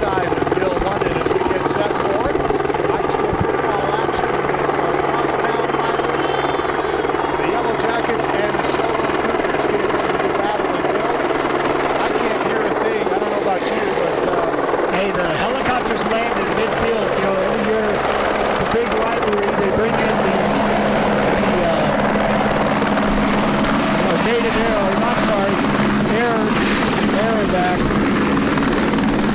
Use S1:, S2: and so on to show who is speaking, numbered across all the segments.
S1: side of Bill London as we get set for it. High school football action is cross-town rivals. The Yellow Jackets and the Show Cougars getting ready to battle. And Bill, I can't hear a thing. I don't know about you, but
S2: hey, the helicopters land in midfield. You know, every year it's a big rivalry. They bring in the native air back.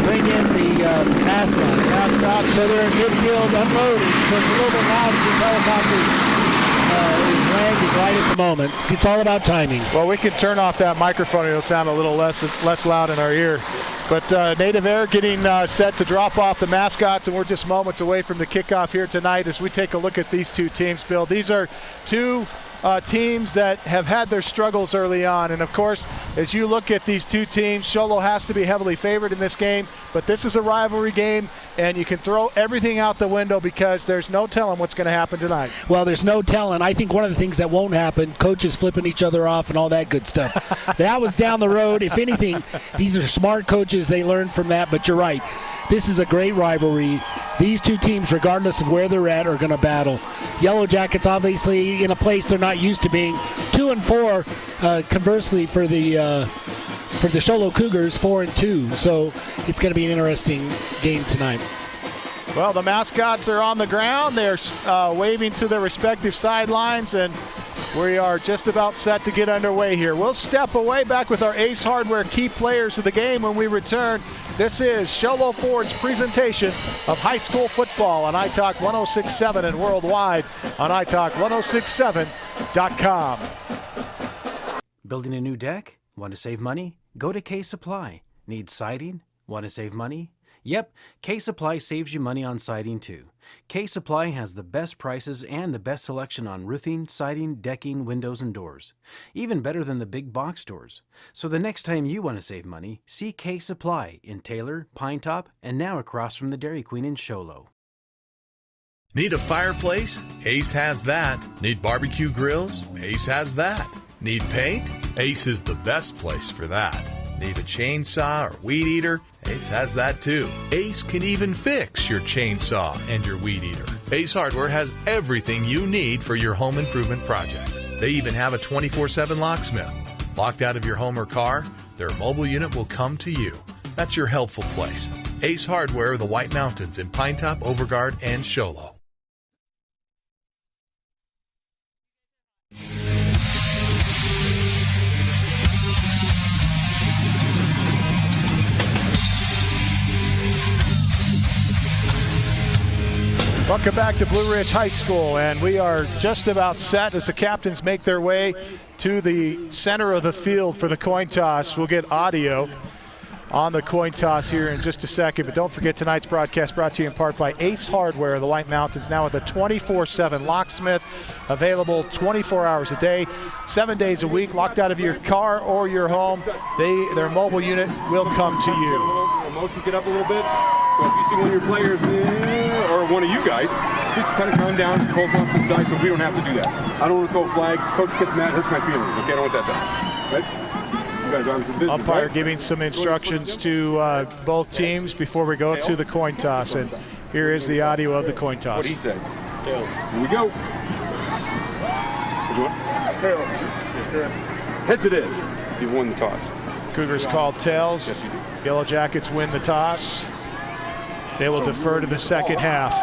S2: Bring in the mascots. So they're in midfield unloading. So it's a little bit loud as this helicopter is landing right at the moment. It's all about timing.
S1: Well, we can turn off that microphone. It'll sound a little less loud in our ear. But Native Air getting set to drop off the mascots, and we're just moments away from the kickoff here tonight as we take a look at these two teams, Bill. These are two teams that have had their struggles early on. And of course, as you look at these two teams, Sholo has to be heavily favored in this game, but this is a rivalry game, and you can throw everything out the window because there's no telling what's going to happen tonight.
S2: Well, there's no telling. I think one of the things that won't happen, coaches flipping each other off and all that good stuff. That was down the road. If anything, these are smart coaches. They learned from that, but you're right. This is a great rivalry. These two teams, regardless of where they're at, are going to battle. Yellow Jackets, obviously, in a place they're not used to being. 2-4, conversely, for the Sholo Cougars, 4-2. So it's going to be an interesting game tonight.
S1: Well, the mascots are on the ground. They're waving to their respective sidelines, and we are just about set to get underway here. We'll step away back with our Ace Hardware key players of the game when we return. This is Sholo Ford's presentation of high school football on iTalk 106.7 and worldwide on iTalk1067.com.
S3: Building a new deck? Want to save money? Go to K-Supply. Need siding? Want to save money? Yep, K-Supply saves you money on siding too. K-Supply has the best prices and the best selection on roofing, siding, decking, windows, and doors. Even better than the big box stores. So the next time you want to save money, see K-Supply in Taylor, Pine Top, and now across from the Dairy Queen in Sholo.
S4: Need a fireplace? Ace has that. Need barbecue grills? Ace has that. Need paint? Ace is the best place for that. Need a chainsaw or weed eater? Ace has that too. Ace can even fix your chainsaw and your weed eater. Ace Hardware has everything you need for your home improvement project. They even have a 24/7 locksmith. Locked out of your home or car, their mobile unit will come to you. That's your helpful place. Ace Hardware of the White Mountains in Pine Top, Overguard, and Sholo.
S1: Welcome back to Blue Ridge High School, and we are just about set as the captains make their way to the center of the field for the coin toss. We'll get audio on the coin toss here in just a second, but don't forget tonight's broadcast brought to you in part by Ace Hardware of the White Mountains, now with a 24/7 locksmith, available 24 hours a day, 7 days a week, locked out of your car or your home. Their mobile unit will come to you.
S5: Emotions get up a little bit, so if you see one of your players or one of you guys, just kind of calm down, hold on to the side so we don't have to do that. I don't want to throw a flag. Coach gets mad, hurts my feelings. Okay, I don't want that done. Right? You guys are on some business,
S1: Umpire
S5: right?
S1: giving some instructions to both teams before we go to the coin toss, and here is the audio of the coin toss.
S5: What did he say? Tails. Here we go. Tails. Yes, sir. Heads it is. You've won the toss.
S1: Cougars called tails.
S5: Yes, you do.
S1: Yellow Jackets win the toss. They will defer to the second half.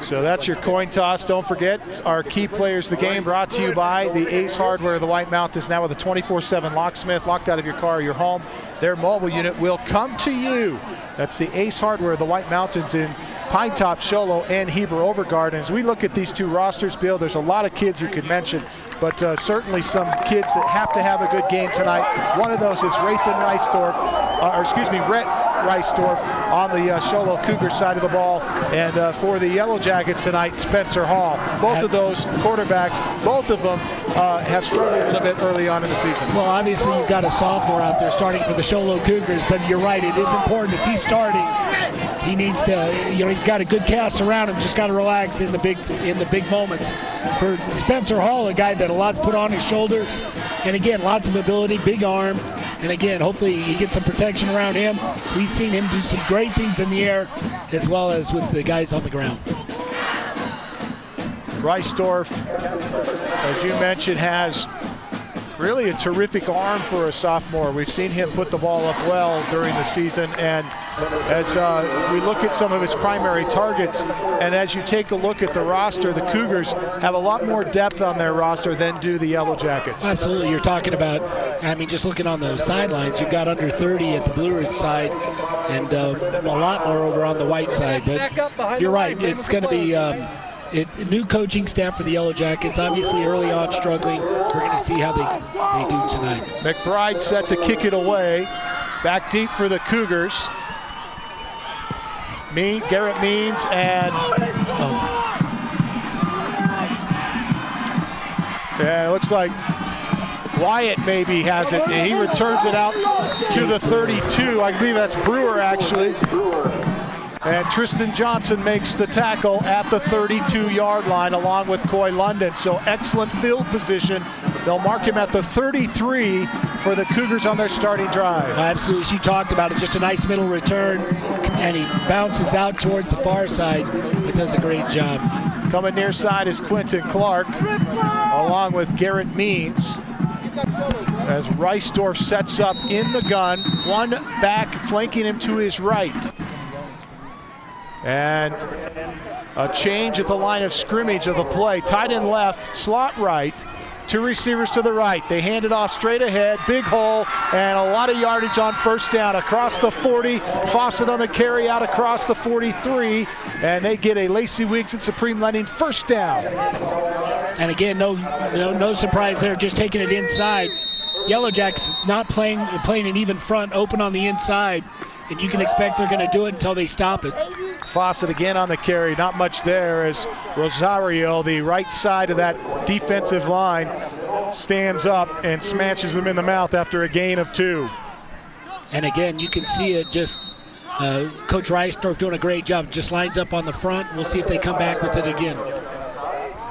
S1: So that's your coin toss. Don't forget our key players of the game, brought to you by the Ace Hardware of the White Mountains, now with a 24/7 locksmith, locked out of your car or your home. Their mobile unit will come to you. That's the Ace Hardware of the White Mountains in Pine Top, Sholo, and Heber Overguard. And as we look at these two rosters, Bill, there's a lot of kids you could mention, but certainly some kids that have to have a good game tonight. One of those is Rhett Reisdorf on the Sholo Cougars side of the ball. And for the Yellow Jackets tonight, Spencer Hall. Both of those quarterbacks, both of them have struggled a little bit early on in the season.
S2: Well, obviously you've got a sophomore out there starting for the Sholo Cougars, but you're right, it is important if he's starting. He needs to, he's got a good cast around him, just got to relax in the big moments. For Spencer Hall, a guy that a lot's put on his shoulders, and again, lots of ability, big arm, And again, hopefully he gets some protection around him. We've seen him do some great things in the air as well as with the guys on the ground.
S1: Reisdorf, as you mentioned, has really a terrific arm for a sophomore. We've seen him put the ball up well during the season, and as we look at some of his primary targets, and as you take a look at the roster, the Cougars have a lot more depth on their roster than do the Yellow Jackets.
S2: Absolutely. You're talking about, I mean, just looking on the sidelines, you've got under 30 at the Blue Ridge side and a lot more over on the white side. But you're right. It's going to be new coaching staff for the Yellow Jackets. Obviously early on struggling. We're going to see how they do tonight.
S1: McBride set to kick it away. Back deep for the Cougars. Garrett Means and yeah, it looks like Wyatt maybe has it. He returns it out to the 32. I believe that's Brewer actually. And Tristan Johnson makes the tackle at the 32-yard line along with Coy London. So excellent field position. They'll mark him at the 33 for the Cougars on their starting drive.
S2: Absolutely. She talked about it. Just a nice middle return. And he bounces out towards the far side, but does a great job.
S1: Coming near side is Quentin Clark along with Garrett Means. As Reisdorf sets up in the gun, one back flanking him to his right. And a change at the line of scrimmage of the play. Tight end left, slot right, two receivers to the right. They hand it off straight ahead, big hole, and a lot of yardage on first down. Across the 40, Fawcett on the carry out across the 43, and they get a Lacey Weeks at Supreme Lending first down.
S2: And again, no surprise there, just taking it inside. Yellow Jacks not playing an even front, open on the inside, and you can expect they're going to do it until they stop it.
S1: Fawcett again on the carry, not much there as Rosario, the right side of that defensive line, stands up and smashes them in the mouth after a gain of 2.
S2: And again, you can see it just, Coach Reisdorf doing a great job, just lines up on the front. We'll see if they come back with it again.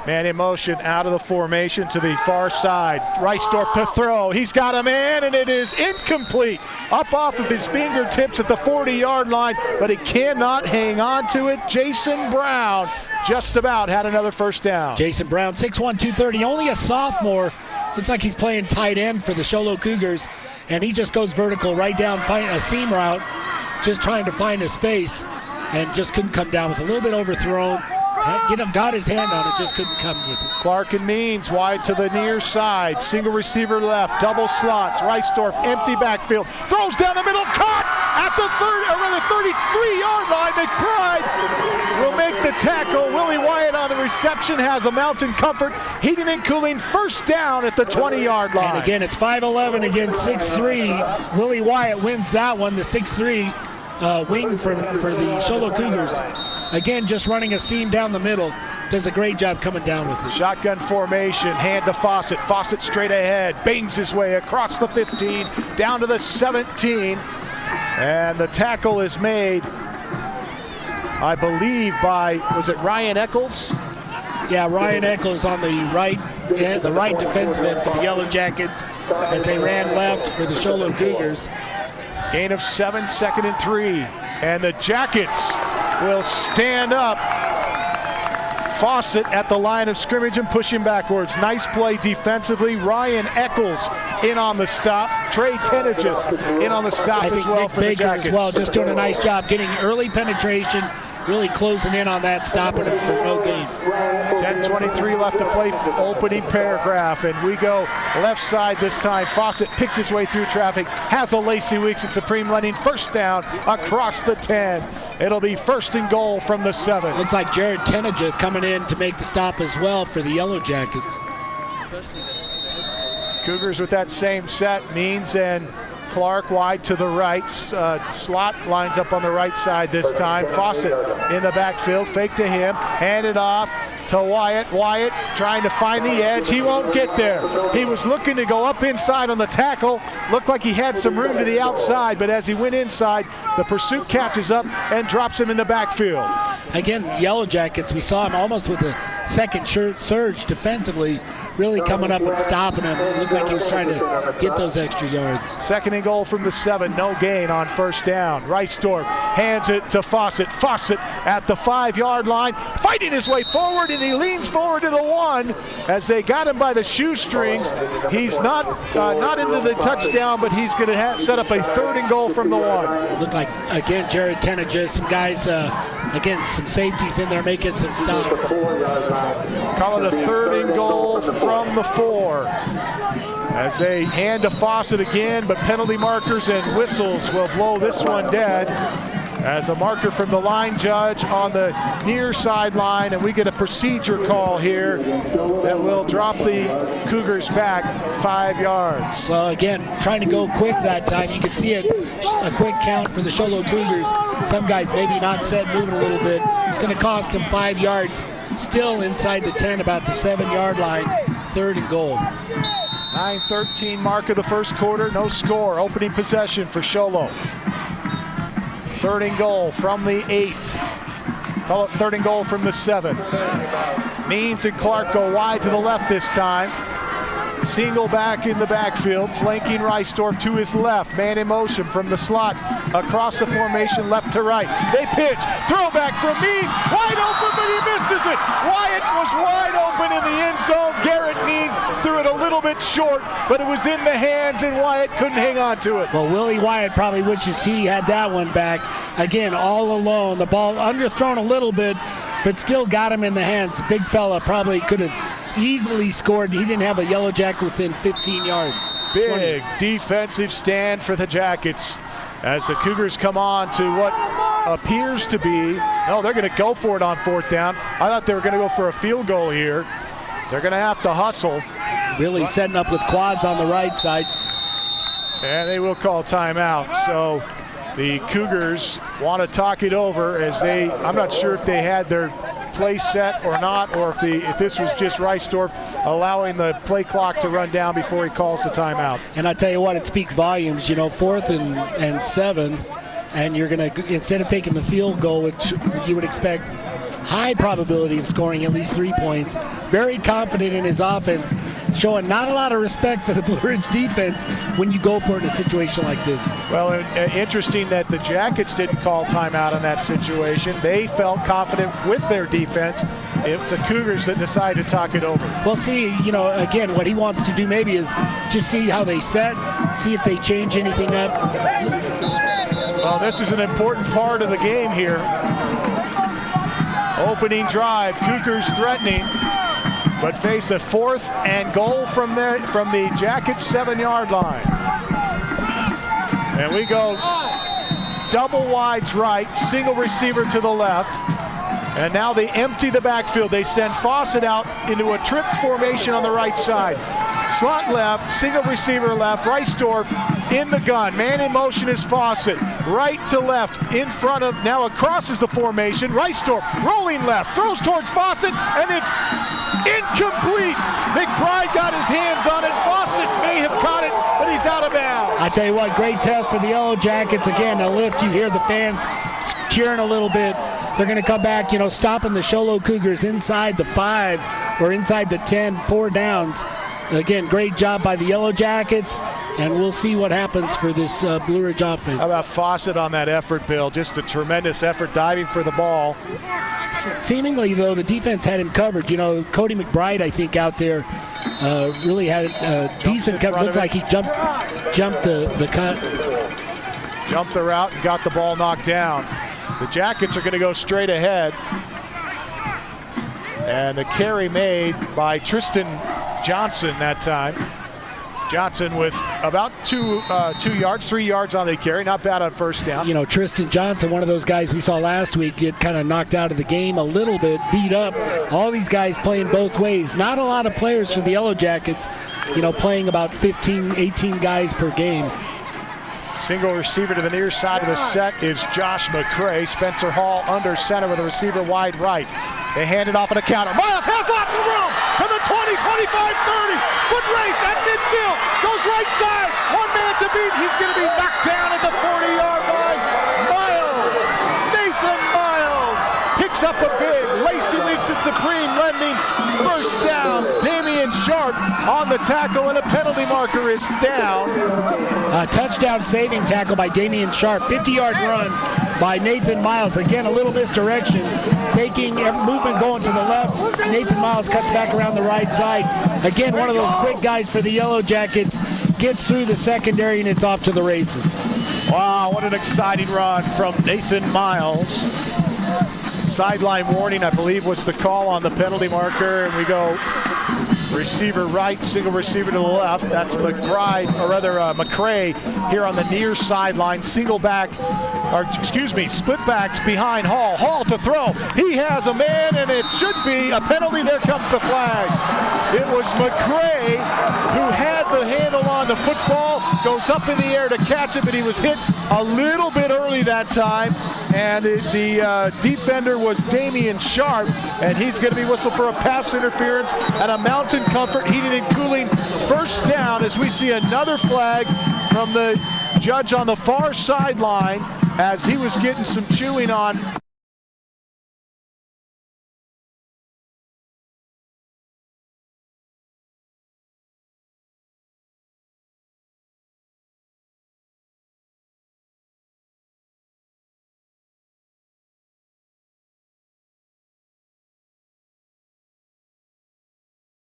S1: Man in motion out of the formation to the far side. Reisdorf to throw. He's got a man, and it is incomplete. Up off of his fingertips at the 40-yard line, but he cannot hang on to it. Jason Brown just about had another first down.
S2: Jason Brown, 6'1", 230, only a sophomore. Looks like he's playing tight end for the Sholo Cougars, and he just goes vertical right down, find a seam route, just trying to find a space, and just couldn't come down with a little bit overthrown. Got his hand on it, just couldn't come with it.
S1: Clark and Means wide to the near side. Single receiver left, double slots. Reisdorf, empty backfield. Throws down the middle, caught at the 33-yard line. McBride will make the tackle. Willie Wyatt on the reception has a Mountain Comfort Heating and Cooling first down at the 20-yard line.
S2: And again, it's 5'11" against 6'3". Willie Wyatt wins that one, the 6'3". Wing for the Sholo Cougars. Again, just running a seam down the middle. Does a great job coming down with it.
S1: Shotgun formation, hand to Fawcett. Fawcett straight ahead, bangs his way across the 15, down to the 17. And the tackle is made, I believe, by, was it Ryan Eccles?
S2: Yeah, Ryan Eccles on the right defensive end for the Yellow Jackets as they ran left for the Sholo Cougars.
S1: Gain of 7, 2nd and 3. And the Jackets will stand up. Fawcett at the line of scrimmage and push him backwards. Nice play defensively. Ryan Eccles in on the stop. Trey Tenage in on the stop as well for the Jackets.
S2: As well, just doing a nice job getting early penetration, really closing in on that, stopping him for no gain.
S1: 10:23 left to play, opening paragraph, and we go left side this time. Fawcett picked his way through traffic, has a Lacey Weeks at Supreme Lending first down across the 10. It'll be first and goal from the 7.
S2: Looks like Jared Tenage coming in to make the stop as well for the Yellow Jackets.
S1: Cougars with that same set, Means and Clark wide to the right. Slot lines up on the right side this time. Fawcett in the backfield, fake to him, hand it off to Wyatt. Wyatt trying to find the edge. He won't get there. He was looking to go up inside on the tackle. Looked like he had some room to the outside, but as he went inside, the pursuit catches up and drops him in the backfield.
S2: Again, Yellow Jackets, we saw him almost with a second surge defensively, really coming up and stopping him. It looked like he was trying to get those extra yards.
S1: Second and goal from the 7, no gain on first down. Reisdorf hands it to Fawcett. Fawcett at the 5-yard line, fighting his way forward, and he leans forward to the 1 as they got him by the shoestrings. He's not into the touchdown, but he's going to set up a 3rd and goal from the 1.
S2: Looked like, again, Jared Tenages, some guys, again, some safeties in there making some stops.
S1: Call it a 3rd and goal from the 4. As they hand to Fawcett again, but penalty markers and whistles will blow this one dead. As a marker from the line judge on the near sideline, and we get a procedure call here that will drop the Cougars back 5 yards.
S2: Well, again, trying to go quick that time. You can see it, a quick count for the Sholo Cougars. Some guys maybe not set, moving a little bit. It's going to cost them 5 yards. Still inside the 10, about the 7-yard line. 3rd and goal.
S1: 9:13 mark of the first quarter, no score. Opening possession for Sholo. 3rd and goal from the 8. Call it 3rd and goal from the 7. Means and Clark go wide to the left this time. Single back in the backfield, flanking Reisdorf to his left. Man in motion from the slot across the formation, left to right. They pitch, throwback from Means, wide open, but he misses it. Wyatt was wide open in the end zone. Garrett Means threw it a little bit short, but it was in the hands, and Wyatt couldn't hang on to it.
S2: Well, Willie Wyatt probably wishes he had that one back. Again, all alone. The ball underthrown a little bit, but still got him in the hands. The big fella probably could have easily scored. He didn't have a yellow jacket within 15 yards.
S1: Big defensive stand for the Jackets as the Cougars come on to what appears to be, no, they're going to go for it on 4th down. I thought they were going to go for a field goal here. They're going to have to hustle.
S2: Really setting up with quads on the right side.
S1: And they will call timeout. So the Cougars want to talk it over as I'm not sure if they had their play set or not, or if this was just Reisdorf allowing the play clock to run down before he calls the timeout.
S2: And I tell you what, it speaks volumes. 4th and 7, and you're going to, instead of taking the field goal, which you would expect high probability of scoring at least 3 points, very confident in his offense, showing not a lot of respect for the Blue Ridge defense when you go for it in a situation like this.
S1: Well, interesting that the Jackets didn't call timeout in that situation. They felt confident with their defense. It's the Cougars that decided to talk it over.
S2: Well, see, again, what he wants to do maybe is just see how they set, see if they change anything up.
S1: Well, this is an important part of the game here. Opening drive, Cougars threatening, but face a 4th and goal from the Jackets 7-yard line. And we go double wides right, single receiver to the left. And now they empty the backfield. They send Fawcett out into a trips formation on the right side. Slot left, single receiver left, Reisdorf in the gun. Man in motion is Fawcett. Right to left, in front of, now crosses the formation. Reisdorf rolling left, throws towards Fawcett, and it's incomplete. McBride got his hands on it. Fawcett may have caught it, but he's out of bounds.
S2: I tell you what, great test for the Yellow Jackets. Again, a lift. You hear the fans cheering a little bit. They're going to come back, stopping the Sholo Cougars inside the 5 or inside the 10, 4 downs. Again, great job by the Yellow Jackets, and we'll see what happens for this Blue Ridge offense.
S1: How about Fawcett on that effort, Bill? Just a tremendous effort diving for the ball.
S2: Seemingly, though, the defense had him covered. Cody McBride, I think, out there really had a decent cover. Looks like he jumped the cut.
S1: Jumped the route and got the ball knocked down. The Jackets are going to go straight ahead. And the carry made by Tristan Johnson that time. Johnson with about 3 yards on the carry. Not bad on first down.
S2: Tristan Johnson, one of those guys we saw last week get kind of knocked out of the game a little bit, beat up. All these guys playing both ways. Not a lot of players for the Yellow Jackets, playing about 15, 18 guys per game.
S1: Single receiver to the near side of the set is Josh McCray. Spencer Hall under center with a receiver wide right. They hand it off on a counter. Miles has lots of room to the 20, 25, 30. Foot race at midfield. Goes right side. One man to beat. He's going to be knocked down at the 40-yard line. Miles, Nathan Miles, picks up a big Lacey Weeks at Supreme Lending. First down, Damian Sharp on the tackle, and a penalty marker is down.
S2: A touchdown saving tackle by Damian Sharp. 50-yard run by Nathan Miles. Again, a little misdirection. Faking movement going to the left. Nathan Miles cuts back around the right side. Again, one of those quick guys for the Yellow Jackets. Gets through the secondary, and it's off to the races.
S1: Wow, what an exciting run from Nathan Miles. Sideline warning, I believe, was the call on the penalty marker, and we go receiver right, single receiver to the left. That's McBride, or rather McCray here on the near sideline. Single back, or excuse me, split backs behind Hall. Hall to throw. He has a man, and it should be a penalty. There comes the flag. It was McCray who had the handle on the football, goes up in the air to catch it, but he was hit a little bit early that time, and the defender was Damian Sharp, and he's going to be whistled for a pass interference and a Mountain Comfort Heating and Cooling first down, as we see another flag from the judge on the far sideline as he was getting some chewing on.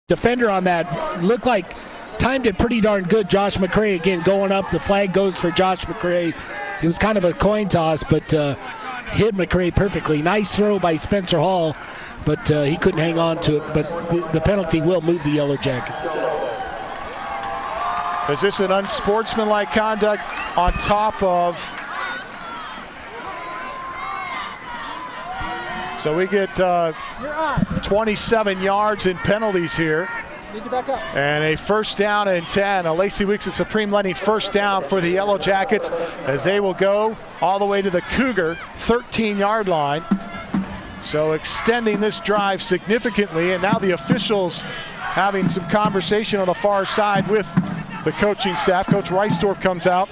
S2: Defender on that looked like timed it pretty darn good. Josh McCray again going up. The flag goes for Josh McCray. It was kind of a coin toss, but hit McCray perfectly. Nice throw by Spencer Hall, but he couldn't hang on to it. But the penalty will move the Yellow Jackets.
S1: Is this an unsportsmanlike conduct on top of? So we get 27 yards in penalties here. And a first down and 10. A Lacey Weeks at Supreme Lending first down for the Yellow Jackets, as they will go all the way to the Cougar 13-yard line. So extending this drive significantly, and now the officials having some conversation on the far side with the coaching staff. Coach Reisdorf comes out.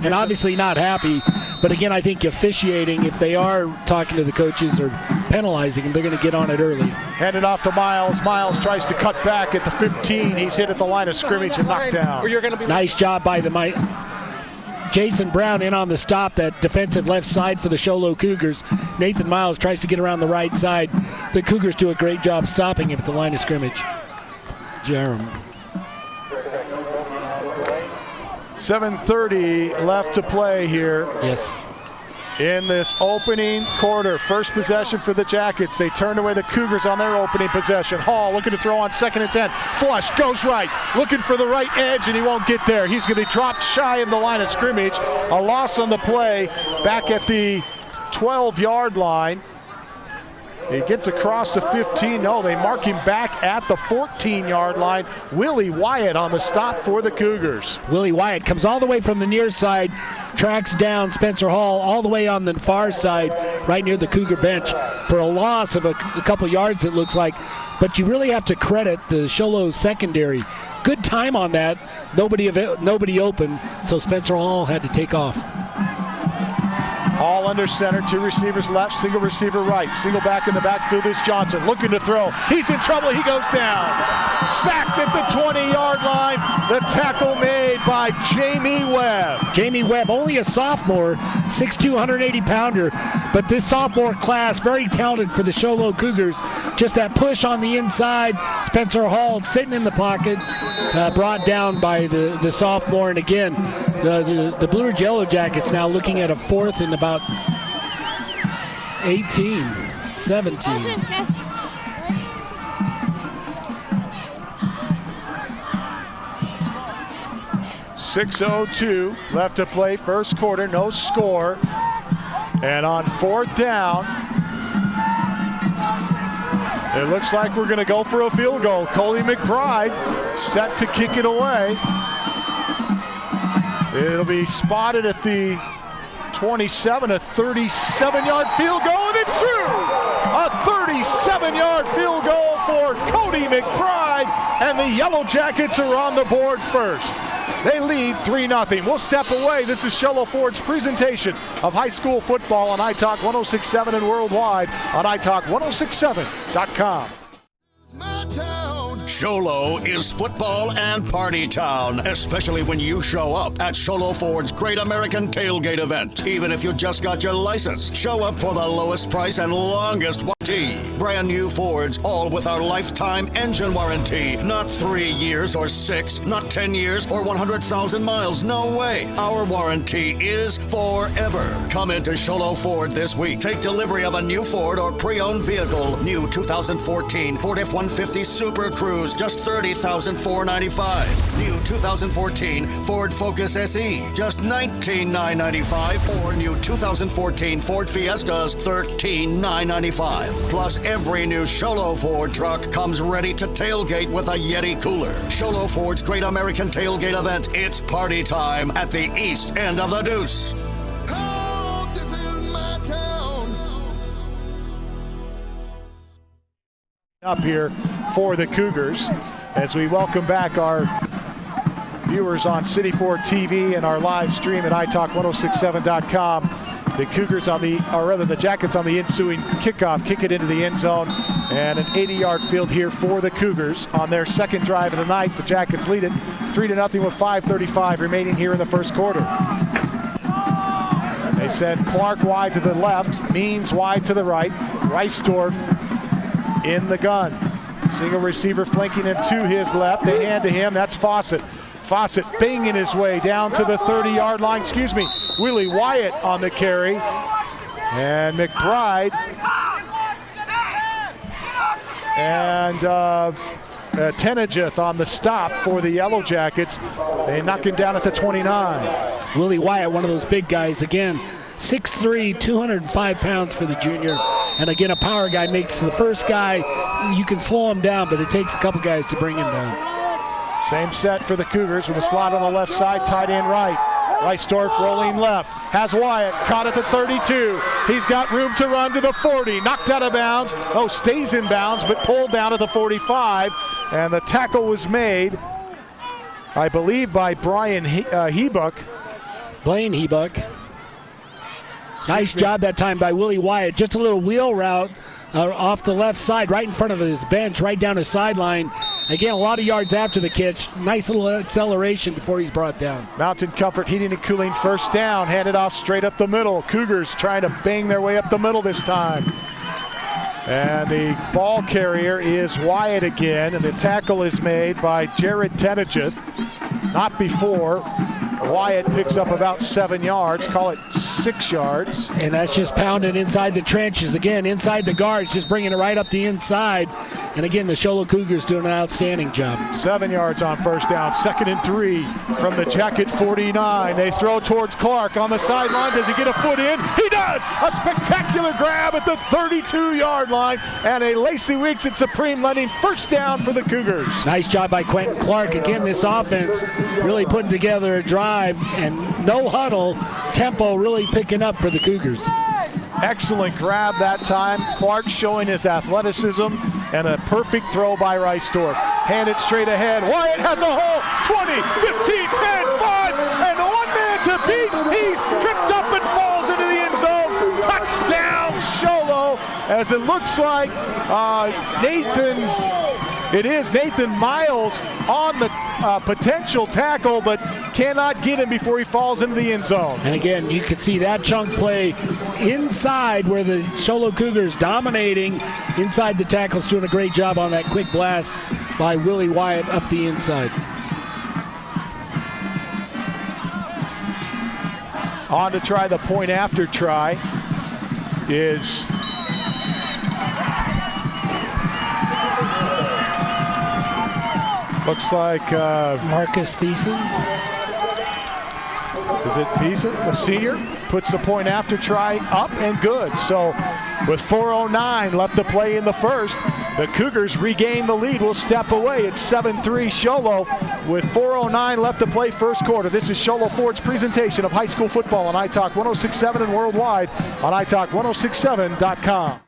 S2: And obviously not happy, but again, I think officiating, if they are talking to the coaches or penalizing them, they're going to get on it early.
S1: Handed off to Miles. Miles tries to cut back at the 15. He's hit at the line of scrimmage and knocked down.
S2: Nice job by Jason Brown in on the stop, that defensive left side for the Sholo Cougars. Nathan Miles tries to get around the right side. The Cougars do a great job stopping him at the line of scrimmage. Jerem.
S1: 7:30 left to play here.
S2: Yes.
S1: In this opening quarter. First possession for the Jackets. They turned away the Cougars on their opening possession. Hall looking to throw on 2nd and 10. Flush goes right, looking for the right edge, and he won't get there. He's going to be dropped shy of the line of scrimmage. A loss on the play back at the 12-yard line. He gets across the 15. No, they mark him back at the 14-yard line. Willie Wyatt on the stop for the Cougars.
S2: Willie Wyatt comes all the way from the near side, tracks down Spencer Hall all the way on the far side, right near the Cougar bench, for a loss of a couple yards, it looks like. But you really have to credit the Sholo secondary. Good time on that. Nobody open, so Spencer Hall had to take off.
S1: Hall under center, 2 receivers left, single receiver right. Single back in the backfield is Johnson, looking to throw. He's in trouble, he goes down. Sacked at the 20-yard line. The tackle made by Jamie Webb.
S2: Jamie Webb, only a sophomore, 6'2", 180-pounder. But this sophomore class, very talented for the Sholo Cougars. Just that push on the inside. Spencer Hall sitting in the pocket, brought down by the sophomore. And again, the Blue Ridge Yellow Jackets now looking at a 4th and about 18, 17.
S1: .602 left to play, first quarter, no score. And on 4th down, it looks like we're going to go for a field goal. Coley McBride set to kick it away. It'll be spotted at the 27, a 37-yard field goal, and it's through! A 37-yard field goal for Cody McBride, and the Yellow Jackets are on the board first. They lead 3-0. We'll step away. This is Sholo Ford's presentation of high school football on iTalk 106.7 and worldwide on iTalk1067.com.
S6: Sholo is football and party town, especially when you show up at Sholo Ford's Great American Tailgate event. Even if you just got your license, show up for the lowest price and longest warranty. Brand new Fords, all with our lifetime engine warranty. Not 3 years or 6, not 10 years or 100,000 miles. No way. Our warranty is forever. Come into Sholo Ford this week. Take delivery of a new Ford or pre-owned vehicle. New 2014 Ford F-150 Super Cruise, just $30,495. New 2014 Ford Focus SE, just $19,995. Or new 2014 Ford Fiestas, $13,995. Plus, every new Sholo Ford truck comes ready to tailgate with a Yeti cooler. Sholo Ford's Great American Tailgate event. It's party time at the east end of the Deuce.
S7: Oh, this is my town.
S1: Up here for the Cougars as we welcome back our viewers on City Ford TV and our live stream at iTalk1067.com. The Cougars the Jackets on the ensuing kickoff, kick it into the end zone, and an 80-yard field here for the Cougars on their second drive of the night. The Jackets lead it 3-0 with 5:35 remaining here in the first quarter. They send Clark wide to the left, Means wide to the right, Reisdorf in the gun. Single receiver flanking him to his left. They hand to him. That's Fawcett. Fawcett banging his way down to the 30-yard line. Willie Wyatt on the carry. And McBride. And Tenejeth on the stop for the Yellow Jackets. They knock him down at the 29.
S2: Willie Wyatt, one of those big guys. Again, 6'3", 205 pounds for the junior. And again, a power guy makes the first guy, you can slow him down, but it takes a couple guys to bring him down.
S1: Same set for the Cougars with a slot on the left side, tight end right. Reisdorf rolling left, has Wyatt, caught at the 32. He's got room to run to the 40, knocked out of bounds. Oh, stays in bounds, but pulled down at the 45. And the tackle was made, I believe, by Blaine Hebuck. Nice job that time by Willie Wyatt. Just a little wheel route off the left side, right in front of his bench, right down his sideline. Again, a lot of yards after the catch. Nice little acceleration before he's brought down. Mountain Comfort Heating and Cooling first down, handed off straight up the middle. Cougars trying to bang their way up the middle this time. And the ball carrier is Wyatt again, and the tackle is made by Jared Tenejeth. Not before. Wyatt picks up about 7 yards, call it 6 yards.
S2: And that's just pounding inside the trenches. Again, inside the guards, just bringing it right up the inside. And again, the Sholo Cougars doing an outstanding job.
S1: 7 yards on first down, 2nd and 3 from the Jacket 49. They throw towards Clark on the sideline. Does he get a foot in? He does! A spectacular grab at the 32-yard line. And a Lacey Weeks at Supreme Lending first down for the Cougars.
S2: Nice job by Quentin Clark. Again, this offense really putting together a drive and no huddle. Tempo really picking up for the Cougars.
S1: Excellent grab that time. Clark showing his athleticism and a perfect throw by Reisdorf. Hand it straight ahead. Wyatt has a hole. 20, 15, 10, 5, and one man to beat. He's tripped up and falls into the end zone. Touchdown, Sholo, as it looks like Nathan Miles on the potential tackle, but cannot get him before he falls into the end zone.
S2: And again, you can see that chunk play inside where the Sholo Cougars dominating inside the tackles, doing a great job on that quick blast by Willie Wyatt up the inside.
S1: On to try the point after try is looks like
S2: Marcus Thiessen.
S1: Is it Thiessen, the senior? Puts the point after try up and good. So with 4:09 left to play in the first, the Cougars regain the lead. We'll step away. It's 7-3 Sholo with 4:09 left to play first quarter. This is Sholo Ford's presentation of high school football on iTalk 106.7 and worldwide on iTalk1067.com.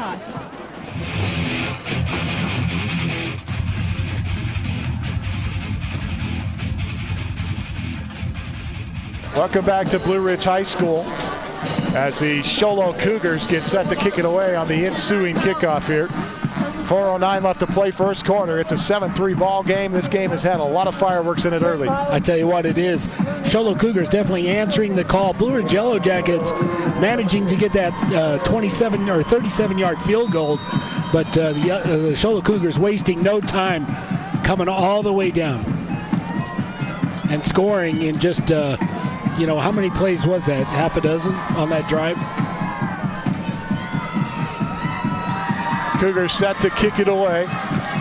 S8: hot.
S1: Welcome back to Blue Ridge High School as the Sholo Cougars get set to kick it away on the ensuing kickoff here. 4:09 left to play first quarter. It's a 7-3 ball game. This game has had a lot of fireworks in it early.
S2: I tell you what, it is. Sholo Cougars definitely answering the call. Blue Ridge Yellow Jackets managing to get that 27 or 37-yard field goal, but the Sholo Cougars wasting no time coming all the way down and scoring in just, how many plays was that? Half a dozen on that drive?
S1: Cougars set to kick it away.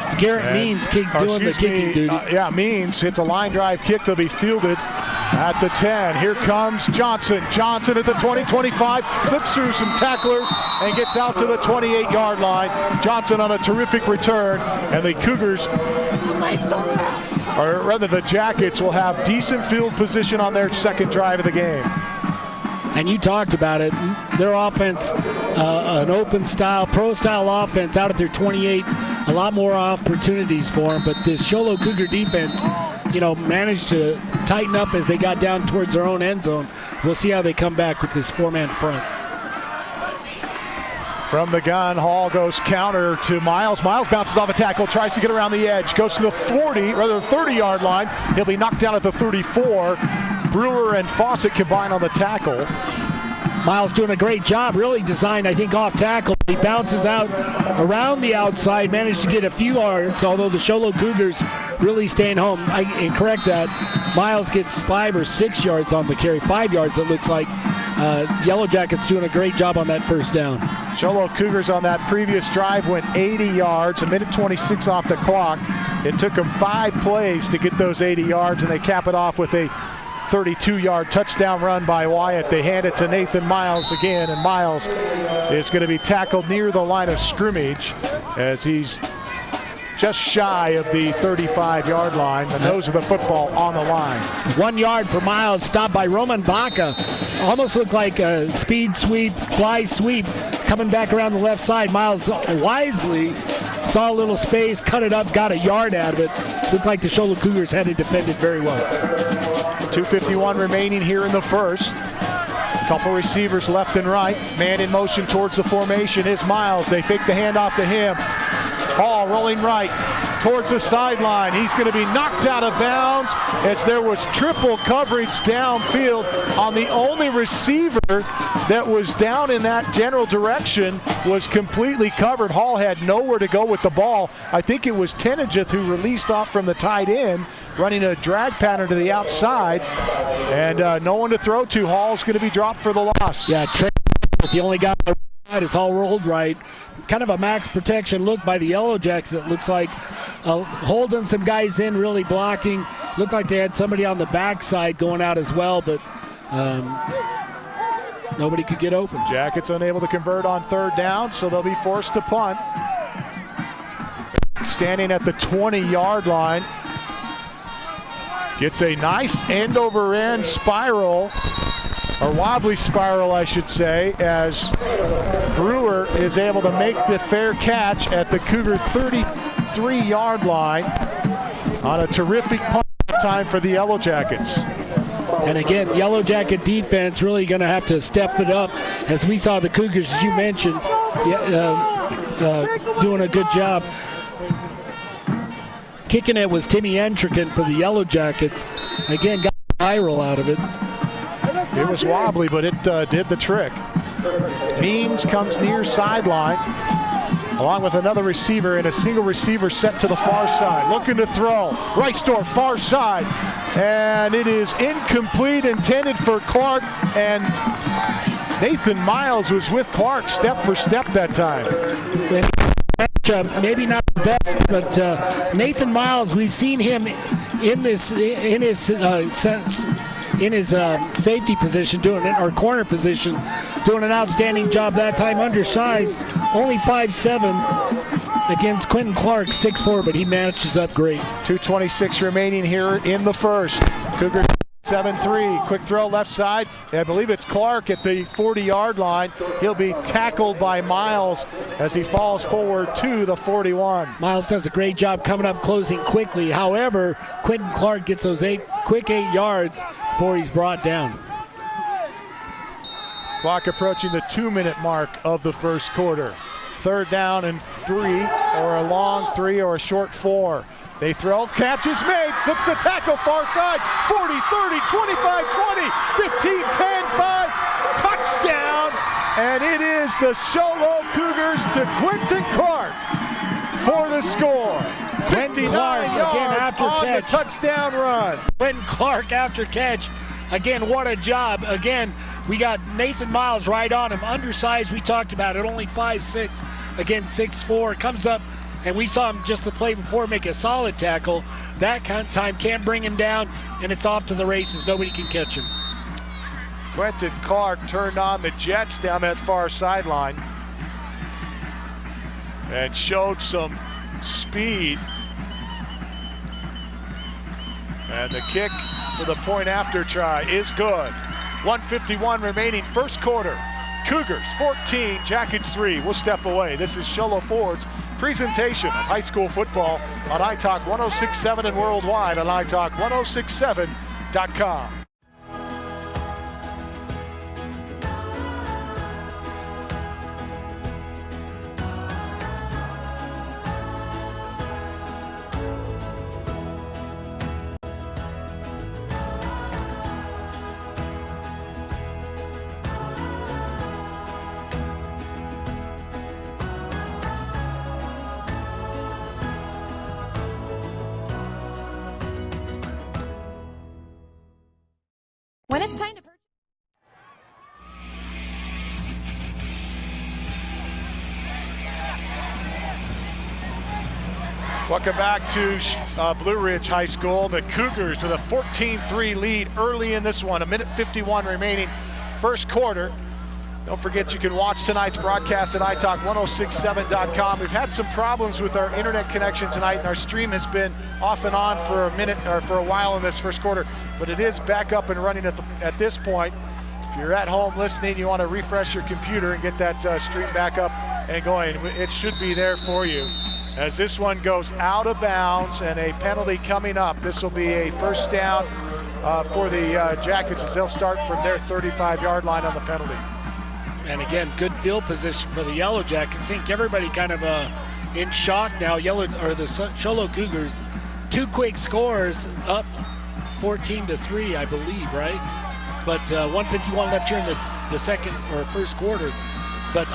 S2: It's Garrett Means doing the kicking duty.
S1: Means hits a line drive kick. They'll be fielded at the 10. Here comes Johnson. Johnson at the 20-25, slips through some tacklers and gets out to the 28-yard line. Johnson on a terrific return, and the Cougars, or rather the Jackets, will have decent field position on their second drive of the game.
S2: And you talked about it. Their offense, an open style, pro style offense out at their 28. A lot more opportunities for them. But this Sholo Cougar defense, managed to tighten up as they got down towards their own end zone. We'll see how they come back with this four-man front.
S1: From the gun, Hall goes counter to Miles. Miles bounces off a tackle, tries to get around the edge, goes to the 30-yard line. He'll be knocked down at the 34. Brewer and Fawcett combine on the tackle.
S2: Miles doing a great job, really designed, I think, off tackle. He bounces out around the outside, managed to get a few yards, although the Sholo Cougars really staying home. I correct that. Miles gets 5 or 6 yards on the carry, 5 yards it looks like. Yellow Jackets doing a great job on that first down.
S1: Sholo Cougars on that previous drive went 80 yards, a minute 26 off the clock. It took them 5 plays to get those 80 yards, and they cap it off with a 32-yard touchdown run by Wyatt. They hand it to Nathan Miles again, and Miles is going to be tackled near the line of scrimmage as he's just shy of the 35-yard line. The nose of the football on the line.
S2: 1 yard for Miles, stopped by Roman Baca. Almost looked like a speed sweep, fly sweep, coming back around the left side. Miles wisely saw a little space, cut it up, got a yard out of it. Looked like the Sholo Cougars had it defended very well.
S1: 2:51 remaining here in the first. Couple receivers left and right. Man in motion towards the formation is Miles. They fake the handoff to him. Hall rolling right towards the sideline. He's going to be knocked out of bounds as there was triple coverage downfield on the only receiver that was down in that general direction was completely covered. Hall had nowhere to go with the ball. I think it was Tenageth who released off from the tight end, running a drag pattern to the outside, and no one to throw to. Hall's going to be dropped for the loss.
S2: Yeah, Trey, the only guy on the right is Hall rolled right. Kind of a max protection look by the Yellow Jacks. It looks like holding some guys in, really blocking. Looked like they had somebody on the backside going out as well, but nobody could get open.
S1: Jackets unable to convert on third down, so they'll be forced to punt. Standing at the 20-yard line. Gets a nice end-over-end spiral, or wobbly spiral, I should say, as Brewer is able to make the fair catch at the Cougar 33-yard line on a terrific punt time for the Yellow Jackets.
S2: And again, Yellow Jacket defense really going to have to step it up, as we saw the Cougars, as you mentioned, doing a good job. Kicking it was Timmy Entrican for the Yellow Jackets. Again, got viral out of it.
S1: It was wobbly, but it did the trick. Means comes near sideline, along with another receiver, and a single receiver set to the far side. Looking to throw. Reisdorf, far side. And it is incomplete, intended for Clark. And Nathan Miles was with Clark step for step that time.
S2: Maybe not the best, but Nathan Miles, we've seen him in his safety position, or corner position, doing an outstanding job that time. Undersized, only 5'7", against Quentin Clark, 6'4", but he matches up great.
S1: 2:26 remaining here in the first. Cougars 7-3, quick throw left side. I believe it's Clark at the 40-yard line. He'll be tackled by Miles as he falls forward to the 41.
S2: Miles does a great job coming up, closing quickly. However, Quentin Clark gets those quick 8 yards before he's brought down.
S1: Clock approaching the 2-minute mark of the first quarter. 3rd down and 3, or a long 3, or a short 4. They throw, catch is made, slips a tackle far side, 40, 30, 25, 20, 15, 10, 5, touchdown! And it is the Sholo Cougars to Quentin Clark for the score. 59
S2: Clark,
S1: yards
S2: again, after
S1: on
S2: catch.
S1: the touchdown run.
S2: Quentin Clark after catch. Again, what a job. Again, we got Nathan Miles right on him. Undersized, we talked about it, only 5'6". Again, 6'4", comes up, and we saw him just the play before make a solid tackle. That kind of time can't bring him down, and it's off to the races. Nobody can catch him.
S1: Quentin Clark turned on the Jets down that far sideline and showed some speed. And the kick for the point after try is good. 1:51 remaining, first quarter. Cougars 14, Jackets 3. We'll step away. This is Sholo Ford's presentation of high school football on iTalk 106.7 and worldwide on iTalk1067.com.
S8: When it's time to purchase.
S1: Welcome back to Blue Ridge High School. The Cougars with a 14-3 lead early in this one. 1:51 remaining, first quarter. Don't forget you can watch tonight's broadcast at iTalk1067.com. We've had some problems with our internet connection tonight, and our stream has been off and on for a minute or for a while in this first quarter, but it is back up and running at this point. If you're at home listening, you want to refresh your computer and get that stream back up and going. It should be there for you. As this one goes out of bounds and a penalty coming up. This will be a first down for the Jackets as they'll start from their 35-yard line on the penalty.
S2: And again, good field position for the Yellow Jackets. I think everybody kind of in shock now. The Sholo Cougars, 2 quick scores, up 14-3, I believe, right? But 1:51 left here in the second or first quarter. But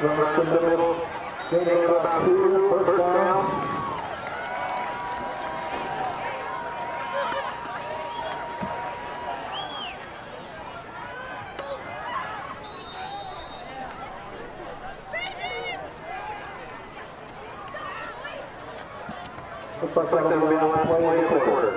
S9: Runners in the middle. Gaining about 2, first down. Looks like they're going to play a quarter.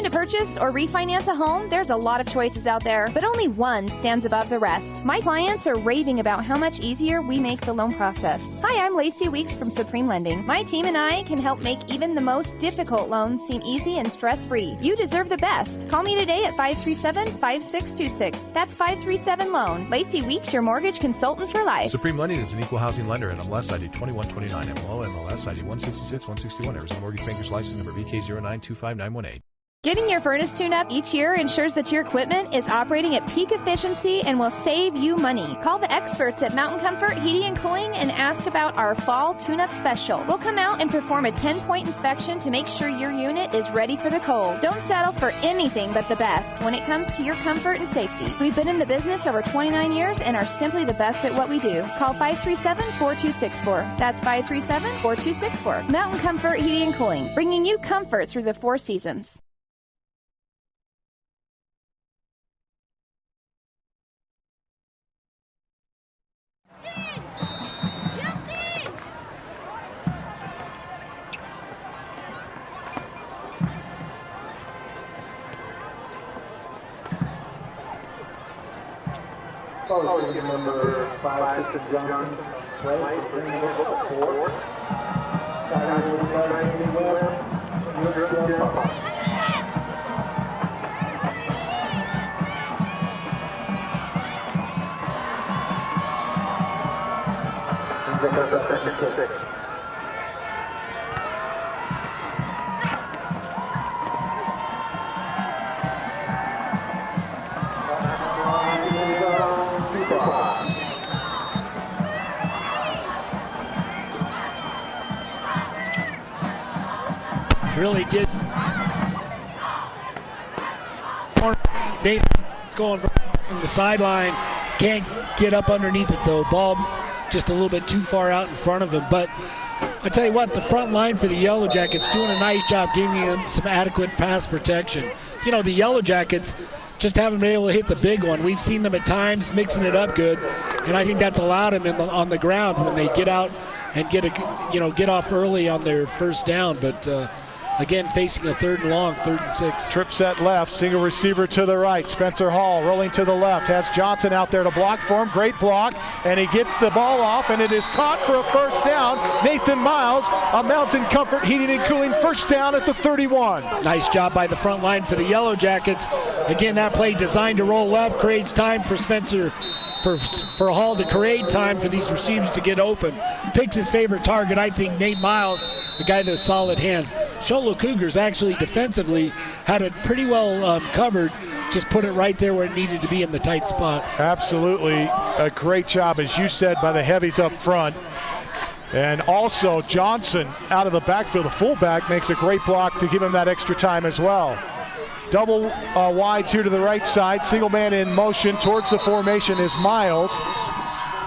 S8: To purchase or refinance a home, there's a lot of choices out there, but only one stands above the rest. My clients are raving about how much easier we make the loan process. Hi, I'm Lacey Weeks from Supreme Lending. My team and I can help make even the most difficult loans seem easy and stress-free. You deserve the best. Call me today at 537-5626. That's 537-LOAN. Lacey Weeks, your mortgage consultant for life.
S4: Supreme Lending is an equal housing lender and MLS ID 2129, MLO MLS ID 166-161, Arizona Mortgage Bankers License Number BK0925918.
S8: Getting your furnace tuned up each year ensures that your equipment is operating at peak efficiency and will save you money. Call the experts at Mountain Comfort Heating and Cooling and ask about our fall tune-up special. We'll come out and perform a 10-point inspection to make sure your unit is ready for the cold. Don't settle for anything but the best when it comes to your comfort and safety. We've been in the business over 29 years and are simply the best at what we do. Call 537-4264. That's 537-4264. Mountain Comfort Heating and Cooling, bringing you comfort through the 4 seasons.
S9: Forward number 5, Sister Johnson. Play for bringing it 4.
S2: Really did. Nate going from the sideline. Can't get up underneath it though. Ball just a little bit too far out in front of him. But I tell you what, the front line for the Yellow Jackets doing a nice job giving him some adequate pass protection. You know, the Yellow Jackets just haven't been able to hit the big one. We've seen them at times mixing it up good, and I think that's allowed them on the ground when they get out and get off early on their first down. But again, facing a 3rd and long, 3rd and 6.
S1: Trip set left, single receiver to the right. Spencer Hall rolling to the left, has Johnson out there to block for him. Great block, and he gets the ball off, and it is caught for a first down. Nathan Miles, a Mountain Comfort Heating and Cooling first down at the 31.
S2: Nice job by the front line for the Yellow Jackets. Again, that play designed to roll left, creates time for Spencer, for Hall to create time for these receivers to get open. Picks his favorite target, I think, Nate Miles, the guy with solid hands. Sholo Cougars actually defensively had it pretty well covered, just put it right there where it needed to be in the tight spot.
S1: Absolutely a great job, as you said, by the heavies up front. And also Johnson out of the backfield, the fullback, makes a great block to give him that extra time as well. Double wides here to the right side. Single man in motion towards the formation is Miles.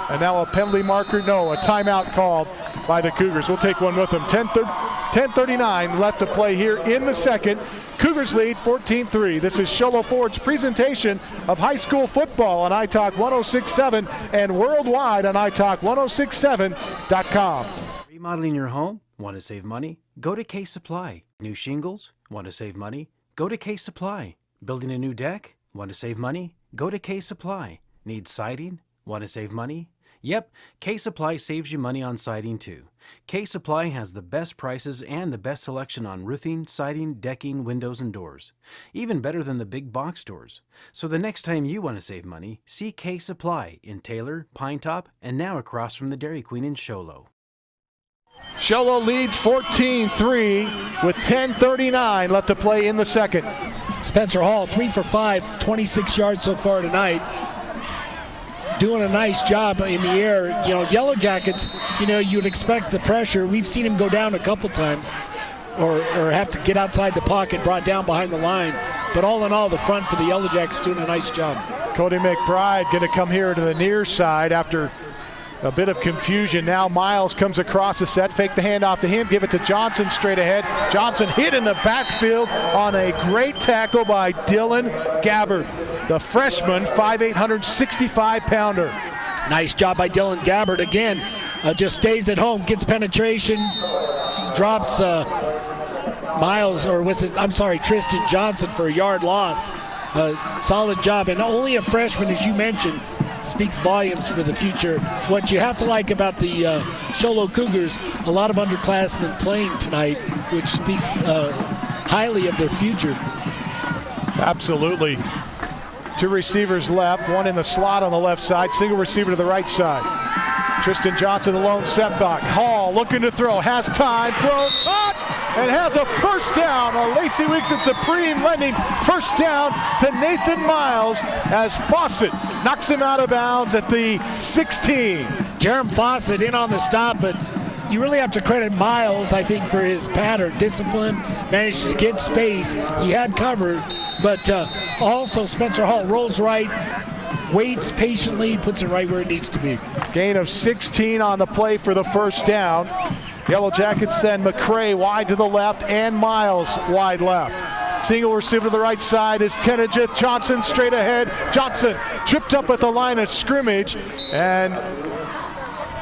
S1: And now a penalty marker, no, a timeout called by the Cougars. We'll take one with them. 10:39 left to play here in the second. Cougars lead 14-3. This is Sholo Ford's presentation of high school football on iTalk 106.7 and worldwide on iTalk1067.com.
S3: Remodeling your home? Want to save money? Go to Case Supply. New shingles? Want to save money? Go to Case Supply. Building a new deck? Want to save money? Go to Case Supply. Need siding? Want to save money? Yep, K-Supply saves you money on siding too. K-Supply has the best prices and the best selection on roofing, siding, decking, windows, and doors. Even better than the big box stores. So the next time you want to save money, see K-Supply in Taylor, Pine Top, and now across from the Dairy Queen in Sholo.
S1: Sholo leads 14-3 with 10:39 left to play in the second.
S2: Spencer Hall, 3 for 5, 26 yards so far tonight. Doing a nice job in the air. You know, Yellow Jackets, you know, you'd expect the pressure. We've seen him go down a couple times or have to get outside the pocket, brought down behind the line. But all in all, the front for the Yellow Jackets doing a nice job.
S1: Cody McBride going to come here to the near side after a bit of confusion. Now Miles comes across the set, fake the handoff to him, give it to Johnson straight ahead. Johnson hit in the backfield on a great tackle by Dylan Gabbard, the freshman, 5'8", 165-pounder.
S2: Nice job by Dylan Gabbard again. Just stays at home, gets penetration, drops Miles, or was it, I'm sorry, Tristan Johnson for a yard loss. Solid job, and only a freshman, as you mentioned, speaks volumes for the future. What you have to like about the Sholo Cougars, a lot of underclassmen playing tonight, which speaks highly of their future.
S1: Absolutely. 2 receivers left, one in the slot on the left side, single receiver to the right side. Tristan Johnson, the lone setback. Hall looking to throw, has time, throws, caught, and has a first down. A Lacey Weeks and Supreme Lending first down to Nathan Miles as Fawcett knocks him out of bounds at the 16.
S2: Jerem Fawcett in on the stop, but you really have to credit Miles, I think, for his pattern, discipline, managed to get space. He had cover, but also Spencer Hall rolls right, waits patiently, puts it right where it needs to be.
S1: Gain of 16 on the play for the first down. Yellow Jackets send McCray wide to the left and Miles wide left. Single receiver to the right side is Tenejith. Johnson straight ahead. Johnson tripped up at the line of scrimmage, and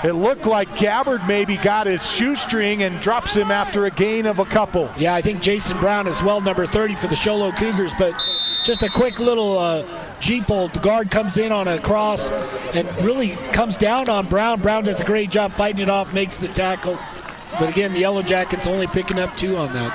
S1: it looked like Gabbard maybe got his shoestring and drops him after a gain of a couple.
S2: Yeah, I think Jason Brown is well number 30 for the Sholo Cougars, but just a quick little G-fold. The guard comes in on a cross and really comes down on Brown. Brown does a great job fighting it off, makes the tackle. But again, the Yellow Jackets only picking up 2 on that.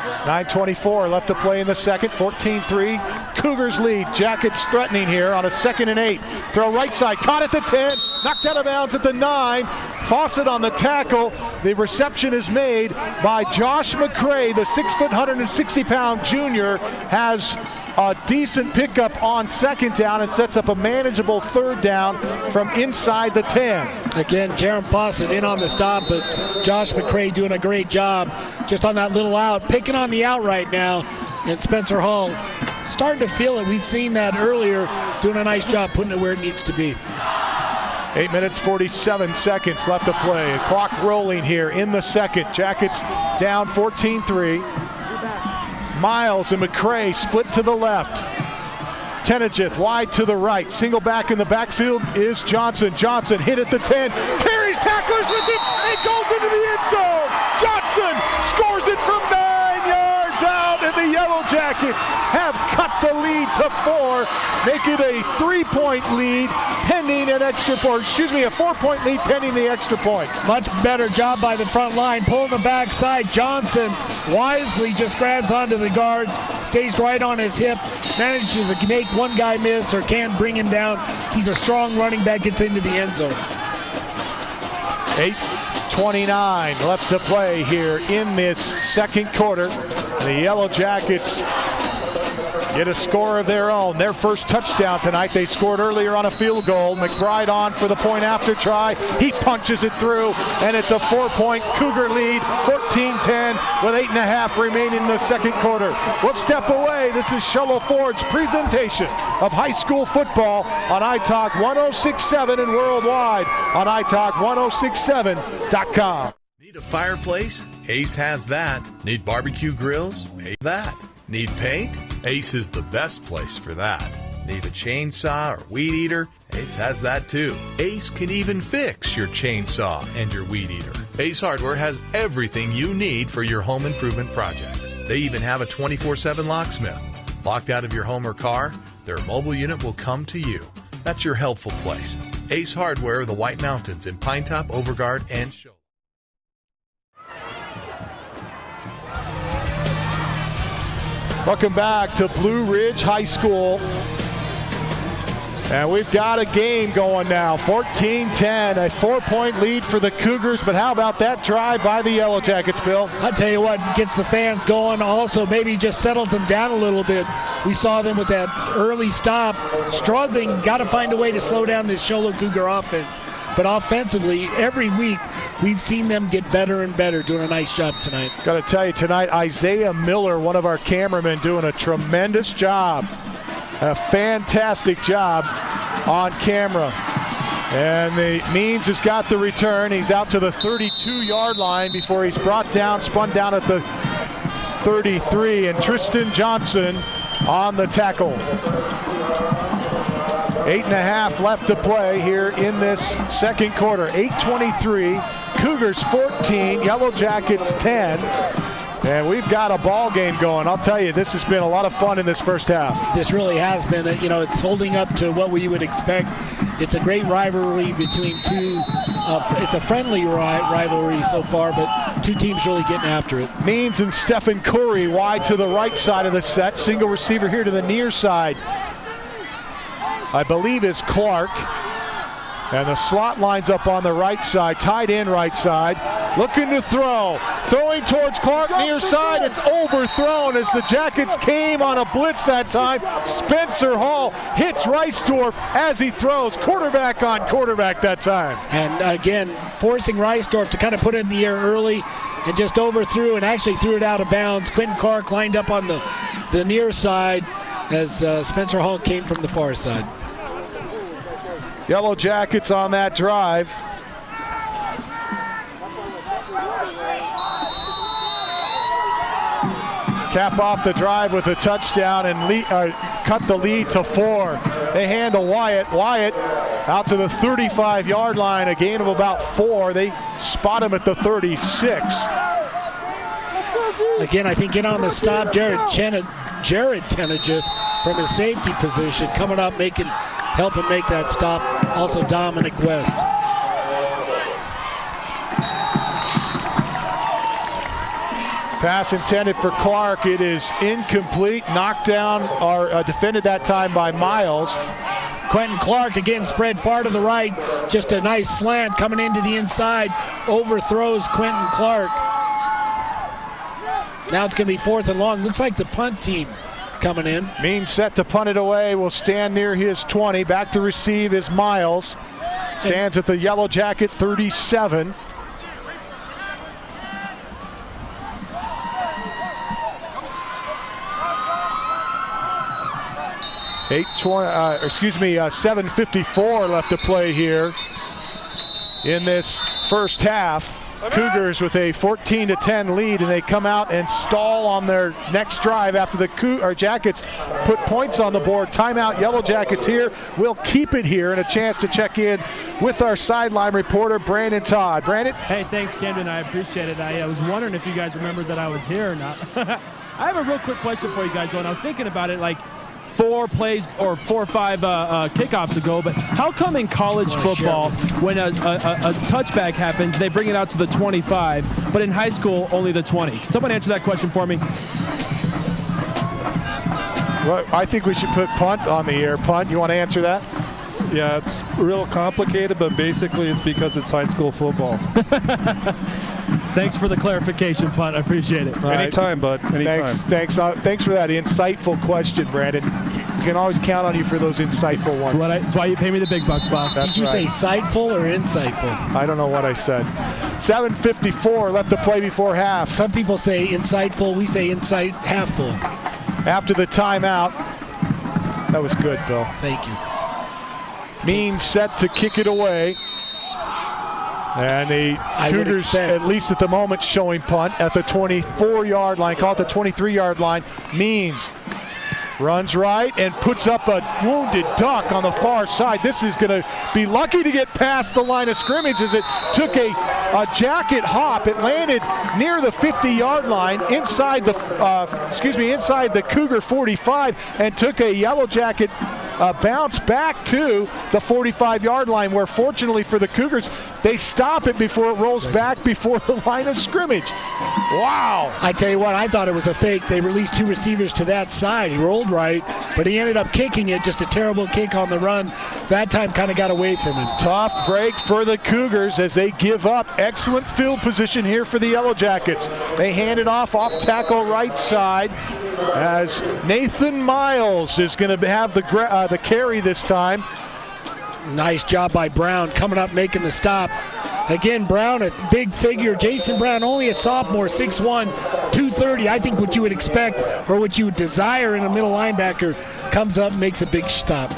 S1: 9:24 left to play in the second. 14-3. Cougars lead. Jackets threatening here on a 2nd and 8. Throw right side. Caught at the 10. Knocked out of bounds at the 9. Fawcett on the tackle. The reception is made by Josh McCray, the 6', 160-pound junior, has a decent pickup on 2nd down and sets up a manageable 3rd down from inside the 10.
S2: Again, Jerem Fawcett in on the stop, but Josh McCray doing a great job just on that little out, picking on the out right now, and Spencer Hall starting to feel it. We've seen that earlier, doing a nice job putting it where it needs to be.
S1: 8 minutes, 47 seconds left to play. Clock rolling here in the second. Jackets down 14-3. Miles and McCray split to the left. Tenejith wide to the right. Single back in the backfield is Johnson. Johnson hit at the 10. Carries tacklers with it and goes into the end zone. Johnson scores it from 9 yards out, and the Yellow Jackets have cut the lead to 4. Make it a 3-point lead pending an extra point. Excuse me, a 4-point lead pending the extra point.
S2: Much better job by the front line, pulling the backside. Johnson wisely just grabs onto the guard, stays right on his hip, manages to make one guy miss or can't bring him down. He's a strong running back, gets into the end zone.
S1: 8:29 left to play here in this second quarter. The Yellow Jackets get a score of their own. Their first touchdown tonight. They scored earlier on a field goal. McBride on for the point after try. He punches it through, and it's a 4-point Cougar lead, 14-10, with 8.5 remaining in the second quarter. We'll step away. This is Sholo Ford's presentation of high school football on iTalk 106.7 and worldwide on iTalk1067.com.
S4: Need a fireplace? Ace has that. Need barbecue grills? Ace that. Need paint? Ace is the best place for that. Need a chainsaw or weed eater? Ace has that too. Ace can even fix your chainsaw and your weed eater. Ace Hardware has everything you need for your home improvement project. They even have a 24/7 locksmith. Locked out of your home or car? Their mobile unit will come to you. That's your helpful place. Ace Hardware, the White Mountains in Pinetop, Overguard, and Shoal. Welcome back to Blue Ridge High School
S1: And we've got a game going now, 14-10, a 4-point lead for the Cougars. But how about that drive by the Yellow Jackets, Bill?
S2: I'll tell you what, gets the fans going. Also, maybe just settles them down a little bit. We saw them with that early stop, struggling. Got to find a way to slow down this Sholo Cougar offense. But offensively, every week, we've seen them get better and better, doing a nice job tonight.
S1: Got to tell you tonight, Isaiah Miller, one of our cameramen, doing a tremendous job. A fantastic job on camera. And the Means has got the return. He's out to the 32-yard line before he's brought down, spun down at the 33. And Tristan Johnson on the tackle. 8.5 left to play here in this second quarter. 8:23, Cougars 14, Yellow Jackets 10. And we've got a ball game going. I'll tell you, this has been a lot of fun in this first half.
S2: This really has been. You know, it's holding up to what we would expect. It's a great rivalry between two. It's a friendly rivalry so far, but two teams really getting after it.
S1: Means and Stephen Curry wide to the right side of the set. Single receiver here to the near side, I believe is Clark. And the slot lines up on the right side, tight end right side, looking to throw. Throwing towards Clark, near side, it's overthrown as the Jackets came on a blitz that time. Spencer Hall hits Reisdorf as he throws. Quarterback on quarterback that time.
S2: And again, forcing Reisdorf to kind of put it in the air early and just overthrew and actually threw it out of bounds. Quentin Clark lined up on the near side as Spencer Hall came from the far side.
S1: Yellow Jackets on that drive. Cap off the drive with a touchdown and cut the lead to 4. They handle Wyatt. Wyatt out to the 35-yard line, a gain of about 4. They spot him at the 36.
S2: Again, I think in on the stop, Jared Tenage from his safety position coming up, helping make that stop. Also Dominic West.
S1: Pass intended for Clark. It is incomplete. Knocked down or defended that time by Miles.
S2: Quentin Clark again spread far to the right. Just a nice slant coming into the inside. Overthrows Quentin Clark. Now it's going to be 4th and long. Looks like the punt team coming in.
S1: Means set to punt it away. Will stand near his 20. Back to receive is Miles. Stands at the Yellow Jacket 37. $7:54 left to play here in this first half. Cougars with a 14-10 lead, and they come out and stall on their next drive after the Jackets put points on the board. Timeout, Yellow Jackets here. We'll keep it here, and a chance to check in with our sideline reporter, Brandon Todd. Brandon?
S10: Hey, thanks, Camden. I appreciate it. I was wondering if you guys remembered that I was here or not. I have a real quick question for you guys, though, and I was thinking about it, like, 4 plays or 4 or 5 kickoffs ago, but how come in college football when a touchback happens they bring it out to the 25, but in high school only the 20? Can someone answer that question for me?
S1: Well, I think we should put punt on the air. Punt, you want to answer that?
S11: Yeah, it's real complicated, but basically it's because it's high school football.
S10: Thanks for the clarification, Punt. I appreciate it.
S11: Anytime, bud. Anytime.
S1: Thanks for that insightful question, Brandon. You can always count on you for those insightful ones.
S10: That's why you pay me the big bucks, boss.
S2: Did you say sightful or insightful?
S1: I don't know what I said. 7:54 left to play before half.
S2: Some people say insightful. We say insight half full.
S1: After the timeout. That was good, Bill.
S2: Thank you.
S1: Means set to kick it away. And the Cougars, at least at the moment, showing punt at the 24-yard line. Call it the 23-yard line. Means runs right and puts up a wounded duck on the far side. This is going to be lucky to get past the line of scrimmage as it took a a jacket hop. It landed near the 50-yard line inside the inside the Cougar 45 and took a Yellow Jacket bounce back to the 45-yard line, where fortunately for the Cougars, they stop it before it rolls back before the line of scrimmage. Wow.
S2: I tell you what, I thought it was a fake. They released two receivers to that side. He rolled right, but he ended up kicking it. Just a terrible kick on the run. That time kind of got away from him.
S1: Tough break for the Cougars as they give up. Excellent field position here for the Yellow Jackets. They hand it off tackle right side as Nathan Miles is going to have the carry this time.
S2: Nice job by Brown coming up, making the stop. Again, Brown, a big figure. Jason Brown, only a sophomore, 6'1", 230. I think what you would expect or what you would desire in a middle linebacker, comes up, makes a big stop.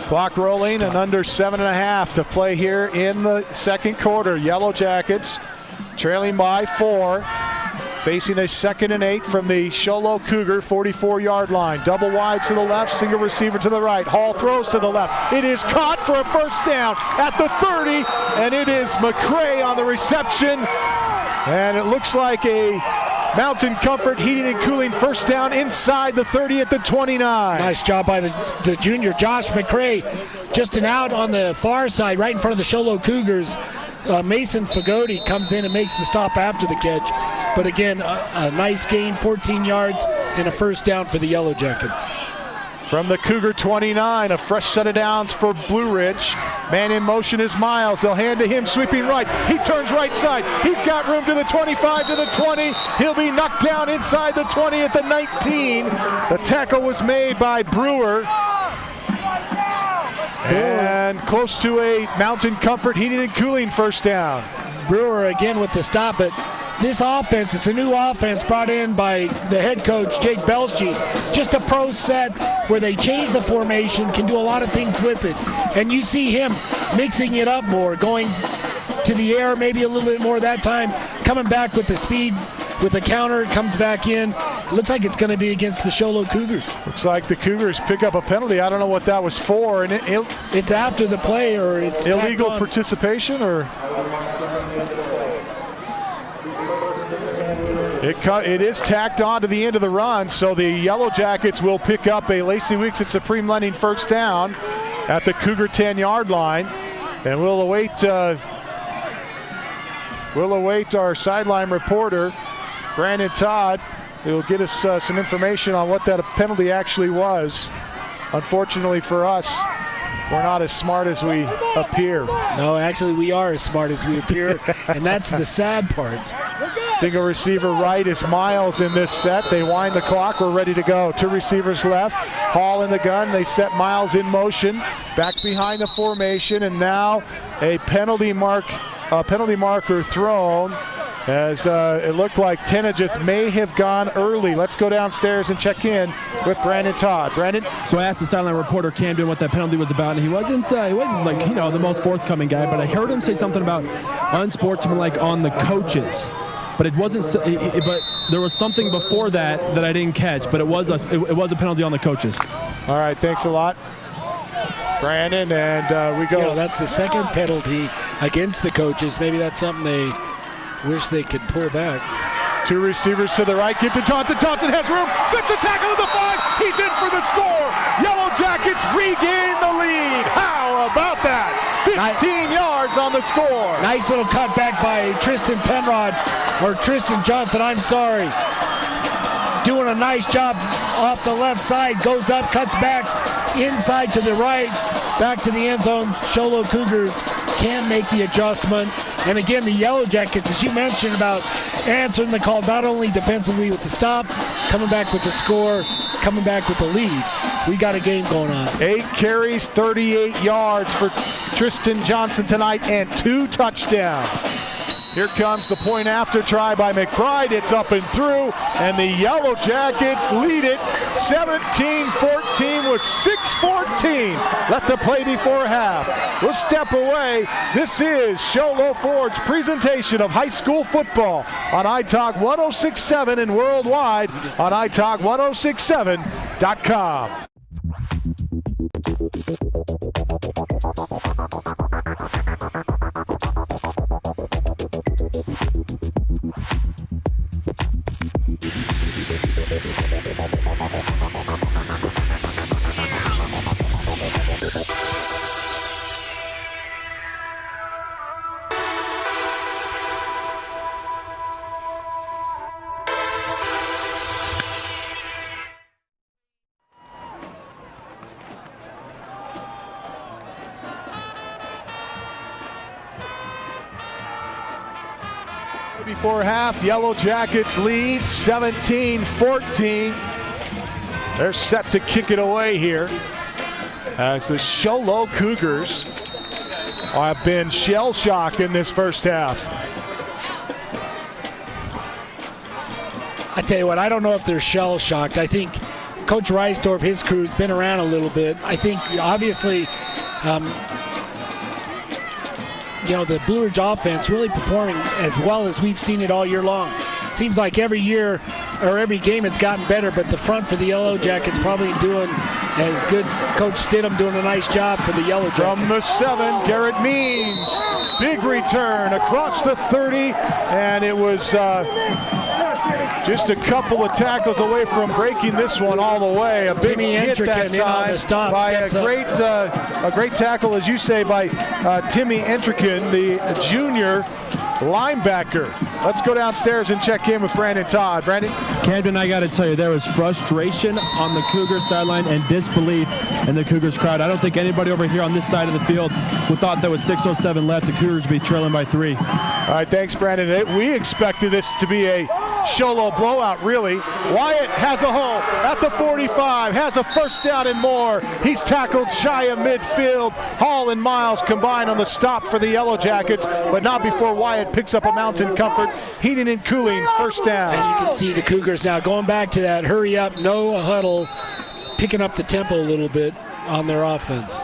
S1: Clock rolling and under 7.5 to play here in the second quarter. Yellow Jackets trailing by 4. Facing a 2nd and 8 from the Show Low Cougar 44-yard line. Double wide to the left, single receiver to the right. Hall throws to the left. It is caught for a first down at the 30, and it is McCray on the reception. And it looks like a Mountain Comfort Heating and Cooling first down inside the 30 at the 29.
S2: Nice job by the junior, Josh McCray. Just an out on the far side, right in front of the Show Low Cougars. Mason Fagoti comes in and makes the stop after the catch. But again, a nice gain, 14 yards, and a first down for the Yellow Jackets.
S1: From the Cougar 29, a fresh set of downs for Blue Ridge. Man in motion is Miles. They'll hand to him, sweeping right. He turns right side. He's got room to the 25, to the 20. He'll be knocked down inside the 20 at the 19. The tackle was made by Brewer. And close to a Mountain Comfort Heating and Cooling first down.
S2: Brewer again with the stop, but this offense, it's a new offense brought in by the head coach, Jake Belshie. Just a pro set where they change the formation, can do a lot of things with it. And you see him mixing it up more, going to the air maybe a little bit more that time, coming back with the speed, with the counter, comes back in. It looks like it's going to be against the Show Low Cougars.
S1: Looks like the Cougars pick up a penalty. I don't know what that was for. And
S2: it's after the play, or it's
S1: illegal participation, or... It is tacked on to the end of the run, so the Yellow Jackets will pick up a Lacey Weeks at Supreme Lending first down at the Cougar 10-yard line. And we'll await our sideline reporter, Brandon Todd, who will get us some information on what that penalty actually was. Unfortunately for us, we're not as smart as we appear.
S2: No, actually we are as smart as we appear, and that's the sad part.
S1: Single receiver right is Miles in this set. They wind the clock. We're ready to go. 2 receivers left. Hall in the gun. They set Miles in motion. Back behind the formation, and now a penalty marker thrown, as it looked like Tenejith may have gone early. Let's go downstairs and check in with Brandon Todd. Brandon?
S10: So I asked the sideline reporter Camden what that penalty was about, and he wasn't like, the most forthcoming guy, but I heard him say something about unsportsmanlike on the coaches. But it wasn't. But there was something before that I didn't catch. But it was a penalty on the coaches.
S1: All right, thanks a lot, Brandon. And we go.
S2: That's the second penalty against the coaches. Maybe that's something they wish they could pull back.
S1: 2 receivers to the right. Give to Johnson. Johnson has room. Slips a tackle at the 5. He's in for the score. Yellow Jackets regain the lead. How about that? 15 yards on the score.
S2: Nice little cutback by Tristan Johnson, I'm sorry. Doing a nice job off the left side, goes up, cuts back, inside to the right, back to the end zone. Show Low Cougars can make the adjustment. And again, the Yellow Jackets, as you mentioned about answering the call, not only defensively with the stop, coming back with the score, coming back with the lead. We got a game going on.
S1: 8 carries, 38 yards for Tristan Johnson tonight, and 2 touchdowns. Here comes the point after try by McBride. It's up and through, and the Yellow Jackets lead it 17-14 with 6:14 left to play before half. We'll step away. This is Show Low Ford's presentation of high school football on iTalk 106.7 and worldwide on iTalk1067.com. Before half, Yellow Jackets lead 17-14. They're set to kick it away here as the Show-Low Cougars have been shell-shocked in this first half.
S2: I tell you what, I don't know if they're shell-shocked. I think Coach Reisdorf, his crew's been around a little bit. I think, obviously, the Blue Ridge offense really performing as well as we've seen it all year long. Seems like every year or every game it's gotten better, but the front for the Yellow Jackets probably doing as good. Coach Stidham doing a nice job for the Yellow Jackets.
S1: From the 7, Garrett Means. Big return across the 30, and it was just a couple of tackles away from breaking this one all the way. A big hit that time by a great tackle, as you say, by Timmy Entrican, the junior linebacker. Let's go downstairs and check in with Brandon Todd. Brandon?
S10: Camden, I got to tell you, there was frustration on the Cougars sideline and disbelief in the Cougars crowd. I don't think anybody over here on this side of the field who thought there was 6:07 left, the Cougars would be trailing by 3.
S1: All right, thanks, Brandon. We expected this to be a Show-Low blowout, really. Wyatt has a hole at the 45, has a first down and more. He's tackled shy of midfield. Hall and Miles combine on the stop for the Yellow Jackets, but not before Wyatt picks up a Mountain Comfort Heating and Cooling first down.
S2: And you can see the Cougars now going back to that hurry up, no huddle, picking up the tempo a little bit on their offense.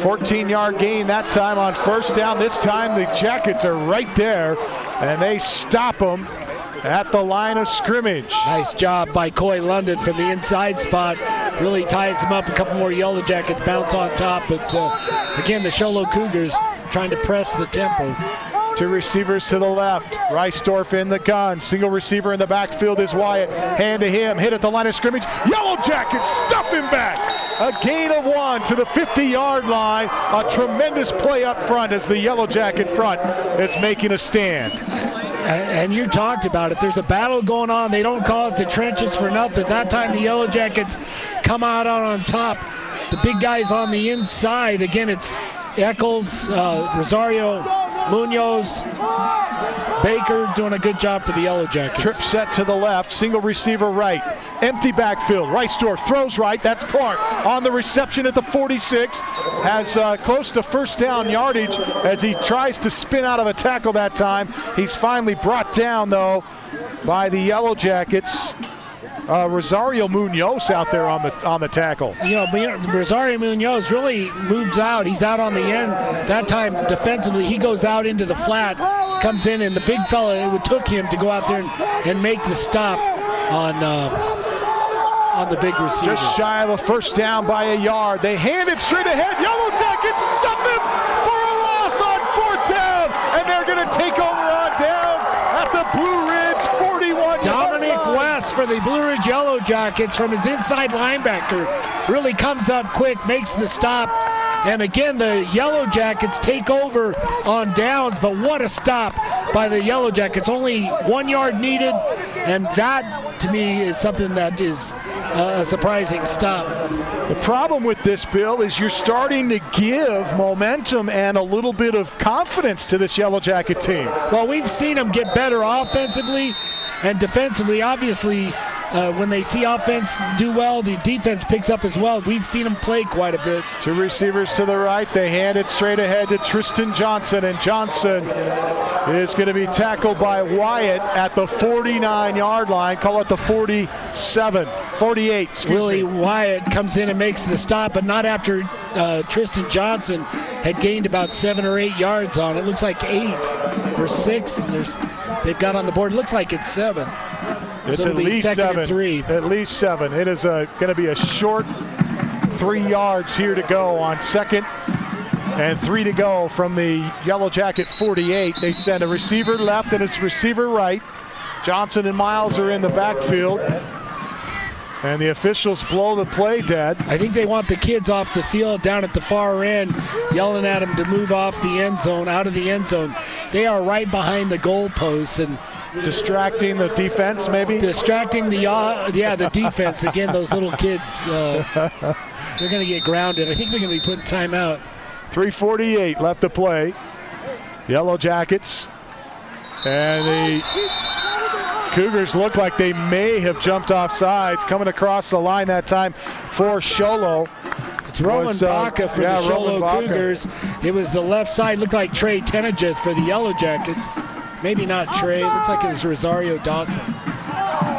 S1: 14-yard gain that time on first down. This time the Jackets are right there, and they stop them at the line of scrimmage.
S2: Nice job by Coy London from the inside spot. Really ties them up. A couple more Yellow Jackets bounce on top. But again, the Show-Low Cougars trying to press the tempo.
S1: 2 receivers to the left. Reisdorf in the gun. Single receiver in the backfield is Wyatt. Hand to him. Hit at the line of scrimmage. Yellow Jackets stuff him back. A gain of 1 to the 50-yard line. A tremendous play up front as the Yellow Jacket front is making a stand.
S2: And you talked about it. There's a battle going on. They don't call it the trenches for nothing. That time the Yellow Jackets come out on top. The big guys on the inside. Again, it's Eccles, Rosario, Munoz, Baker doing a good job for the Yellow Jackets.
S1: Trip set to the left, single receiver right. Empty backfield. Reisdorf throws right. That's Clark on the reception at the 46. Has close to first down yardage as he tries to spin out of a tackle that time. He's finally brought down, though, by the Yellow Jackets. Rosario Munoz out there on the tackle.
S2: Rosario Munoz really moves out. He's out on the end. That time defensively, he goes out into the flat, comes in, and the big fella, it took him to go out there and make the stop on the big receiver.
S1: Just shy of a first down by a yard. They hand it straight ahead. Yellow Jackets stuff him for a loss on 4th down, and they're going to take over on downs at the Blue Ridge 41.
S2: Dominic West for the Blue Ridge Yellow Jackets from his inside linebacker really comes up quick, makes the stop. And again, the Yellow Jackets take over on downs, but what a stop by the Yellow Jackets. Only 1 yard needed, and that, to me, is something that is a surprising stop.
S1: The problem with this, Bill, is you're starting to give momentum and a little bit of confidence to this Yellow Jacket team.
S2: Well, we've seen them get better offensively and defensively. Obviously, when they see offense do well, the defense picks up as well. We've seen them play quite a bit.
S1: 2 receivers to the right. They hand it straight ahead to Tristan Johnson, and Johnson is going to be tackled by Wyatt at the 49-yard line. Call it the 48.
S2: Willie Wyatt comes in and makes the stop, but not after Tristan Johnson had gained about 7 or 8 yards on it. Looks like 8 or 6 they've got on the board. It looks like it's 7.
S1: It's
S2: so
S1: at least 7.
S2: 3.
S1: At least 7. It is going to be a short 3 yards here to go on 2nd and 3 to go from the Yellow Jacket 48. They send a receiver left and it's receiver right. Johnson and Miles are in the backfield. And the officials blow the play dead.
S2: I think they want the kids off the field down at the far end, yelling at them to move off the end zone, out of the end zone. They are right behind the goalposts and
S1: distracting the defense, maybe?
S2: Distracting the defense. Again, those little kids, they're going to get grounded. I think they're going to be put in timeout.
S1: 3:48 left to play. Yellow Jackets. And the Cougars look like they may have jumped off sides. Coming across the line that time for Sholo.
S2: It's Roman Baca for the Sholo Cougars. It was the left side. Looked like Trey Tenejeth for the Yellow Jackets. Maybe not Trey. Looks like it was Rosario Dawson.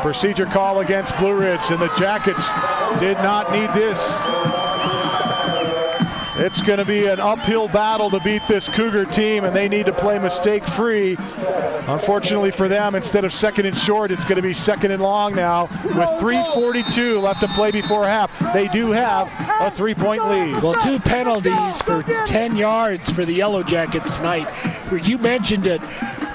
S1: Procedure call against Blue Ridge, and the Jackets did not need this. It's going to be an uphill battle to beat this Cougar team, and they need to play mistake-free. Unfortunately for them, instead of second and short, it's going to be second and long now with 3:42 left to play before half. They do have a 3-point lead.
S2: Well, 2 penalties for 10 yards for the Yellow Jackets tonight. You mentioned it,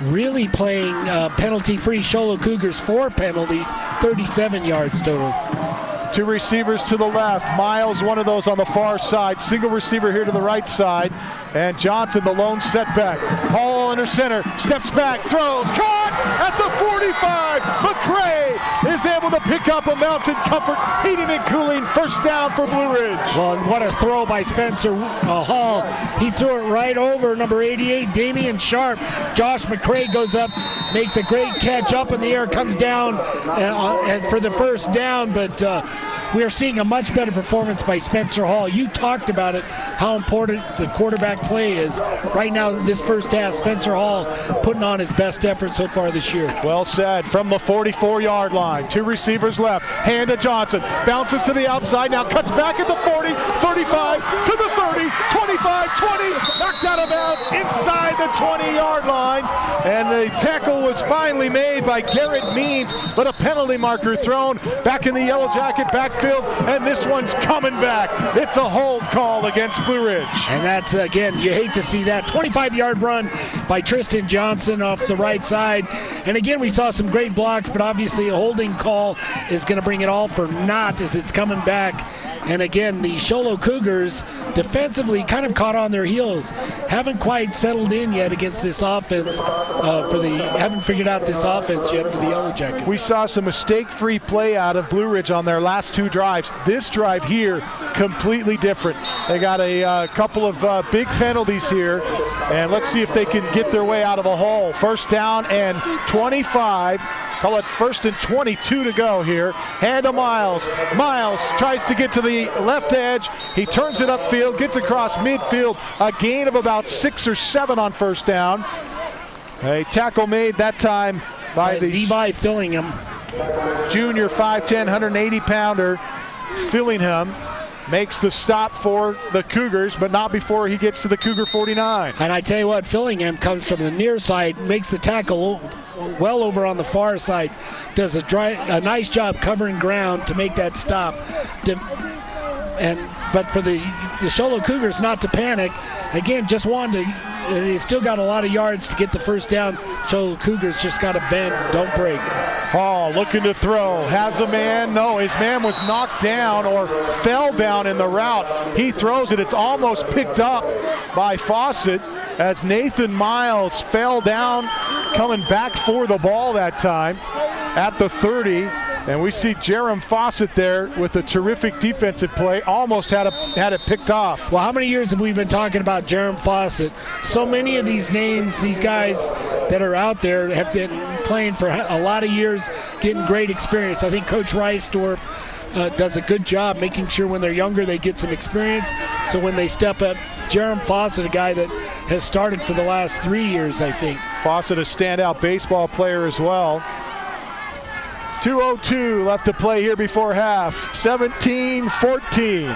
S2: really playing penalty-free. Sholo Cougars 4 penalties, 37 yards total.
S1: 2 receivers to the left. Miles, one of those on the far side. Single receiver here to the right side. And Johnson, the lone setback. Hall under center. Steps back. Throws. Caught at the 45. McCray is able to pick up a Mountain Comfort Heating and Cooling first down for Blue Ridge.
S2: Well, and what a throw by Spencer Hall. He threw it right over number 88, Damian Sharp. Josh McCray goes up, makes a great catch up in the air, comes down for the first down, but we are seeing a much better performance by Spencer Hall. You talked about it, how important the quarterback play is. Right now, this first half, Spencer Hall putting on his best effort so far this year.
S1: Well said. From the 44-yard line, 2 receivers left. Hand to Johnson. Bounces to the outside. Now cuts back at the 40, 35, to the 30, 25, 20. Knocked out of bounds inside the 20-yard line. And the tackle was finally made by Garrett Means, but a penalty marker thrown back in the Yellow Jacket backfield, and this one's coming back. It's a hold call against Blue Ridge.
S2: And that's, again, you hate to see that. 25-yard run by Tristan Johnson off the right side. And again, we saw some great blocks, but obviously a holding call is going to bring it all for naught as it's coming back. And again, the Sholo Cougars defensively kind of caught on their heels. Haven't quite settled in yet against this offense. Haven't figured out this offense yet for the Yellow Jackets.
S1: We saw some mistake-free play out of Blue Ridge on their last 2 drives. This drive here, completely different. They got a couple of big penalties here, and let's see if they can get their way out of a hole. First down and 25. Call it first and 22 to go here. Hand to Miles. Miles tries to get to the left edge. He turns it upfield, gets across midfield. A gain of about 6 or 7 on first down. A tackle made that time by the
S2: Levi Fillingham.
S1: Junior 5'10", 180-pounder. Fillingham makes the stop for the Cougars, but not before he gets to the Cougar 49.
S2: And I tell you what, Fillingham comes from the near side, makes the tackle well over on the far side, does a nice job covering ground to make that stop. But for the Sholo Cougars not to panic, again, just wanted to, they've still got a lot of yards to get the first down. Sholo Cougars just got to bend, don't break.
S1: Hall looking to throw, has a man, no, his man was knocked down or fell down in the route. He throws it, it's almost picked up by Fawcett as Nathan Miles fell down, coming back for the ball that time at the 30. And we see Jerem Fawcett there with a terrific defensive play. Almost had it picked off.
S2: Well, how many years have we been talking about Jerem Fawcett? So many of these names, these guys that are out there have been playing for a lot of years, getting great experience. I think Coach Reisdorf does a good job making sure when they're younger they get some experience. So when they step up, Jerem Fawcett, a guy that has started for the last 3 years, I think.
S1: Fawcett, a standout baseball player as well. 2:02 left to play here before half. 17-14.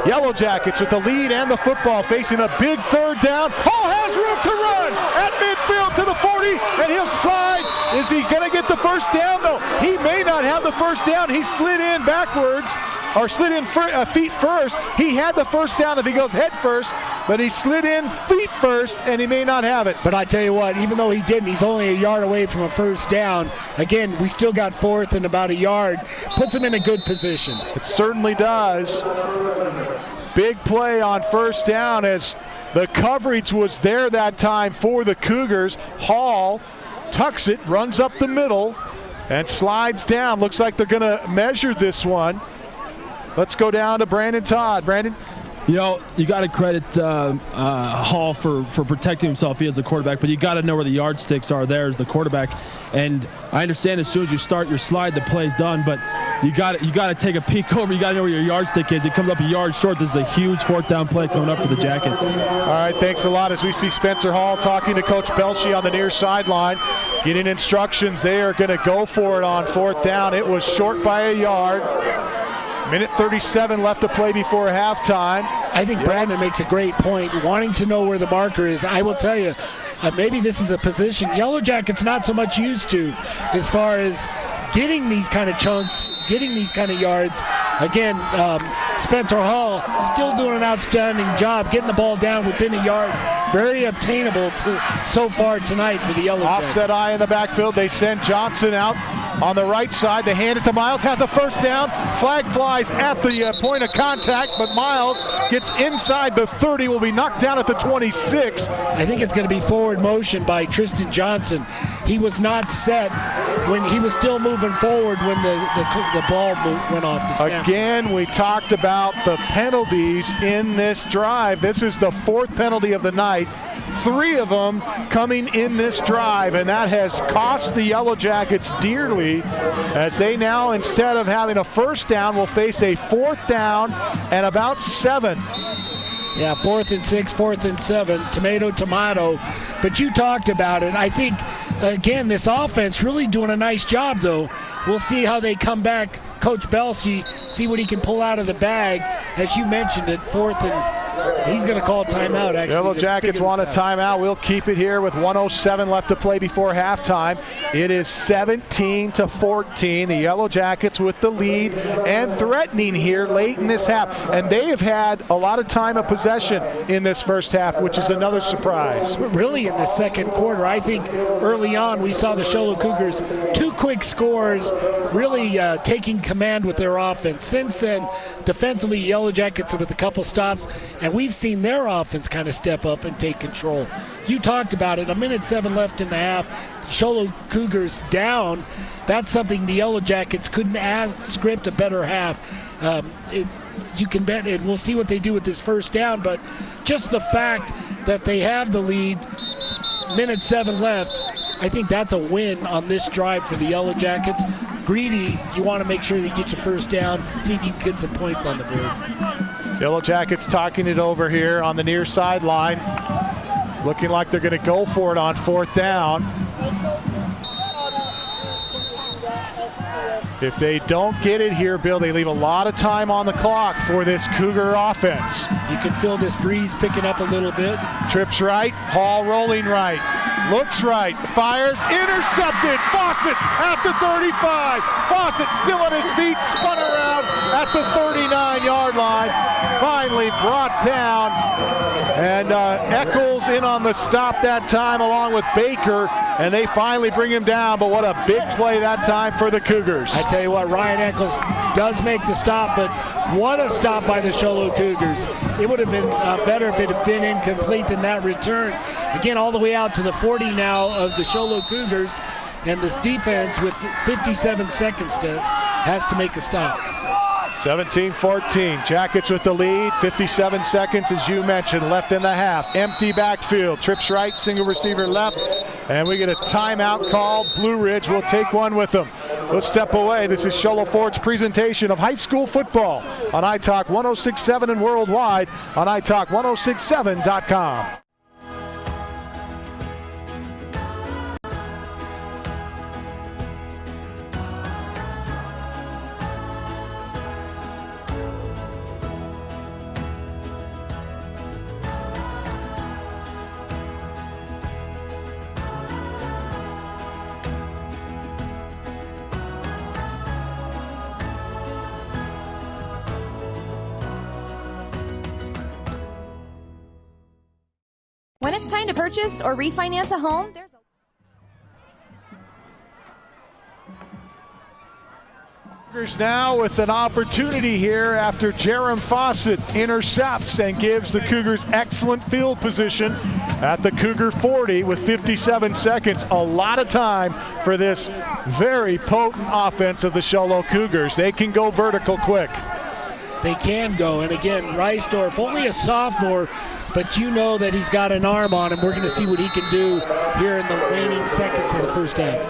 S1: Yellow Jackets with the lead and the football, facing a big third down. Hall has room to run at midfield to the 40, and he'll slide. Is he going to get the first down? No, he may not have the first down. He slid in backwards, or slid in feet first. He had the first down if he goes head first, but he slid in feet first, and he may not have it.
S2: But I tell you what, even though he didn't, he's only a yard away from a first down. Again, we still got fourth and about a yard. Puts him in a good position.
S1: It certainly does. Big play on first down as the coverage was there that time for the Cougars. Hall tucks it, runs up the middle, and slides down. Looks like they're going to measure this one. Let's go down to Brandon Todd. Brandon?
S10: You know, you got to credit Hall for protecting himself. He is a quarterback, but you got to know where the yardsticks are there as the quarterback. And I understand as soon as you start your slide, the play's done. But you got to take a peek over. You got to know where your yardstick is. It comes up a yard short. This is a huge fourth down play coming up for the Jackets.
S1: All right, thanks a lot. As we see Spencer Hall talking to Coach Belshie on the near sideline, getting instructions. They are going to go for it on fourth down. It was short by a yard. Minute 37 left to play before halftime.
S2: I think Brandon makes a great point, wanting to know where the marker is. I will tell you, maybe this is a position Yellow Jackets not so much used to as far as getting these kind of chunks, getting these kind of yards. Again, Spencer Hall still doing an outstanding job getting the ball down within a yard. Very obtainable so far tonight for the Yellow Jackets.
S1: Offset eye in the backfield. They send Johnson out on the right side. They hand it to Miles. Has a first down. Flag flies at the point of contact, but Miles gets inside the 30. Will be knocked down at the 26.
S2: I think it's going to be forward motion by Tristan Johnson. He was not set when he was still moving forward when the ball went off the snap.
S1: Again, we talked about the penalties in this drive. This is the fourth penalty of the night. 3 of them coming in this drive, and that has cost the Yellow Jackets dearly, as they now, instead of having a first down, will face a fourth down and about 7.
S2: Yeah, 4th and 6, 4th and 7, tomato. But you talked about it. I think, again, this offense really doing a nice job, though. We'll see how they come back. Coach Belshie, see what he can pull out of the bag. As you mentioned it, 4th and he's going to call timeout, actually.
S1: Yellow Jackets want a timeout. We'll keep it here with 1:07 left to play before halftime. It is 17-14. The Yellow Jackets with the lead and threatening here late in this half. And they have had a lot of time of possession in this first half, which is another surprise.
S2: Really in the second quarter, I think early on we saw the Sholo Cougars 2 quick scores, really taking command with their offense. Since then, defensively, Yellow Jackets with a couple stops, and we've seen their offense kind of step up and take control. You talked about it, 1:07 left in the half. The Sholo Cougars down. That's something the Yellow Jackets couldn't script a better half. You can bet it. We'll see what they do with this first down, but just the fact that they have the lead, 1:07 left, I think that's a win on this drive for the Yellow Jackets. Greedy, you want to make sure that you get your first down, see if you can get some points on the board.
S1: Yellow Jackets talking it over here on the near sideline. Looking like they're going to go for it on fourth down. If they don't get it here, Bill, they leave a lot of time on the clock for this Cougar offense.
S2: You can feel this breeze picking up a little bit.
S1: Trips right, Hall rolling right. Looks right, fires, intercepted. Fawcett at the 35. Fawcett still on his feet, spun around at the 39-yard line. Finally brought down, and Eccles in on the stop that time along with Baker, and they finally bring him down. But what a big play that time for the Cougars.
S2: I tell you what, Ryan Eccles does make the stop, but what a stop by the Sholo Cougars. It would have been better if it had been incomplete than that return. Again, all the way out to the 40 now of the Sholo Cougars, and this defense with 57 seconds has to make a stop.
S1: 17-14, Jackets with the lead, 57 seconds as you mentioned, left in the half. Empty backfield, trips right, single receiver left, and we get a timeout call. Blue Ridge will take one with them. We'll step away. This is Sholo Ford's presentation of high school football on iTalk 106.7 and worldwide on iTalk1067.com.
S8: When it's time to purchase or refinance a home, there's
S1: Cougars now with an opportunity here after Jerem Fawcett intercepts and gives the Cougars excellent field position at the Cougar 40 with 57 seconds. A lot of time for this very potent offense of the Sholo Cougars. They can go vertical quick.
S2: They can go. And again, Reisdorf, only a sophomore, but you know that he's got an arm on him. We're going to see what he can do here in the remaining seconds of the first half.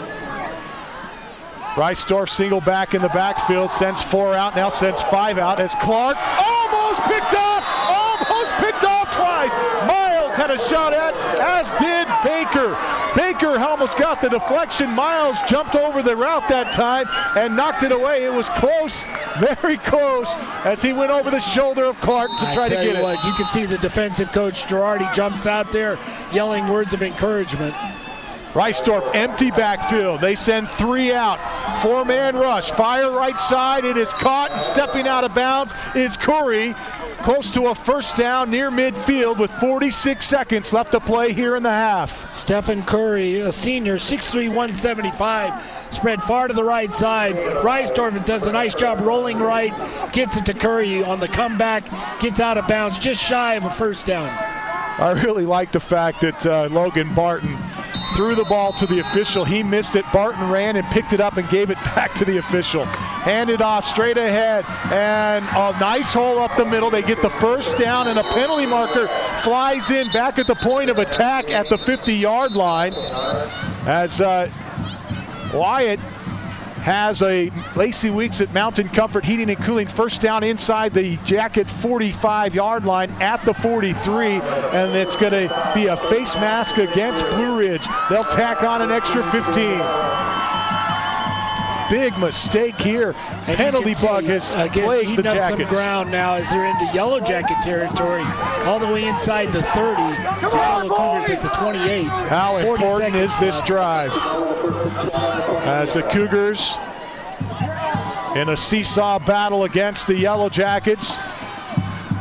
S1: Reisdorf single back in the backfield, sends 4 out, now sends 5 out as Clark almost picked off twice. Miles had a shot at, as did Baker. Baker almost got the deflection. Miles jumped over the route that time and knocked it away. It was close, very close, as he went over the shoulder of Clark to try to get it.
S2: You can see the defensive coach Girardi jumps out there yelling words of encouragement.
S1: Reisdorf, empty backfield. They send 3 out. 4-man rush. Fire right side. It is caught, and stepping out of bounds is Curry. Close to a first down near midfield with 46 seconds left to play here in the half.
S2: Stephen Curry, a senior, 6'3", 175, spread far to the right side. Reisdorf does a nice job rolling right, gets it to Curry on the comeback, gets out of bounds, just shy of a first down.
S1: I really like the fact that Logan Barton threw the ball to the official. He missed it. Barton ran and picked it up and gave it back to the official. Handed off straight ahead, and a nice hole up the middle. They get the first down, and a penalty marker flies in back at the point of attack at the 50-yard line as Wyatt has a Lacey Weeks at Mountain Comfort Heating and Cooling first down inside the Jacket 45-yard line at the 43, and it's going to be a face mask against Blue Ridge. They'll tack on an extra 15. Big mistake here.
S2: And
S1: penalty bug has plagued the Jackets.
S2: Some ground now as they're into Yellow Jacket territory, all the way inside the 30. The Charlotte Cougars at the 28.
S1: How important is this drive? As the Cougars in a seesaw battle against the Yellow Jackets.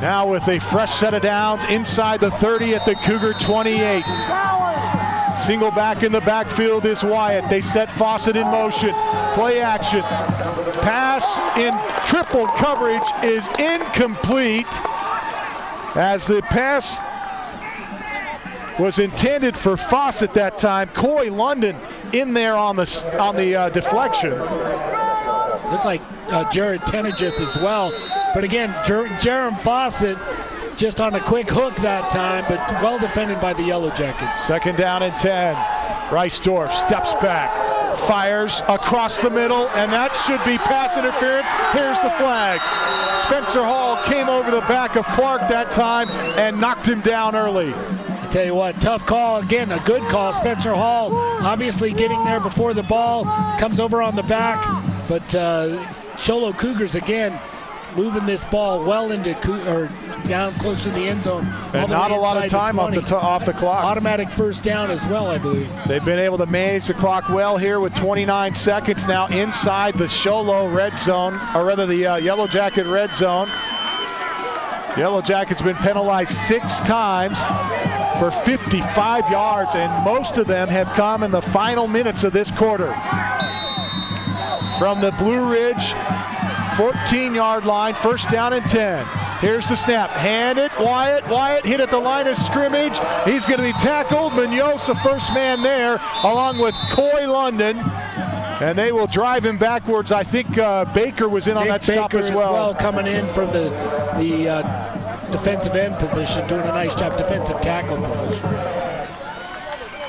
S1: Now with a fresh set of downs inside the 30 at the Cougar 28. Single back in the backfield is Wyatt. They set Fawcett in motion. Play action. Pass in triple coverage is incomplete, as the pass was intended for Fawcett that time. Coy London in there on the deflection.
S2: Looked like Jared Tenageth as well. But again, Jerem Fawcett just on a quick hook that time, but well defended by the Yellow Jackets.
S1: Second down and 10. Reisdorf steps back, fires across the middle, and that should be pass interference. Here's the flag. Spencer Hall came over the back of Clark that time and knocked him down early.
S2: I tell you what, tough call. Again, a good call. Spencer Hall obviously getting there before the ball comes over on the back, but Sholo Cougars again moving this ball well into or down close to the end zone.
S1: And not a lot of time off the clock.
S2: Automatic first down as well, I believe.
S1: They've been able to manage the clock well here with 29 seconds now inside the Sholo red zone, or rather the Yellow Jacket red zone. Yellow Jackets been penalized 6 times for 55 yards, and most of them have come in the final minutes of this quarter. From the Blue Ridge 14-yard line, first down and 10. Here's the snap. Hand it. Wyatt hit at the line of scrimmage. He's going to be tackled. Munoz, the first man there, along with Coy London. And they will drive him backwards. I think Baker was in on that stop as well.
S2: Coming in from the defensive end position, doing a nice job, defensive tackle position.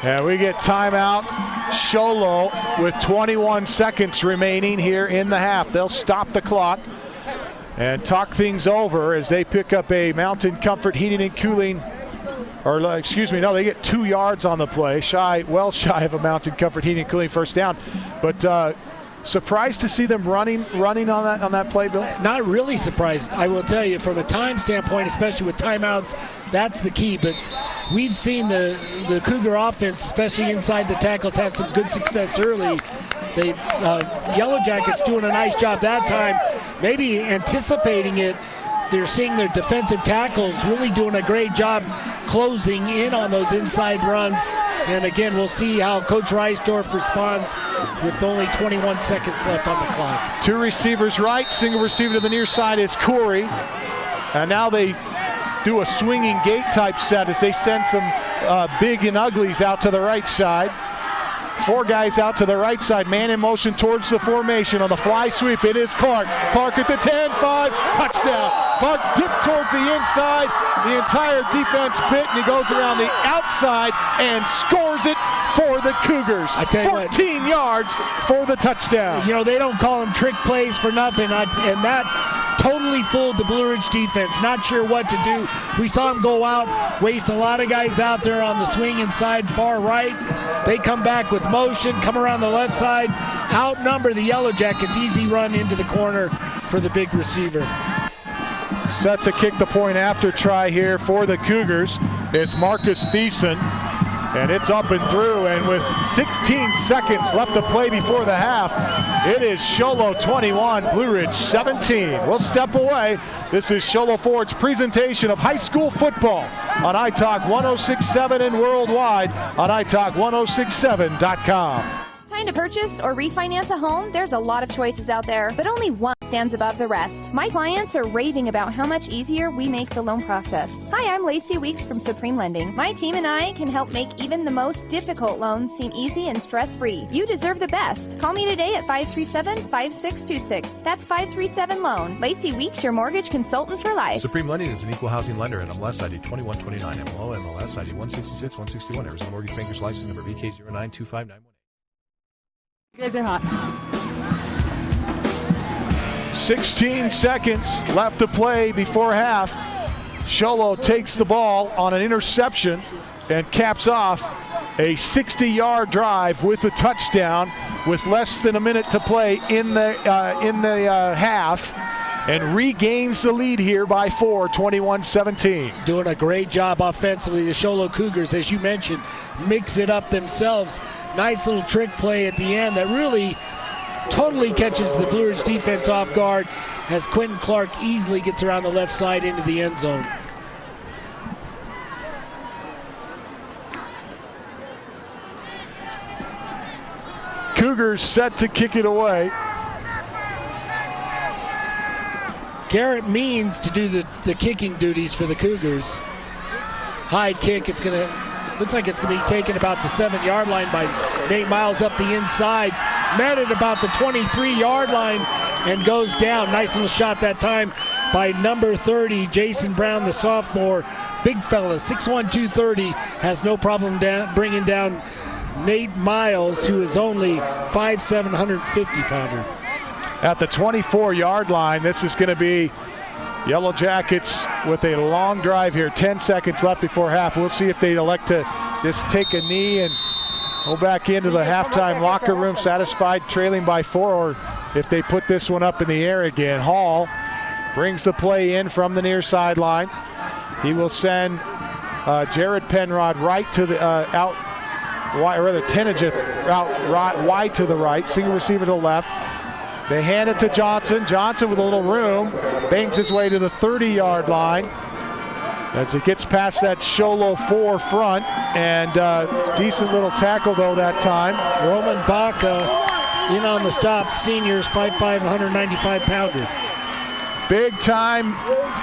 S1: And we get timeout. Sholo with 21 seconds remaining here in the half. They'll stop the clock and talk things over as they pick up a Mountain Comfort Heating and Cooling, or excuse me, no, they get 2 yards on the play, well shy of a Mountain Comfort Heating and Cooling first down. But surprised to see them running on that play, Bill?
S2: Not really surprised. I will tell you, from a time standpoint, especially with timeouts, that's the key. But we've seen the Cougar offense, especially inside the tackles, have some good success early. The Yellow Jackets doing a nice job that time, maybe anticipating it. They're seeing their defensive tackles really doing a great job closing in on those inside runs. And again, we'll see how Coach Reisdorf responds with only 21 seconds left on the clock.
S1: 2 receivers right, single receiver to the near side is Corey. And now they do a swinging gate type set as they send some big and uglies out to the right side. 4 guys out to the right side. Man in motion towards the formation on the fly sweep. It is Clark. Clark at the 10, 5, touchdown. Clark dipped towards the inside. The entire defense bit, and he goes around the outside and scores it for the Cougars.
S2: I tell you
S1: 14 yards for the touchdown.
S2: You know, they don't call them trick plays for nothing, and that totally fooled the Blue Ridge defense. Not sure what to do. We saw them go out, waste a lot of guys out there on the swing inside far right. They come back with motion, come around the left side, outnumber the Yellow Jackets. Easy run into the corner for the big receiver.
S1: Set to kick the point after try here for the Cougars is Marcus Thiessen. And it's up and through, and with 16 seconds left to play before the half, it is Sholo 21, Blue Ridge 17. We'll step away. This is Sholo Ford's presentation of high school football on iTalk 106.7 and worldwide on iTalk1067.com.
S8: Time to purchase or refinance a home? There's a lot of choices out there, but only one stands above the rest. My clients are raving about how much easier we make the loan process. Hi, I'm Lacey Weeks from Supreme Lending. My team and I can help make even the most difficult loans seem easy and stress-free. You deserve the best. Call me today at 537-5626. That's 537-LOAN. Lacey Weeks, your mortgage consultant for life.
S12: Supreme Lending is an equal housing lender. MLS ID 2129, MLO MLS ID 166-161. Arizona Mortgage Bankers License Number BK0925918.
S13: You guys are hot.
S1: 16 seconds left to play before half. Sholo takes the ball on an interception and caps off a 60-yard drive with a touchdown with less than a minute to play in the half, and regains the lead here by 4, 21-17.
S2: Doing a great job offensively. The Sholo Cougars, as you mentioned, mix it up themselves. Nice little trick play at the end that really totally catches the Blue Ridge defense off guard as Quentin Clark easily gets around the left side into the end zone.
S1: Cougars set to kick it away.
S2: Garrett Means to do the kicking duties for the Cougars. High kick, looks like it's going to be taken about the 7-yard line by Nate Miles up the inside. Met at about the 23-yard line and goes down. Nice little shot that time by number 30, Jason Brown, the sophomore. Big fella, 6'1", 230, has no problem bringing down Nate Miles, who is only 5'7", 150-pounder.
S1: At the 24-yard line, this is going to be Yellow Jackets with a long drive here. 10 seconds left before half. We'll see if they elect to just take a knee and go back into the halftime locker room satisfied, trailing by 4, or if they put this one up in the air again. Hall brings the play in from the near sideline. He will send Jared Penrod right to the Tenage out wide to the right, single receiver to the left. They hand it to Johnson. Johnson with a little room bangs his way to the 30-yard line as he gets past that Sholo 4 front, and decent little tackle though that time.
S2: Roman Baca in on the stop, seniors, 5'5", 195-pounder.
S1: Big time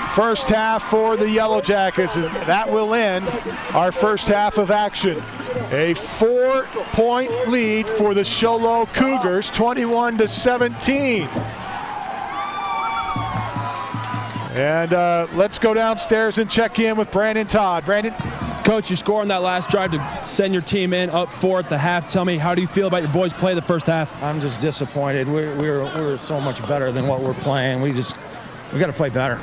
S1: first half for the Yellow Jackets. That will end our first half of action. A 4-point lead for the Sholo Cougars, 21-17. And let's go downstairs and check in with Brandon Todd. Brandon?
S10: Coach, you score on that last drive to send your team in up 4 at the half. Tell me, how do you feel about your boys' play the first half?
S14: I'm just disappointed. We're so much better than what we're playing. We got to play better.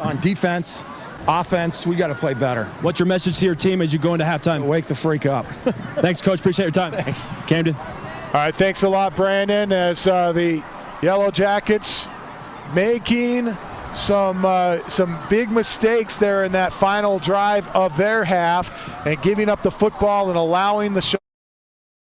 S14: On defense, offense, we got to play better.
S10: What's your message to your team as you go into halftime?
S14: Wake the freak up.
S10: Thanks, Coach. Appreciate your time.
S14: Thanks.
S10: Camden.
S1: All right, thanks a lot, Brandon, as the Yellow Jackets making some big mistakes there in that final drive of their half and giving up the football and allowing the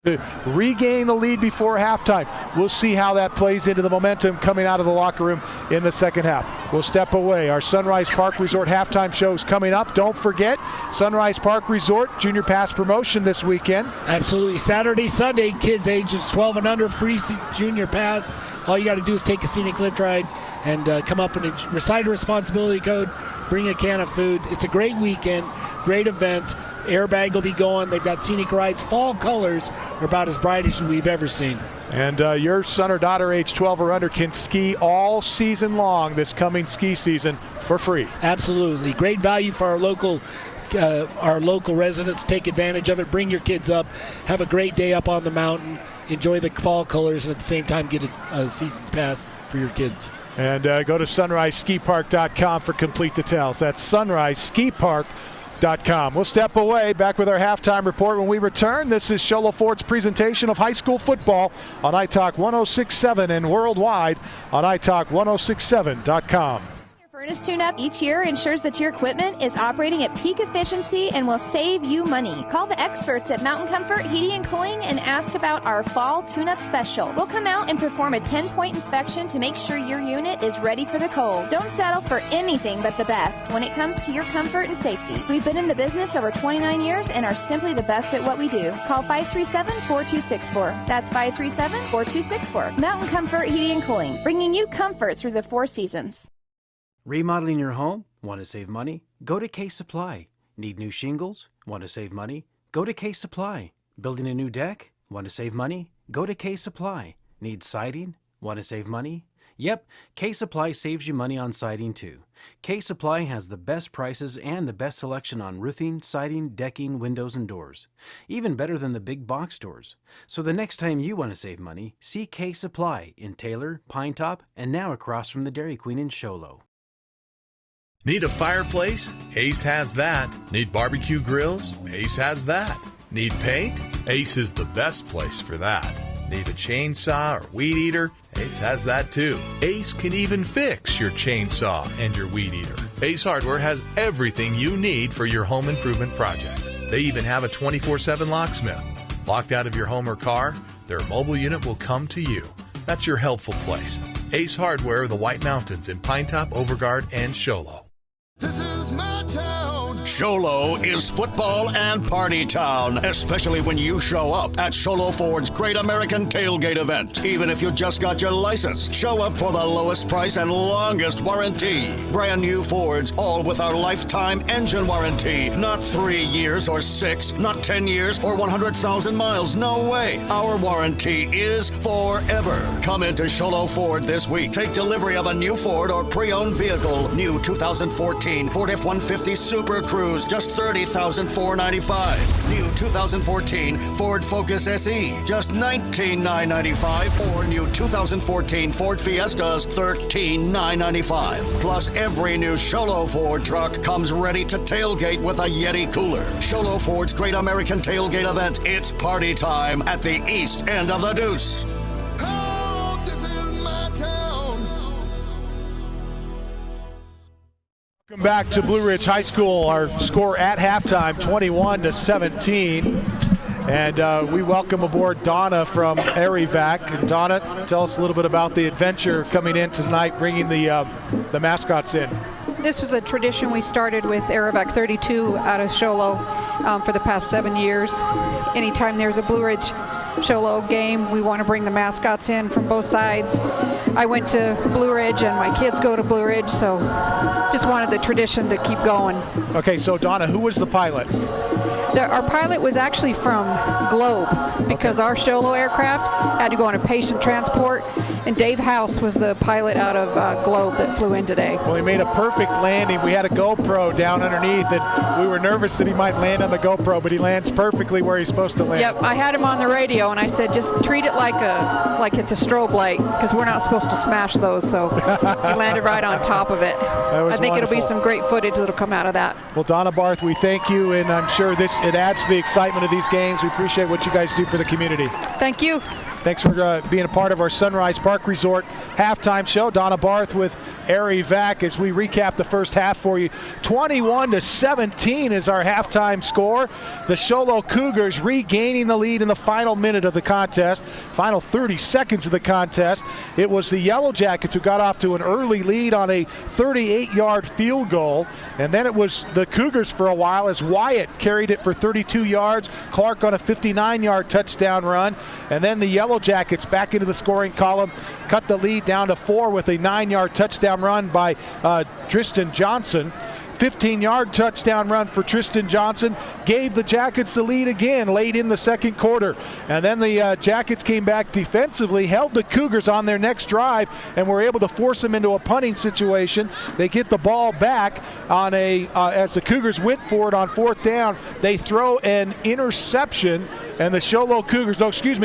S1: to regain the lead before halftime. We'll see how that plays into the momentum coming out of the locker room in the second half. We'll step away. Our Sunrise Park Resort halftime show is coming up. Don't forget, Sunrise Park Resort Junior Pass promotion this weekend.
S2: Absolutely. Saturday, Sunday, kids ages 12 and under, free Junior Pass. All you got to do is take a scenic lift ride and come up and recite a responsibility code, bring a can of food. It's a great weekend, great event. airbag will be going. They've got scenic rides. Fall colors are about as bright as we've ever seen.
S1: And your son or daughter age 12 or under can ski all season long this coming ski season for free.
S2: Absolutely. Great value for our local residents. Take advantage of it. Bring your kids up. Have a great day up on the mountain. Enjoy the fall colors, and at the same time get a season's pass for your kids.
S1: And go to sunriseskipark.com for complete details. That's sunriseskipark.com. We'll step away, back with our halftime report when we return. This is Sholo Ford's presentation of high school football on iTalk 106.7 and worldwide on iTalk1067.com.
S8: Furnace tune-up each year ensures that your equipment is operating at peak efficiency and will save you money. Call the experts at Mountain Comfort Heating and Cooling and ask about our fall tune-up special. We'll come out and perform a 10-point inspection to make sure your unit is ready for the cold. Don't settle for anything but the best when it comes to your comfort and safety. We've been in the business over 29 years and are simply the best at what we do. Call 537-4264. That's 537-4264. Mountain Comfort Heating and Cooling, bringing you comfort through the 4 seasons.
S3: Remodeling your home? Want to save money? Go to Case Supply. Need new shingles? Want to save money? Go to Case Supply. Building a new deck? Want to save money? Go to Case Supply. Need siding? Want to save money? Yep, Case Supply saves you money on siding too. Case Supply has the best prices and the best selection on roofing, siding, decking, windows, and doors. Even better than the big box stores. So the next time you want to save money, see Case Supply in Taylor, Pine Top, and now across from the Dairy Queen in Sholo.
S4: Need a fireplace? Ace has that. Need barbecue grills? Ace has that. Need paint? Ace is the best place for that. Need a chainsaw or weed eater? Ace has that too. Ace can even fix your chainsaw and your weed eater. Ace Hardware has everything you need for your home improvement project. They even have a 24/7 locksmith. Locked out of your home or car? Their mobile unit will come to you. That's your helpful place. Ace Hardware of the White Mountains in Pine Top, Overguard, and Sholo.
S7: This is my town.
S6: Sholo is football and party town, especially when you show up at Sholo Ford's Great American Tailgate event. Even if you just got your license, show up for the lowest price and longest warranty. Brand new Fords, all with our lifetime engine warranty. Not 3 years or 6, not 10 years or 100,000 miles. No way. Our warranty is forever. Come into Sholo Ford this week. Take delivery of a new Ford or pre-owned vehicle. New 2014 Ford F-150 Super Cruise, just $30,495. New 2014 Ford Focus SE, just $19,995. Or new 2014 Ford Fiestas, $13,995. Plus, every new Sholo Ford truck comes ready to tailgate with a Yeti cooler. Sholo Ford's Great American Tailgate event. It's party time at the east end of the Deuce.
S7: Oh, this is my town.
S1: Welcome back to Blue Ridge High School. Our score at halftime, 21-17. And we welcome aboard Donna from Arivac. And Donna, tell us a little bit about the adventure coming in tonight, bringing the mascots in.
S15: This was a tradition we started with Arivac 32 out of Sholo for the past 7 years. Anytime there's a Blue Ridge Sholo game, we want to bring the mascots in from both sides. I went to Blue Ridge and my kids go to Blue Ridge, so just wanted the tradition to keep going.
S1: Okay, so Donna, who was the pilot?
S15: Our pilot was actually from Globe because our Sholo aircraft had to go on a patient transport, and Dave House was the pilot out of Globe that flew in today.
S1: Well, he made a perfect landing. We had a GoPro down underneath, and we were nervous that he might land on the GoPro, but he lands perfectly where he's supposed to land.
S15: Yep, I had him on the radio, and I said, just treat it like it's a strobe light, because we're not supposed to smash those, so he landed right on top of it. I think it'll be some great footage that'll come out of that.
S1: Well, Donna Barth, we thank you, and I'm sure it adds to the excitement of these games. We appreciate what you guys do for the community.
S15: Thank you.
S1: Thanks for being a part of our Sunrise Park Resort halftime show. Donna Barth with Arivac as we recap the first half for you. 21-17 is our halftime score. The Sholo Cougars regaining the lead in the final minute of the contest, final 30 seconds of the contest. It was the Yellow Jackets who got off to an early lead on a 38-yard field goal, and then it was the Cougars for a while as Wyatt carried it for 32 yards, Clark on a 59-yard touchdown run, and then the Yellow Jackets back into the scoring column, cut the lead down to 4 with a 9-yard touchdown run by Tristan Johnson. 15-yard touchdown run for Tristan Johnson gave the Jackets the lead again late in the second quarter. And then the Jackets came back defensively, held the Cougars on their next drive, and were able to force them into a punting situation. They get the ball back on as the Cougars went for it on fourth down. They throw an interception, and the Sholo Cougars,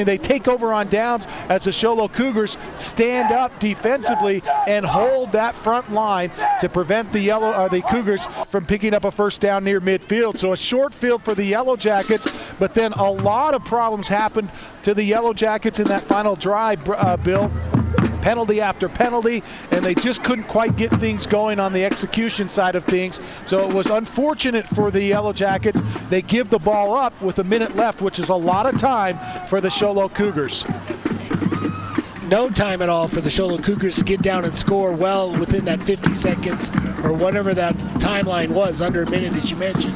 S1: they take over on downs as the Sholo Cougars stand up defensively and hold that front line to prevent the Cougars from picking up a first down near midfield. So a short field for the Yellow Jackets, but then a lot of problems happened to the Yellow Jackets in that final drive, Bill. Penalty after penalty, and they just couldn't quite get things going on the execution side of things. So it was unfortunate for the Yellow Jackets. They give the ball up with a minute left, which is a lot of time for the Sholo Cougars.
S2: No time at all for the Sholo Cougars to get down and score well within that 50 seconds or whatever that timeline was, under a minute as you mentioned.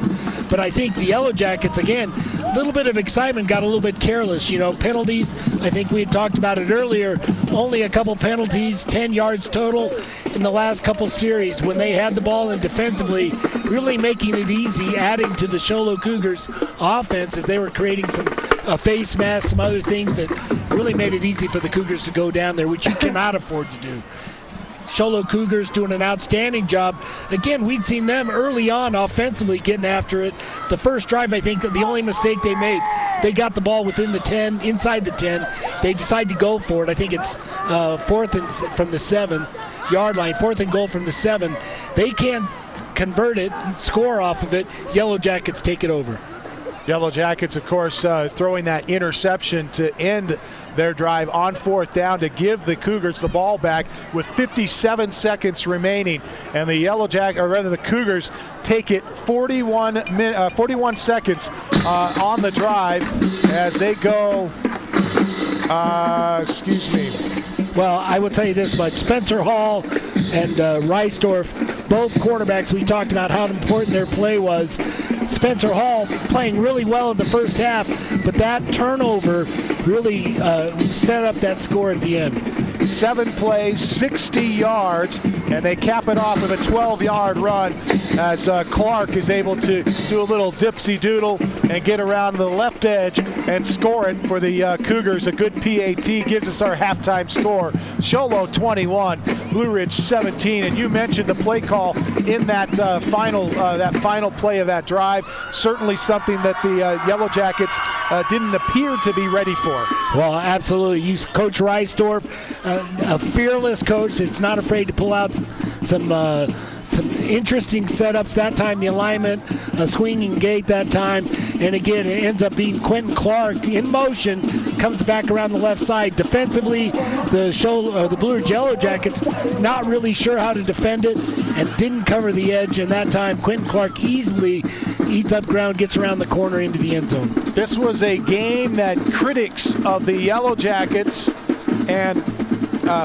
S2: But I think the Yellow Jackets, again, a little bit of excitement, got a little bit careless. Penalties, I think we had talked about it earlier, only a couple penalties, 10 yards total in the last couple series when they had the ball and defensively really making it easy, adding to the Sholo Cougars offense as they were creating some face masks, some other things that really made it easy for the Cougars to go down there, which you cannot afford to do. Sholo Cougars doing an outstanding job. Again, we'd seen them early on offensively getting after it. The first drive, I think, the only mistake they made, they got the ball within the 10, inside the 10. They decide to go for it. I think it's fourth and from the 7-yard line, fourth and goal from the 7. They can't convert it, score off of it. Yellow Jackets take it over.
S1: Yellow Jackets, of course, throwing that interception to end their drive on fourth down to give the Cougars the ball back with 57 seconds remaining. And the Cougars take it 41 seconds on the drive as they go,
S2: Well, I will tell you this much. Spencer Hall and Reisdorf, both quarterbacks, we talked about how important their play was. Spencer Hall playing really well in the first half, but that turnover really set up that score at the end.
S1: 7 plays, 60 yards, and they cap it off with a 12-yard run as Clark is able to do a little dipsy-doodle and get around the left edge and score it for the Cougars. A good PAT gives us our halftime score. Sholo 21, Blue Ridge 17, and you mentioned the play call in that final play of that drive. Certainly something that the Yellow Jackets didn't appear to be ready for.
S2: Well, absolutely. Coach Reisdorf, a fearless coach that's not afraid to pull out some interesting setups. That time the alignment, a swinging gate that time, and again it ends up being Quentin Clark in motion, comes back around the left side. Defensively, the Blue Ridge Yellow Jackets not really sure how to defend it and didn't cover the edge, and that time Quentin Clark easily eats up ground, gets around the corner into the end zone.
S1: This was a game that critics of the Yellow Jackets and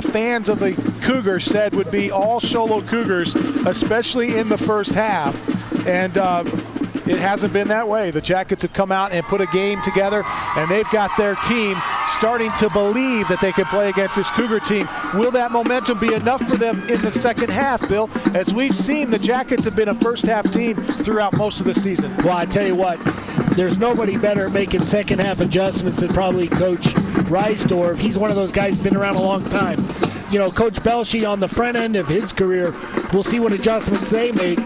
S1: fans of the Cougars said would be all Sholo Cougars, especially in the first half. And it hasn't been that way. The Jackets have come out and put a game together, and they've got their team starting to believe that they can play against this Cougar team. Will that momentum be enough for them in the second half, Bill? As we've seen, the Jackets have been a first-half team throughout most of the season.
S2: Well, I tell you what, there's nobody better at making second-half adjustments than probably Coach Reisdorf. He's one of those guys who's been around a long time. Coach Belshie on the front end of his career, we'll see what adjustments they make.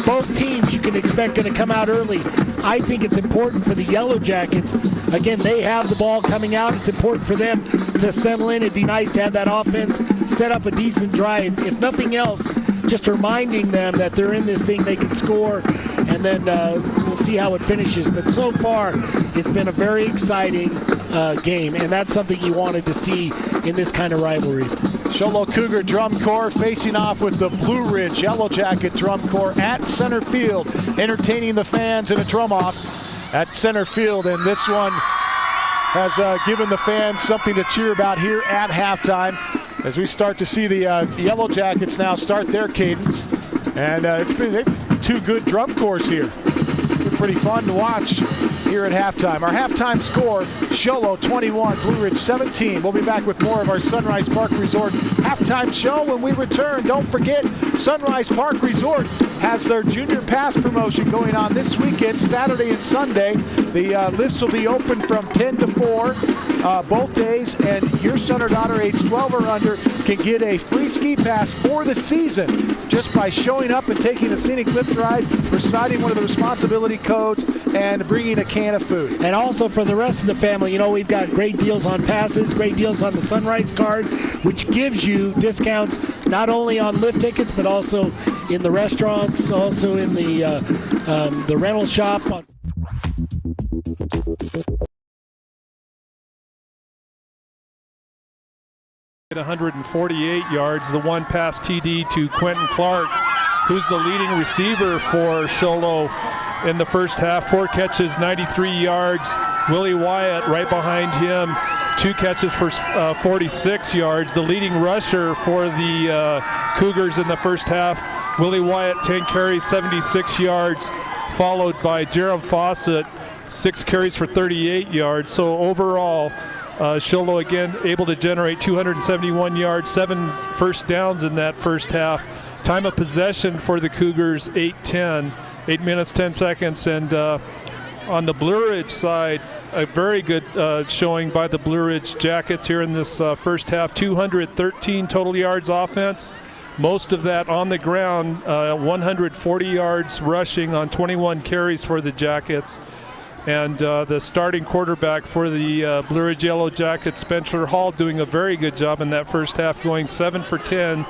S2: Both teams you can expect going to come out early. I think it's important for the Yellow Jackets. Again, they have the ball coming out. It's important for them to settle in. It'd be nice to have that offense set up a decent drive. If nothing else, just reminding them that they're in this thing, they can score, and then we'll see how it finishes. But so far, it's been a very exciting game, and that's something you wanted to see in this kind of rivalry.
S1: Sholo Cougar Drum Corps facing off with the Blue Ridge Yellow Jacket Drum Corps at center field, entertaining the fans in a drum off at center field, and this one has given the fans something to cheer about here at halftime as we start to see the Yellow Jackets now start their cadence, and it's been two good drum corps here. It's been pretty fun to watch here at halftime. Our halftime score, Sholo 21, Blue Ridge 17. We'll be back with more of our Sunrise Park Resort halftime show when we return. Don't forget, Sunrise Park Resort has their Junior Pass promotion going on this weekend, Saturday and Sunday. The lifts will be open from 10 to 4 both days, and your son or daughter age 12 or under can get a free ski pass for the season just by showing up and taking a scenic lift ride, reciting one of the responsibility codes, and bringing a can of food.
S2: And also for the rest of the family, you know, we've got great deals on passes, great deals on the Sunrise card, which gives you discounts not only on lift tickets, but also in the restaurants, also in the rental shop.
S11: At 148 yards, the one pass TD to Quentin Clark, who's the leading receiver for Sholo in the first half. 4 catches, 93 yards. Willie Wyatt right behind him, 2 catches for 46 yards. The leading rusher for the Cougars in the first half, Willie Wyatt, 10 carries, 76 yards, followed by Jerem Fawcett, 6 carries for 38 yards. So overall, Sholo again able to generate 271 yards, 7 first downs in that first half. Time of possession for the Cougars, 8 minutes, 10 seconds. And on the Blue Ridge side, a very good showing by the Blue Ridge Jackets here in this first half. 213 total yards offense, most of that on the ground, 140 yards rushing on 21 carries for the Jackets. And the starting quarterback for the Blue Ridge Yellow Jackets, Spencer Hall, doing a very good job in that first half, going 7 for 10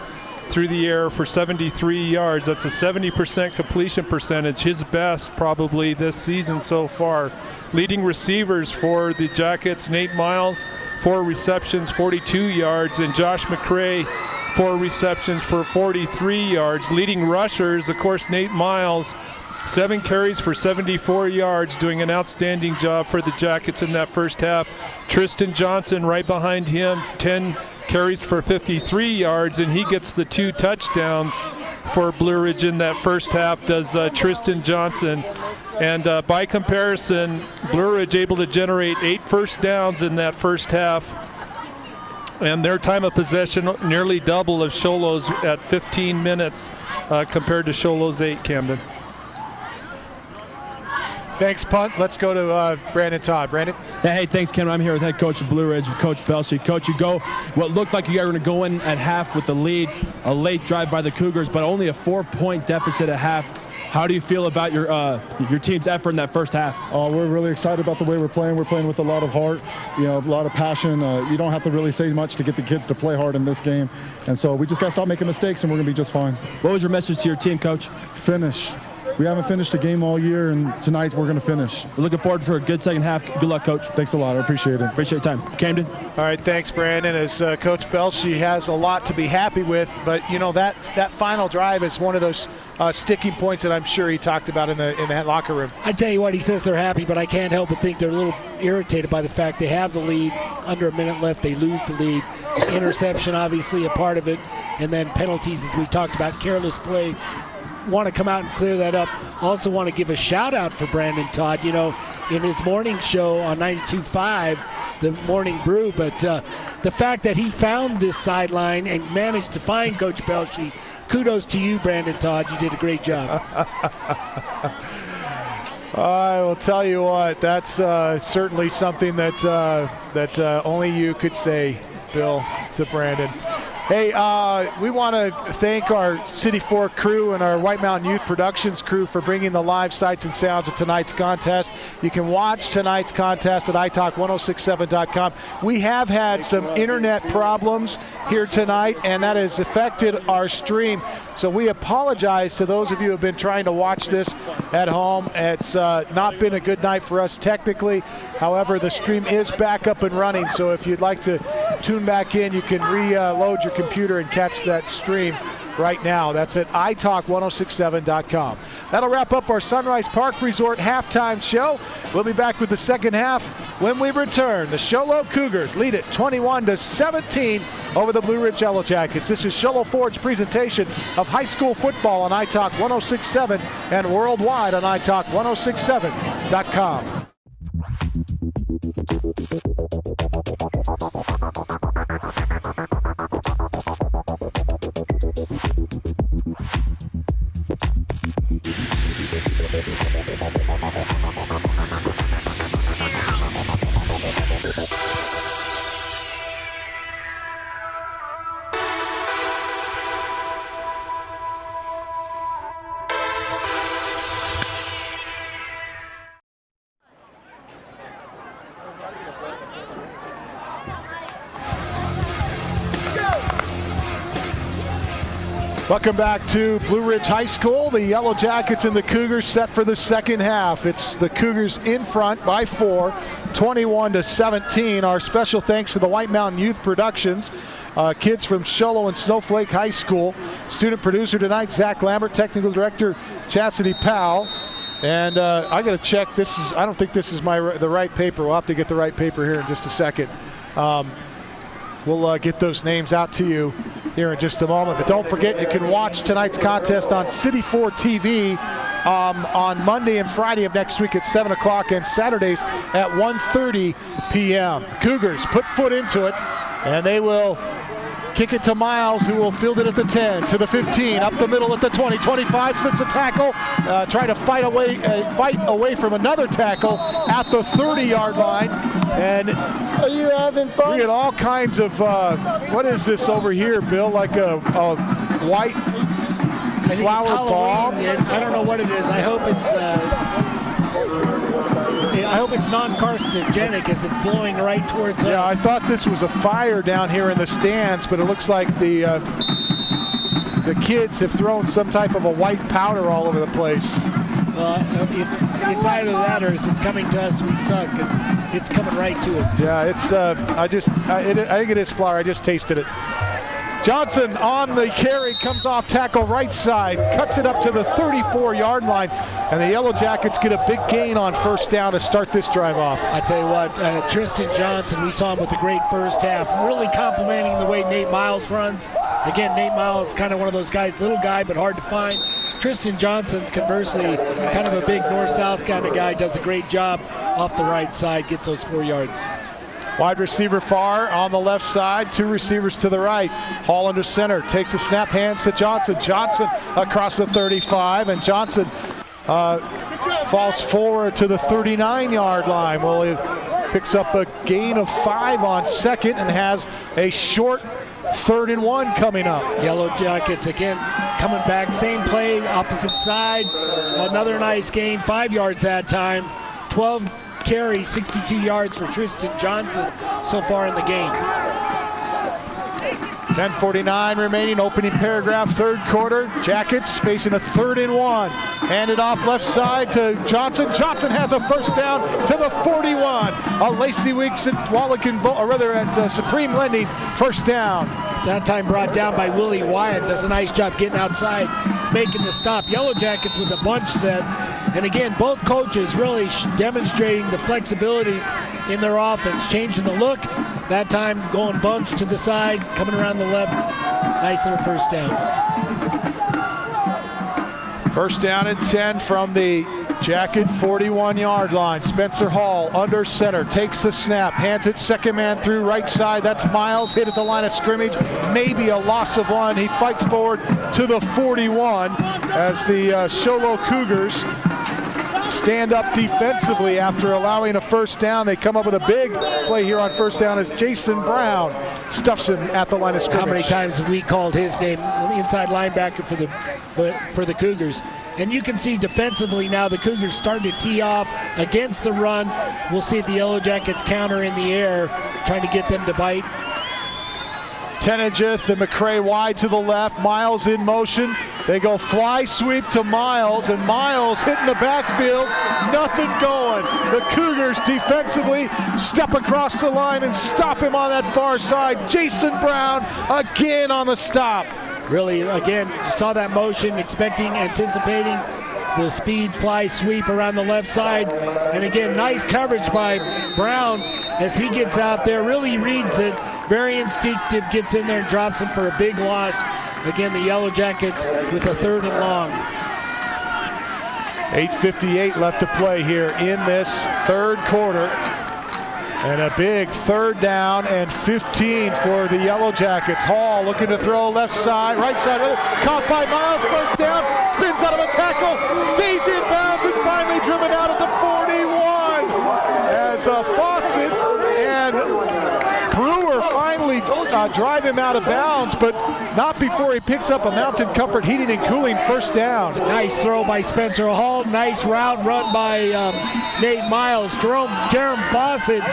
S11: through the air for 73 yards. That's a 70% completion percentage, his best probably this season so far. Leading receivers for the Jackets, Nate Miles, 4 receptions, 42 yards, and Josh McCray, 4 receptions for 43 yards. Leading rushers, of course, Nate Miles, 7 carries for 74 yards, doing an outstanding job for the Jackets in that first half. Tristan Johnson right behind him, 10 carries for 53 yards, and he gets the 2 touchdowns for Blue Ridge in that first half, does Tristan Johnson. And by comparison, Blue Ridge able to generate 8 first downs in that first half, and their time of possession nearly double of Sholo's at 15 minutes compared to Sholo's 8, Camden.
S1: Thanks, Punt. Let's go to Brandon Todd. Brandon?
S10: Hey, thanks, Ken. I'm here with head coach of Blue Ridge, Coach Belshie. Coach, you go what looked like you guys were going to go in at half with the lead, a late drive by the Cougars, but only a 4-point deficit at half. How do you feel about your team's effort in that first half?
S16: We're really excited about the way we're playing. We're playing with a lot of heart, a lot of passion. You don't have to really say much to get the kids to play hard in this game. And so we just got to stop making mistakes, and we're going to be just fine.
S10: What was your message to your team, Coach?
S16: Finish. We haven't finished a game all year, and tonight we're going to finish.
S10: We're looking forward for a good second half. Good luck, Coach.
S16: Thanks a lot. I appreciate it.
S10: Appreciate your time. Camden?
S1: All right, thanks, Brandon. As Coach Belshie has a lot to be happy with, but, that final drive is one of those sticking points that I'm sure he talked about in the locker room.
S2: I tell you what, he says they're happy, but I can't help but think they're a little irritated by the fact they have the lead. Under a minute left, they lose the lead. Interception, obviously, a part of it, and then penalties, as we talked about, careless play. Want to come out and clear that up. Also want to give a shout out for Brandon Todd, in his morning show on 92.5, the Morning Brew, but the fact that he found this sideline and managed to find Coach Belshie, kudos to you, Brandon Todd. You did a great job.
S1: I will tell you what, that's certainly something that only you could say, Bill, to Brandon. Hey, we want to thank our City 4 crew and our White Mountain Youth Productions crew for bringing the live sights and sounds of tonight's contest. You can watch tonight's contest at italk1067.com. We have had some internet problems here tonight, and that has affected our stream. So we apologize to those of you who have been trying to watch this at home. It's not been a good night for us technically. However, the stream is back up and running. So if you'd like to tune back in, you can reload your computer and catch that stream right now. That's at italk1067.com. That'll wrap up our Sunrise Park Resort halftime show. We'll be back with the second half when we return. The Sholo Cougars lead it 21-17 over the Blue Ridge Yellow Jackets. This is Sholo Ford's presentation of high school football on iTalk 1067 and worldwide on italk1067.com. Welcome back to Blue Ridge High School. The Yellow Jackets and the Cougars set for the second half. It's the Cougars in front by 4, 21-17. Our special thanks to the White Mountain Youth Productions, kids from Show Low and Snowflake High School. Student producer tonight, Zach Lambert. Technical director, Chastity Powell. And I got to check. I don't think this is the right paper. We'll have to get the right paper here in just a second. We'll get those names out to you here in just a moment. But don't forget, you can watch tonight's contest on City 4 TV on Monday and Friday of next week at 7 o'clock and Saturdays at 1:30 p.m. Cougars put foot into it, and they will kick it to Miles, who will field it at the 10, to the 15, up the middle at the 20, 25, slips a tackle, trying to fight away from another tackle at the 30-yard line. And are you having fun? We get all kinds of, what is this over here, Bill? Like a white flower bomb?
S2: I don't know what it is. I hope it's non-carcinogenic as it's blowing right towards us.
S1: Yeah, I thought this was a fire down here in the stands, but it looks like the kids have thrown some type of a white powder all over the place.
S2: It's either that or it's coming to us. We suck because it's coming right to us.
S1: Yeah, it's. I think it is flour. I just tasted it. Johnson on the carry, comes off tackle right side, cuts it up to the 34-yard line, and the Yellow Jackets get a big gain on first down to start this drive off.
S2: I tell you what, Tristan Johnson, we saw him with a great first half, really complimenting the way Nate Miles runs. Again, Nate Miles is kind of one of those guys, little guy, but hard to find. Tristan Johnson, conversely, kind of a big north-south kind of guy, does a great job off the right side, gets those 4 yards.
S1: Wide receiver far on the left side, 2 receivers to the right. Hall under center, takes a snap, hands to Johnson. Johnson across the 35, and Johnson falls forward to the 39-yard line. Well, he picks up a gain of 5 on second and has a short 3rd and 1 coming up.
S2: Yellow Jackets again coming back, same play, opposite side. Another nice gain, 5 yards that time. 12 carries, 62 yards for Tristan Johnson so far in the game.
S1: 10:49 remaining, opening paragraph, 3rd quarter. Jackets facing a 3rd and 1. Handed off left side to Johnson. Johnson has a first down to the 41. A Lacey Weeks at at Supreme Lending, first down.
S2: That time brought down by Willie Wyatt. Does a nice job getting outside, making the stop. Yellow Jackets with a bunch set. And again, both coaches really demonstrating the flexibilities in their offense, changing the look. That time going bunch to the side, coming around the left. Nice little first down.
S1: First down and 10 from the Jacket 41-yard line. Spencer Hall under center, takes the snap, hands it second man through right side. That's Miles, hit at the line of scrimmage. Maybe a loss of 1. He fights forward to the 41 as the Show Low Cougars stand up defensively after allowing a first down. They come up with a big play here on first down as Jason Brown stuffs him at the line of scrimmage.
S2: How many times have we called his name, inside linebacker for the Cougars? And you can see defensively now the Cougars starting to tee off against the run. We'll see if the Yellow Jackets counter in the air, trying to get them to bite.
S1: Tenegeth and McCray wide to the left. Miles in motion. They go fly sweep to Miles, and Miles hitting the backfield. Nothing going. The Cougars defensively step across the line and stop him on that far side. Jason Brown again on the stop.
S2: Really, again, saw that motion, anticipating the speed fly sweep around the left side. And again, nice coverage by Brown as he gets out there, really reads it. Very instinctive, gets in there and drops him for a big loss. Again, the Yellow Jackets with a 3rd and long.
S1: 8:58 left to play here in this 3rd quarter. And a big 3rd down and 15 for the Yellow Jackets. Hall looking to throw left side, right side, caught by Miles, first down, spins out of a tackle, stays in bounds, and finally driven out at the 41. As Fawcett and Brewer finally drive him out of bounds, but not before he picks up a Mountain Comfort Heating and Cooling first down.
S2: Nice throw by Spencer Hall. Nice route run by Nate Miles. Jerem Fawcett,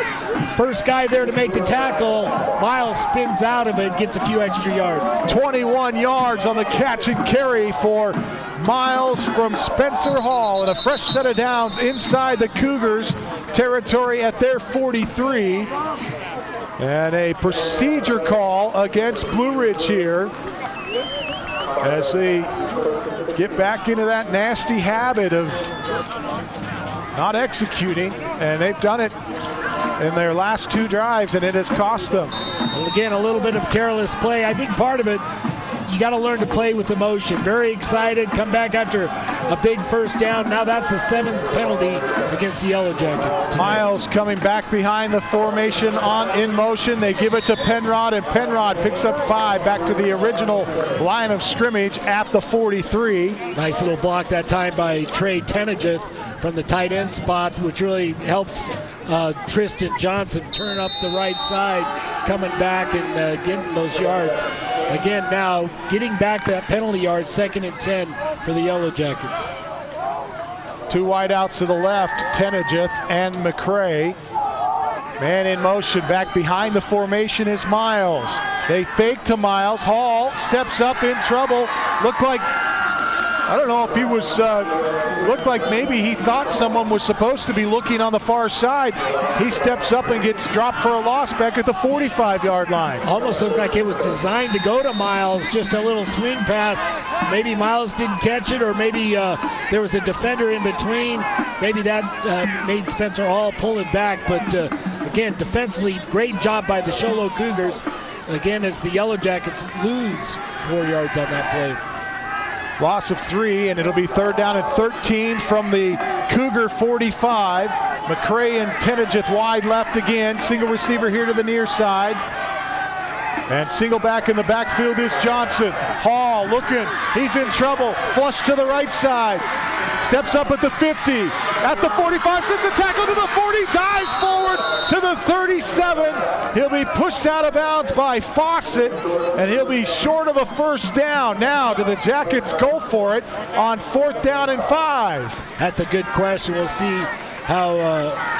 S2: first guy there to make the tackle. Miles spins out of it, gets a few extra yards.
S1: 21 yards on the catch and carry for Miles from Spencer Hall, and a fresh set of downs inside the Cougars territory at their 43. And a procedure call against Blue Ridge here as they get back into that nasty habit of not executing, and they've done it in their last 2 drives, and it has cost them.
S2: Well, again, a little bit of careless play. I think part of it, you got to learn to play with emotion. Very excited, come back after a big first down. Now that's the 7th penalty against the Yellow Jackets tonight.
S1: Miles coming back behind the formation in motion. They give it to Penrod, and Penrod picks up 5 back to the original line of scrimmage at the 43.
S2: Nice little block that time by Trey Tenegeth from the tight end spot, which really helps Tristan Johnson turn up the right side, coming back and getting those yards. Again, now getting back that penalty yard, 2nd and 10 for the Yellow Jackets.
S1: 2 wideouts to the left, Tenegeth and McCray. Man in motion, back behind the formation is Miles. They fake to Miles. Hall steps up in trouble. Looked like, I don't know if he was, looked like maybe he thought someone was supposed to be looking on the far side. He steps up and gets dropped for a loss back at the 45-yard line.
S2: Almost looked like it was designed to go to Miles, just a little swing pass. Maybe Miles didn't catch it, or maybe there was a defender in between. Maybe that made Spencer Hall pull it back. But again, defensively, great job by the Show Low Cougars. Again, as the Yellow Jackets lose 4 yards on that play.
S1: Loss of 3, and it'll be 3rd down and 13 from the Cougar 45. McCray and Tenegeth wide left again. Single receiver here to the near side. And single back in the backfield is Johnson. Hall looking, he's in trouble. Flush to the right side. Steps up at the 50, at the 45, sends a tackle to the 40, dives forward to the 37. He'll be pushed out of bounds by Fawcett, and he'll be short of a first down. Now, do the Jackets go for it on 4th down and 5?
S2: That's a good question. We'll see how,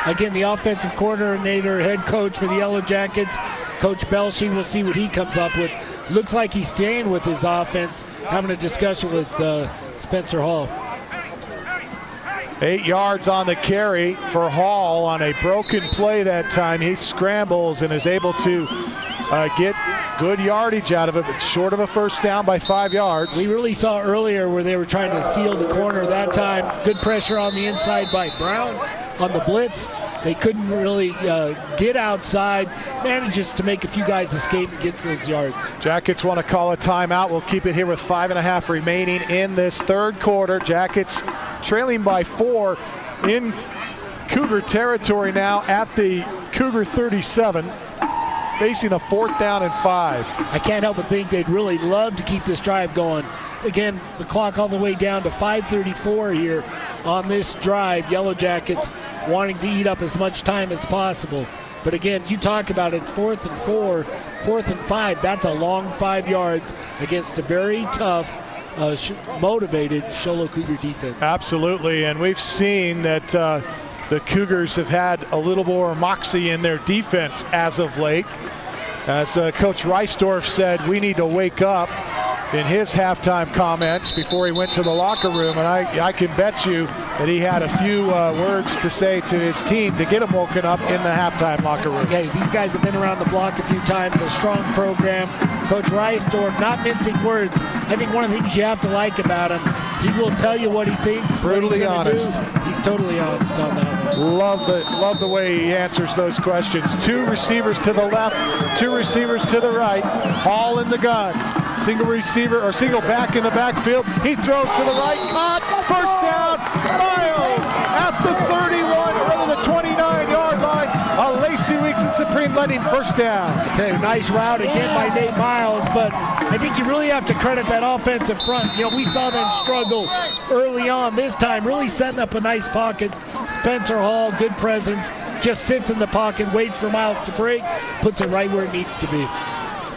S2: again, the offensive coordinator, head coach for the Yellow Jackets, Coach Belshie, we'll see what he comes up with. Looks like he's staying with his offense, having a discussion with Spencer Hall.
S1: 8 yards on the carry for Hall on a broken play that time. He scrambles and is able to get good yardage out of it, but short of a first down by 5 yards.
S2: We really saw earlier where they were trying to seal the corner that time. Good pressure on the inside by Brown on the blitz. They couldn't really get outside. Manages to make a few guys escape and gets those yards.
S1: Jackets want to call a timeout. We'll keep it here with 5.5 remaining in this 3rd quarter. Jackets trailing by 4 in Cougar territory now at the Cougar 37. Facing a 4th down and 5.
S2: I can't help but think they'd really love to keep this drive going. Again, the clock all the way down to 5:34 here on this drive. Yellow Jackets wanting to eat up as much time as possible. But again, you talk about it's 4th and 4, 4th and 5. That's a long 5 yards against a very tough, motivated Show Low Cougar defense.
S1: Absolutely, and we've seen that the Cougars have had a little more moxie in their defense as of late. As Coach Reisdorf said, we need to wake up in his halftime comments before he went to the locker room, and I can bet you that he had a few words to say to his team to get them woken up in the halftime locker room.
S2: Hey, these guys have been around the block a few times, a strong program. Coach Reisdorf, not mincing words. I think one of the things you have to like about him, he will tell you what he thinks.
S1: Brutally honest.
S2: He's totally honest on that one.
S1: Love the way he answers those questions. 2 receivers to the left, 2 receivers to the right. Hall in the gun. Single receiver or single back in the backfield. He throws to the right. Caught. First down. Miles at the 31, or the 29-yard line. A Lacey Weeks and Supreme Lending first down.
S2: I tell you, nice route again by Nate Miles, but I think you really have to credit that offensive front. You know, we saw them struggle early on. This time, really setting up a nice pocket. Spencer Hall, good presence, just sits in the pocket, waits for Miles to break, puts it right where it needs to be.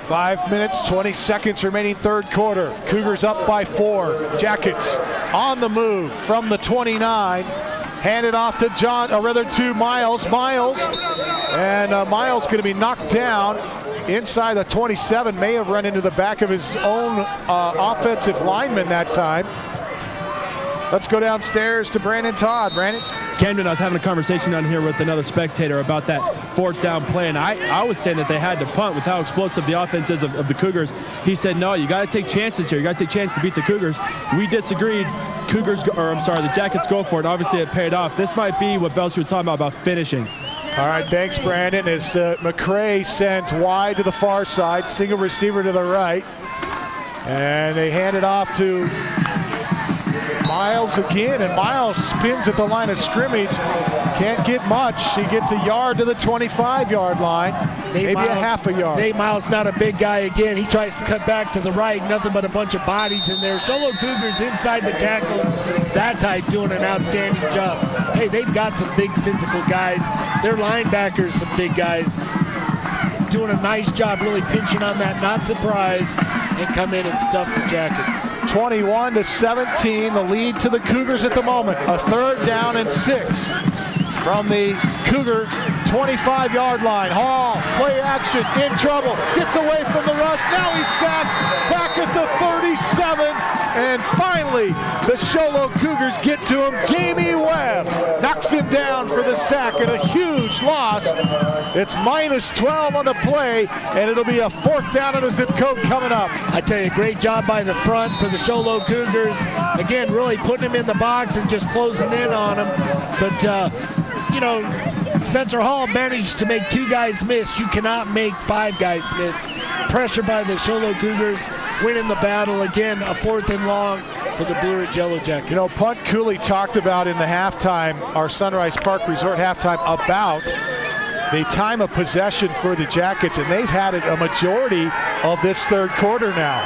S1: 5 minutes, 20 seconds remaining third quarter. Cougars up by 4. Jackets on the move from the 29. Handed off to to Miles. And Miles going to be knocked down inside the 27. May have run into the back of his own offensive lineman that time. Let's go downstairs to Brandon Todd. Brandon?
S10: Camden, I was having a conversation down here with another spectator about that fourth down play, and I was saying that they had to punt with how explosive the offense is of the Cougars. He said, no, you got to take chances here. You got to take chances to beat the Cougars. We disagreed. The Jackets go for it. Obviously, it paid off. This might be what Belcher was talking about finishing.
S1: All right, thanks, Brandon. As McCray sends wide to the far side, single receiver to the right, and they hand it off to Miles again, and Miles spins at the line of scrimmage. Can't get much. He gets a yard to the 25-yard line, maybe a half a yard.
S2: Nate Miles not a big guy again. He tries to cut back to the right. Nothing but a bunch of bodies in there. Show Low Cougars inside the tackles. That type doing an outstanding job. Hey, they've got some big physical guys. Their linebackers, some big guys, doing a nice job really pinching on that not surprise and come in and stuff the Jackets.
S1: 21-17, the lead to the Cougars at the moment. A third down and 6 from the Cougar 25-yard line. Hall, play action, in trouble, gets away from the rush. Now he's sacked back at the 37, and finally the Show Low Cougars get to him. Jamie Webb knocks him down for the sack, and a huge loss. It's -12 on the play, and it'll be a fourth down and a zip code coming up.
S2: I tell you, great job by the front for the Show Low Cougars. Again, really putting him in the box and just closing in on him. But, Spencer Hall managed to make 2 guys miss. You cannot make 5 guys miss. Pressure by the Show Low Cougars, winning the battle. Again, a 4th and long for the Blue Ridge Yellow Jackets.
S1: Punt Cooley talked about in the halftime, our Sunrise Park Resort halftime, about the time of possession for the Jackets, and they've had it a majority of this third quarter now.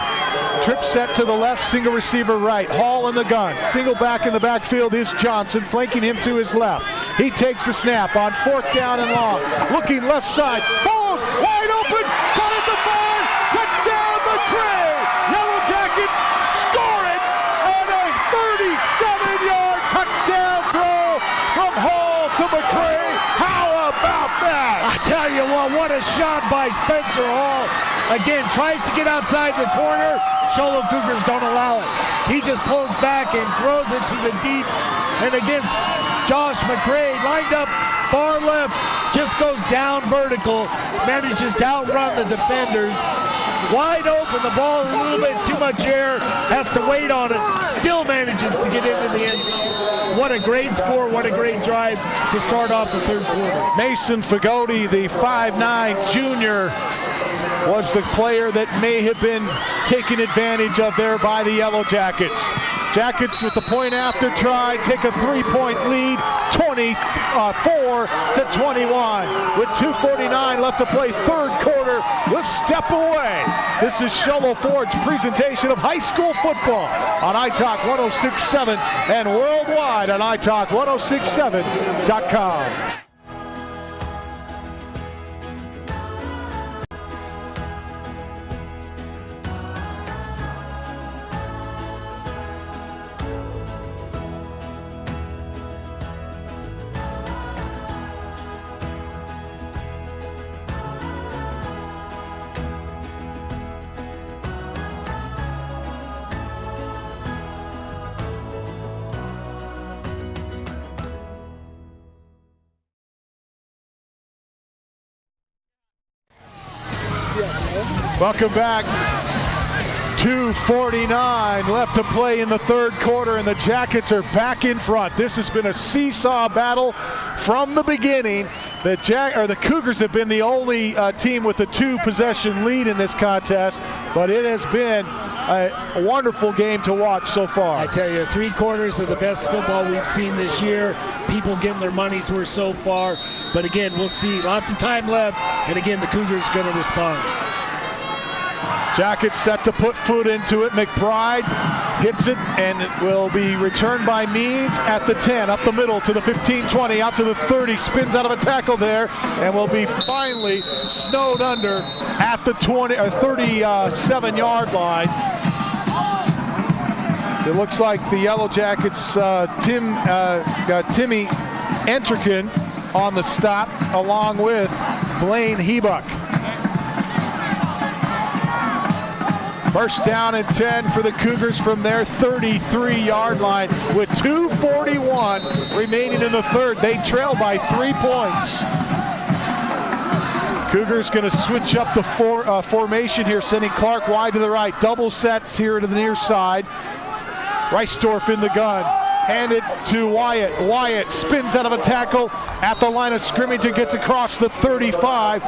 S1: Trip set to the left, single receiver right. Hall in the gun. Single back in the backfield is Johnson, flanking him to his left. He takes the snap on 4th down and long. Looking left side. Falls wide open. Caught at the 5. Touchdown, McCray. Yellow Jackets score it on a 37-yard touchdown throw from Hall to McCray. How about that?
S2: I tell you what a shot by Spencer Hall. Again, tries to get outside the corner. Show Low Cougars don't allow it. He just pulls back and throws it to the deep. And against Josh McCray, lined up far left, just goes down vertical, manages to outrun the defenders. Wide open, the ball a little bit too much air, has to wait on it, still manages to get into the end zone. What a great score, what a great drive to start off the third quarter.
S1: Mason Fagoti, the 5'9" junior, was the player that may have been taken advantage of there by the Yellow Jackets. Jackets with the point after try take a 3-point lead, 24-21. With 2:49 left to play third quarter, let's step away. This is Show Low Ford's presentation of high school football on iTalk 106.7 and worldwide on iTalk1067.com. Welcome back. 2:49 left to play in the third quarter, and the Jackets are back in front. This has been a seesaw battle from the beginning. The Cougars have been the only team with a 2-possession lead in this contest, but it has been a wonderful game to watch so far.
S2: I tell you, 3 quarters of the best football we've seen this year. People getting their money's worth so far, but again, we'll see. Lots of time left, and again, the Cougars are going to respond.
S1: Jackets set to put foot into it. McBride hits it, and it will be returned by Means at the 10, up the middle to the 15-20, out to the 30, spins out of a tackle there, and will be finally snowed under at the 37-yard line. So it looks like the Yellow Jackets, Timmy Entrican on the stop, along with Blaine Hebuck. First down and 10 for the Cougars from their 33-yard line with 2:41 remaining in the third. They trail by 3 points. Cougars going to switch up the formation here, sending Clark wide to the right. Double sets here to the near side. Reisdorf in the gun. Handed to Wyatt. Wyatt spins out of a tackle at the line of scrimmage and gets across the 35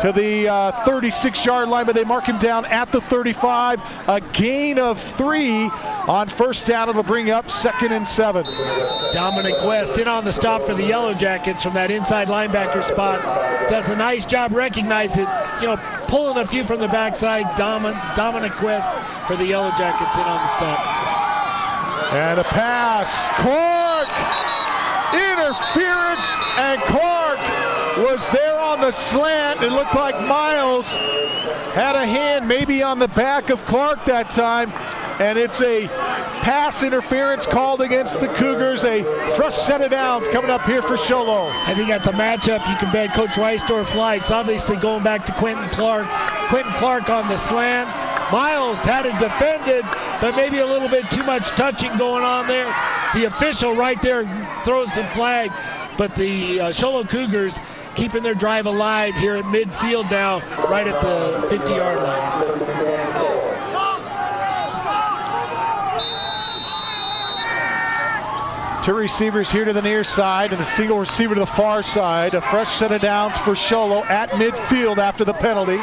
S1: to the 36-yard line, but they mark him down at the 35. A gain of 3 on first down. It'll bring up 2nd and 7.
S2: Dominic West in on the stop for the Yellow Jackets from that inside linebacker spot. Does a nice job recognizing, pulling a few from the backside. Dominic West for the Yellow Jackets in on the stop.
S1: And a pass. Clark! Interference, and Clark was there on the slant. It looked like Miles had a hand maybe on the back of Clark that time, and it's a pass interference called against the Cougars. A fresh set of downs coming up here for Show Low.
S2: I think that's a matchup you can bet Coach Reisdorf likes. Obviously going back to Quentin Clark. Quentin Clark on the slant. Miles had it defended, but maybe a little bit too much touching going on there. The official right there throws the flag, but the Show Low Cougars keeping their drive alive here at midfield now, right at the 50-yard line.
S1: Two receivers here to the near side and a single receiver to the far side. A fresh set of downs for Show Low at midfield after the penalty.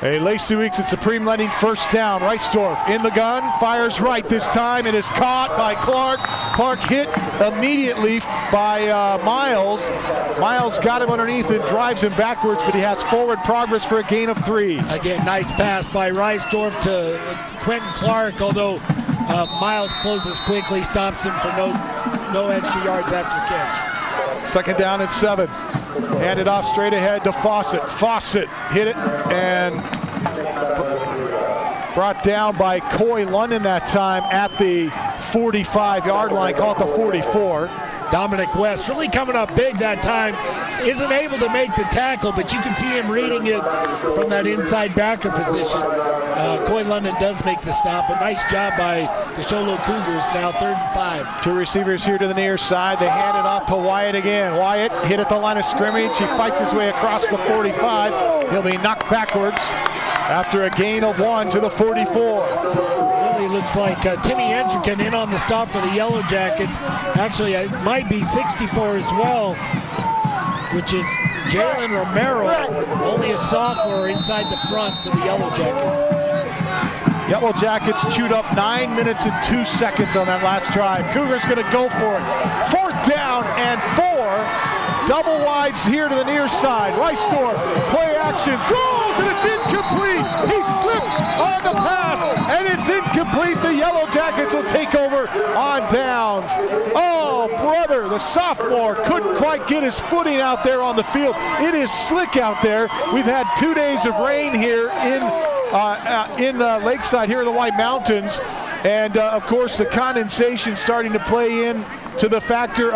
S1: A Lacey Weeks at Supreme Lending first down. Reisdorf in the gun, fires right this time. It is caught by Clark. Clark hit immediately by Miles. Miles got him underneath and drives him backwards, but he has forward progress for a gain of 3.
S2: Again, nice pass by Reisdorf to Quentin Clark, although Miles closes quickly, stops him for no extra yards after catch.
S1: 2nd down and 7. Handed off straight ahead to Fawcett. Fawcett hit it and brought down by Coy London that time at the 45-yard line, call it the 44.
S2: Dominic West really coming up big that time. Isn't able to make the tackle, but you can see him reading it from that inside backer position. Coy London does make the stop, but nice job by the Show Low Cougars, now 3rd and 5.
S1: Two receivers here to the near side. They hand it off to Wyatt again. Wyatt hit at the line of scrimmage. He fights his way across the 45. He'll be knocked backwards after a gain of 1 to the 44.
S2: Really looks like Timmy Entrican in on the stop for the Yellow Jackets. Actually, it might be 64 as well, which is Jalen Romero, only a sophomore inside the front for the Yellow Jackets.
S1: Yellow Jackets chewed up 9 minutes and 2 seconds on that last drive. Cougars going to go for it. 4th down and 4. Double wides here to the near side. Reisdorf, play action, throws, and it's incomplete. He slipped on the pass, and it's incomplete. The Yellow Jackets will take over on downs. Oh, brother, the sophomore couldn't quite get his footing out there on the field. It is slick out there. We've had 2 days of rain here in Lakeside, here in the White Mountains, and of course the condensation starting to play in to the factor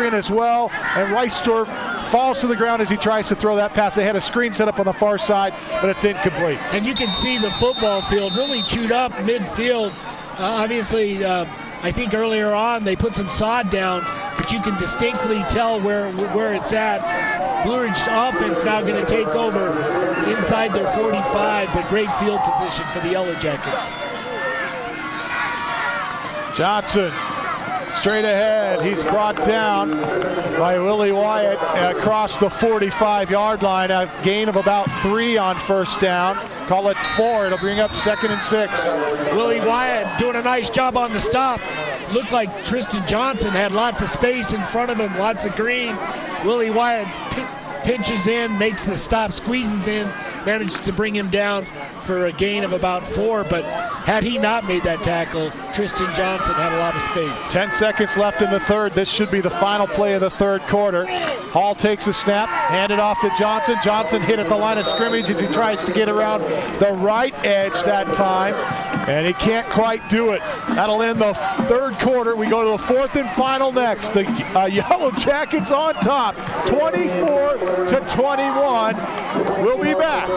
S1: in as well. And Reisdorf falls to the ground as he tries to throw that pass. They had a screen set up on the far side, but it's incomplete.
S2: And you can see the football field really chewed up midfield. Obviously, I think earlier on they put some sod down, but you can distinctly tell where it's at. Blue Ridge offense now going to take over inside their 45, but great field position for the Yellow Jackets.
S1: Johnson straight ahead. He's brought down by Willie Wyatt across the 45-yard line. A gain of about 3 on first down. Call it 4. It'll bring up 2nd and 6.
S2: Willie Wyatt doing a nice job on the stop. Looked like Tristan Johnson had lots of space in front of him, lots of green. Willie Wyatt pinches in, makes the stop, squeezes in, managed to bring him down for a gain of about 4, but had he not made that tackle, Tristan Johnson had a lot of space.
S1: 10 seconds left in the third. This should be the final play of the third quarter. Hall takes a snap, handed off to Johnson. Johnson hit at the line of scrimmage as he tries to get around the right edge that time, and he can't quite do it. That'll end the third quarter. We go to the fourth and final next. The Yellow Jackets on top, 24-21. We'll be back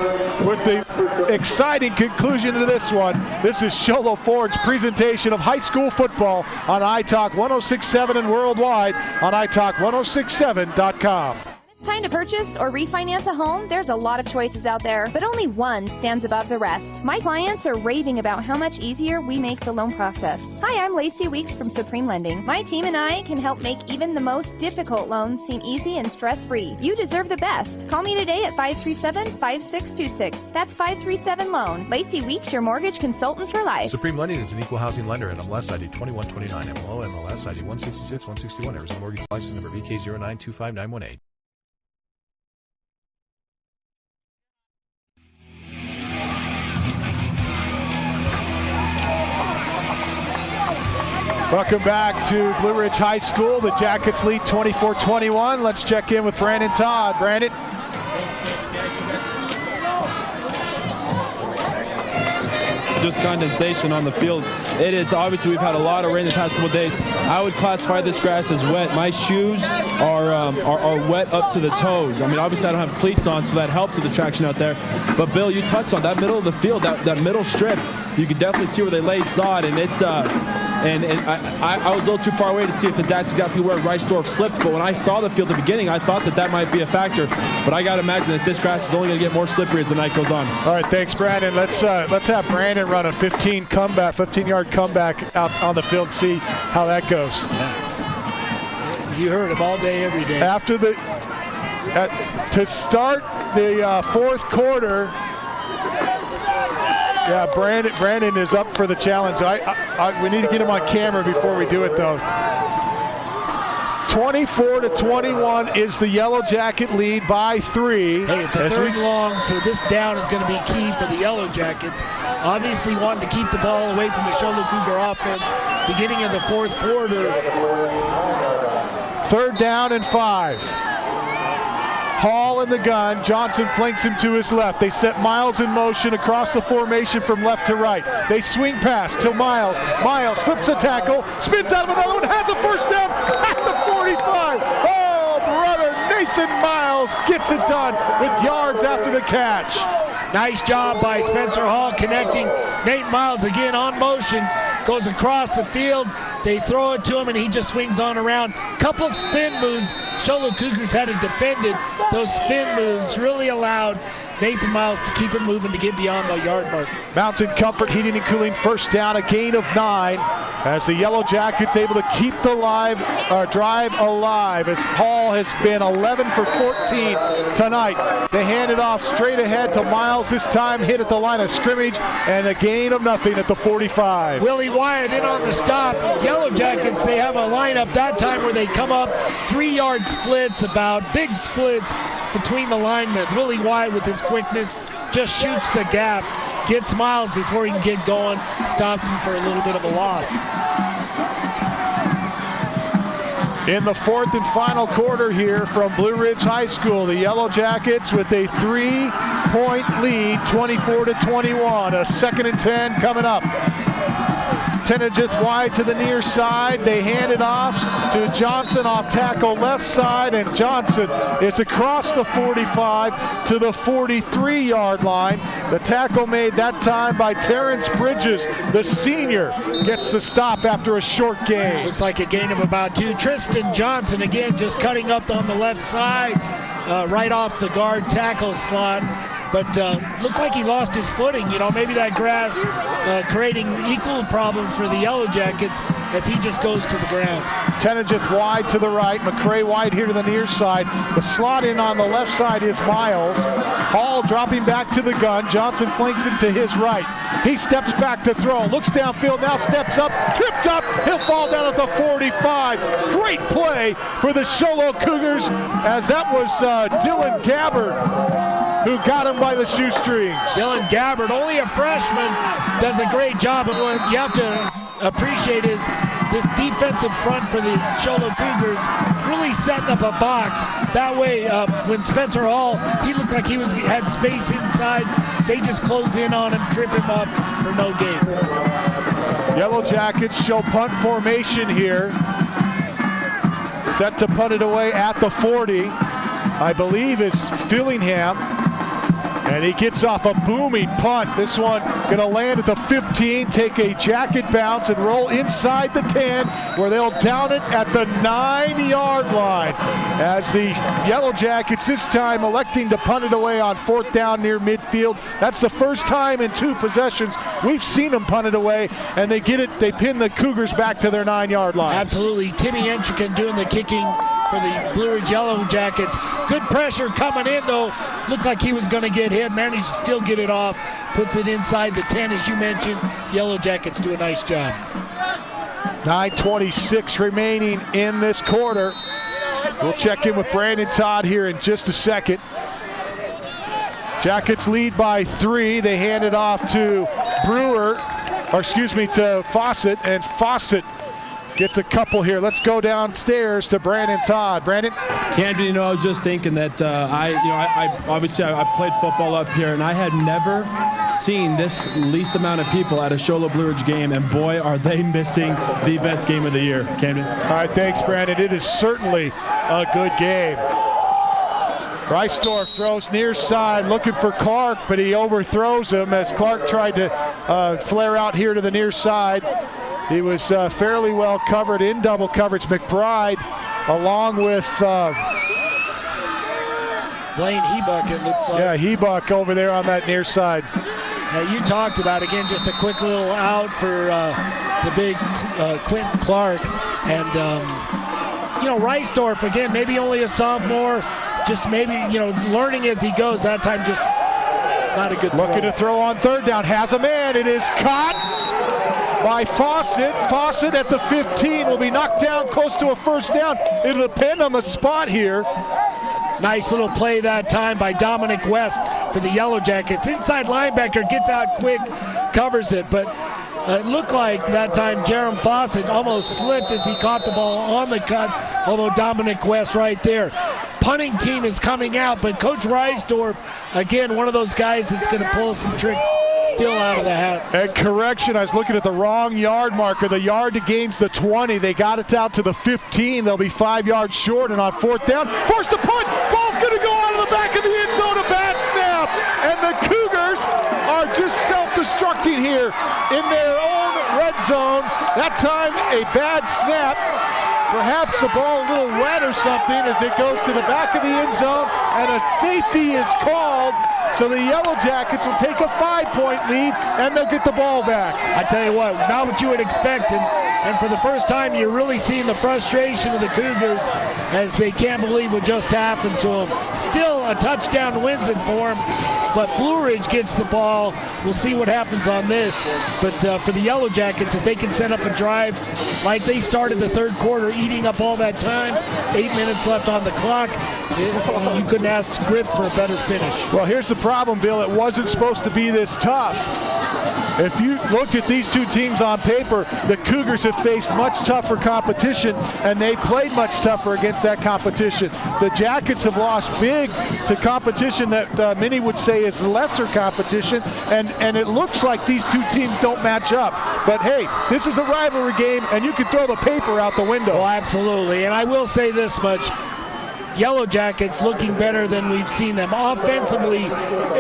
S1: with the exciting conclusion to this one. This is Sholo Ford's presentation of high school football on iTalk 106.7 and worldwide on iTalk1067.com.
S8: It's time to purchase or refinance a home. There's a lot of choices out there, but only one stands above the rest. My clients are raving about how much easier we make the loan process. Hi, I'm Lacey Weeks from Supreme Lending. My team and I can help make even the most difficult loans seem easy and stress-free. You deserve the best. Call me today at 537-5626. That's 537-LOAN. Lacey Weeks, your mortgage consultant for life.
S12: Supreme Lending is an equal housing lender and MLS ID 2129, MLO MLS ID 166-161, Arizona mortgage license number VK0925918.
S1: Welcome back to Blue Ridge High School. The Jackets lead 24-21. Let's check in with Brandon Todd. Brandon.
S10: Just condensation on the field. It is obviously, we've had a lot of rain the past couple of days. I would classify this grass as wet. My shoes are wet up to the toes. I mean, obviously I don't have cleats on, so that helps with the traction out there. But Bill, you touched on that middle of the field, that middle strip. You can definitely see where they laid sod, and it. I was a little too far away to see if that's exactly where Reisdorf slipped, but when I saw the field at the beginning, I thought that might be a factor. But I got to imagine that this grass is only going to get more slippery as the night goes on.
S1: All right, thanks, Brandon. Let's have Brandon run a 15-yard comeback out on the field, see how that goes.
S2: You heard him all day, every day.
S1: After to start the fourth quarter. Yeah, Brandon is up for the challenge. We need to get him on camera before we do it, though. 24-21 is the Yellow Jacket lead by 3.
S2: Hey, it's a third and long, so this down is going to be key for the Yellow Jackets. Obviously wanting to keep the ball away from the Sholo Cougar offense beginning of the fourth quarter.
S1: Third down and 5. Hall in the gun. Johnson flanks him to his left. They set Miles in motion across the formation from left to right. They swing pass to Miles. Miles slips a tackle, spins out of another one, has a first down at the 45. Oh, brother, Nathan Miles gets it done with yards after the catch.
S2: Nice job by Spencer Hall connecting. Nate Miles again on motion, goes across the field. They throw it to him, and he just swings on around. Couple spin moves. Sholo Cougars had it defended. Those spin moves really allowed Nathan Miles to keep it moving to get beyond the yard mark.
S1: Mountain Comfort Heating and Cooling first down, a gain of 9 as the Yellow Jackets able to keep the drive alive as Hall has been 11 for 14 tonight. They hand it off straight ahead to Miles this time, hit at the line of scrimmage, and a gain of nothing at the 45.
S2: Willie Wyatt in on the stop. Yellow Jackets, they have a lineup that time where they come up 3-yard splits, about big splits between the linemen. Willie Wyatt with his quickness just shoots the gap, gets Miles before he can get going, stops him for a little bit of a loss.
S1: In the fourth and final quarter here from Blue Ridge High School, the Yellow Jackets with a 3-point lead, 24-21. A 2nd and 10 coming up. Tenejith wide to the near side. They hand it off to Johnson off tackle left side, and Johnson is across the 45 to the 43-yard line. The tackle made that time by Terrence Bridges. The senior gets the stop after a short gain.
S2: Looks like a gain of about 2. Tristan Johnson again just cutting up on the left side, right off the guard tackle slot. But looks like he lost his footing. You know, maybe that grass creating equal problems for the Yellow Jackets as he just goes to the ground.
S1: Tenageth wide to the right. McCray wide here to the near side. The slot in on the left side is Miles. Hall dropping back to the gun. Johnson flanks him to his right. He steps back to throw. Looks downfield, now steps up. Tripped up. He'll fall down at the 45. Great play for the Show Low Cougars, as that was Dylan Gabbard who got him by the shoestrings.
S2: Dylan Gabbard, only a freshman, does a great job. And what you have to appreciate is this defensive front for the Show Low Cougars really setting up a box. That way, when Spencer Hall, he looked like he had space inside. They just close in on him, trip him up for no gain.
S1: Yellow Jackets show punt formation here. Set to punt it away at the 40. I believe is Fillingham. And he gets off a booming punt. This one going to land at the 15, take a jacket bounce and roll inside the 10, where they'll down it at the 9-yard line. As the Yellow Jackets this time electing to punt it away on 4th down near midfield. That's the first time in 2 possessions we've seen them punt it away, and they get it. They pin the Cougars back to their 9-yard line.
S2: Absolutely. Timmy Entrican doing the kicking for the Blue Ridge Yellow Jackets. Good pressure coming in, though. Looked like he was going to get hit. Managed to still get it off. Puts it inside the 10, as you mentioned. Yellow Jackets do a nice job.
S1: 9:26 remaining in this quarter. We'll check in with Brandon Todd here in just a second. Jackets lead by 3. They hand it off to to Fawcett, and Fawcett gets a couple here. Let's go downstairs to Brandon Todd. Brandon?
S10: Camden, I was just thinking that I obviously played football up here, and I had never seen this least amount of people at a Show Low Blue Ridge game, and boy, are they missing the best game of the year. Camden?
S1: All right, thanks, Brandon. It is certainly a good game. Reisdorf throws near side, looking for Clark, but he overthrows him as Clark tried to flare out here to the near side. He was fairly well covered in double coverage. McBride, along with
S2: Blaine Hebuck, it looks like.
S1: Yeah, Hebuck over there on that near side.
S2: You talked about, again, just a quick little out for the big Quentin Clark. And, Reisdorf, again, maybe only a sophomore, just maybe, learning as he goes. That time just not a good throw.
S1: Looking to throw on 3rd down. Has a man. It is caught by Fawcett. Fawcett at the 15 will be knocked down close to a 1st down. It'll depend on the spot here.
S2: Nice little play that time by Dominic West for the Yellow Jackets. Inside linebacker gets out quick, covers it, but it looked like that time Jerem Fawcett almost slipped as he caught the ball on the cut, although Dominic West right there. Punting team is coming out, but Coach Reisdorf, again, one of those guys that's going to pull some tricks still out of the hat.
S1: And correction, I was looking at the wrong yard marker. The yard to gain's the 20. They got it out to the 15. They'll be 5 yards short, and on 4th down, forced to punt. Ball's going to go out of the back of the end zone. A bad snap. And the Cougars are just self-destructing here in their own red zone. That time, a bad snap. Perhaps the ball a little wet or something as it goes to the back of the end zone, and a safety is called. So the Yellow Jackets will take a 5-point lead, and they'll get the ball back.
S2: I tell you what, not what you would expect, and for the first time, you're really seeing the frustration of the Cougars as they can't believe what just happened to them. Still a touchdown wins it for them, but Blue Ridge gets the ball. We'll see what happens on this. But for the Yellow Jackets, if they can set up a drive like they started the 3rd quarter, eating up all that time, 8 minutes left on the clock, you couldn't ask Script for a better finish.
S1: Well, here's the problem, Bill. It wasn't supposed to be this tough. If you looked at these two teams on paper, the Cougars have faced much tougher competition, and they played much tougher against that competition. The Jackets have lost big to competition that many would say is lesser competition, and it looks like these two teams don't match up. But hey, this is a rivalry game, and you can throw the paper out the window.
S2: Oh, absolutely. And I will say this much. Yellow Jackets looking better than we've seen them. Offensively,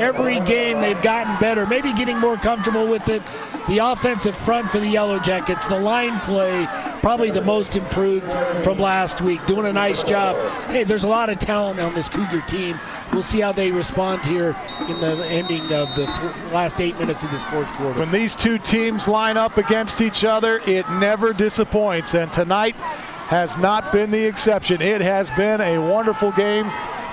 S2: every game they've gotten better, maybe getting more comfortable with it. The offensive front for the Yellow Jackets, the line play, probably the most improved from last week, doing a nice job. Hey, there's a lot of talent on this Cougar team. We'll see how they respond here in the ending of the last 8 minutes of this fourth quarter.
S1: When these two teams line up against each other, it never disappoints, and tonight has not been the exception. It has been a wonderful game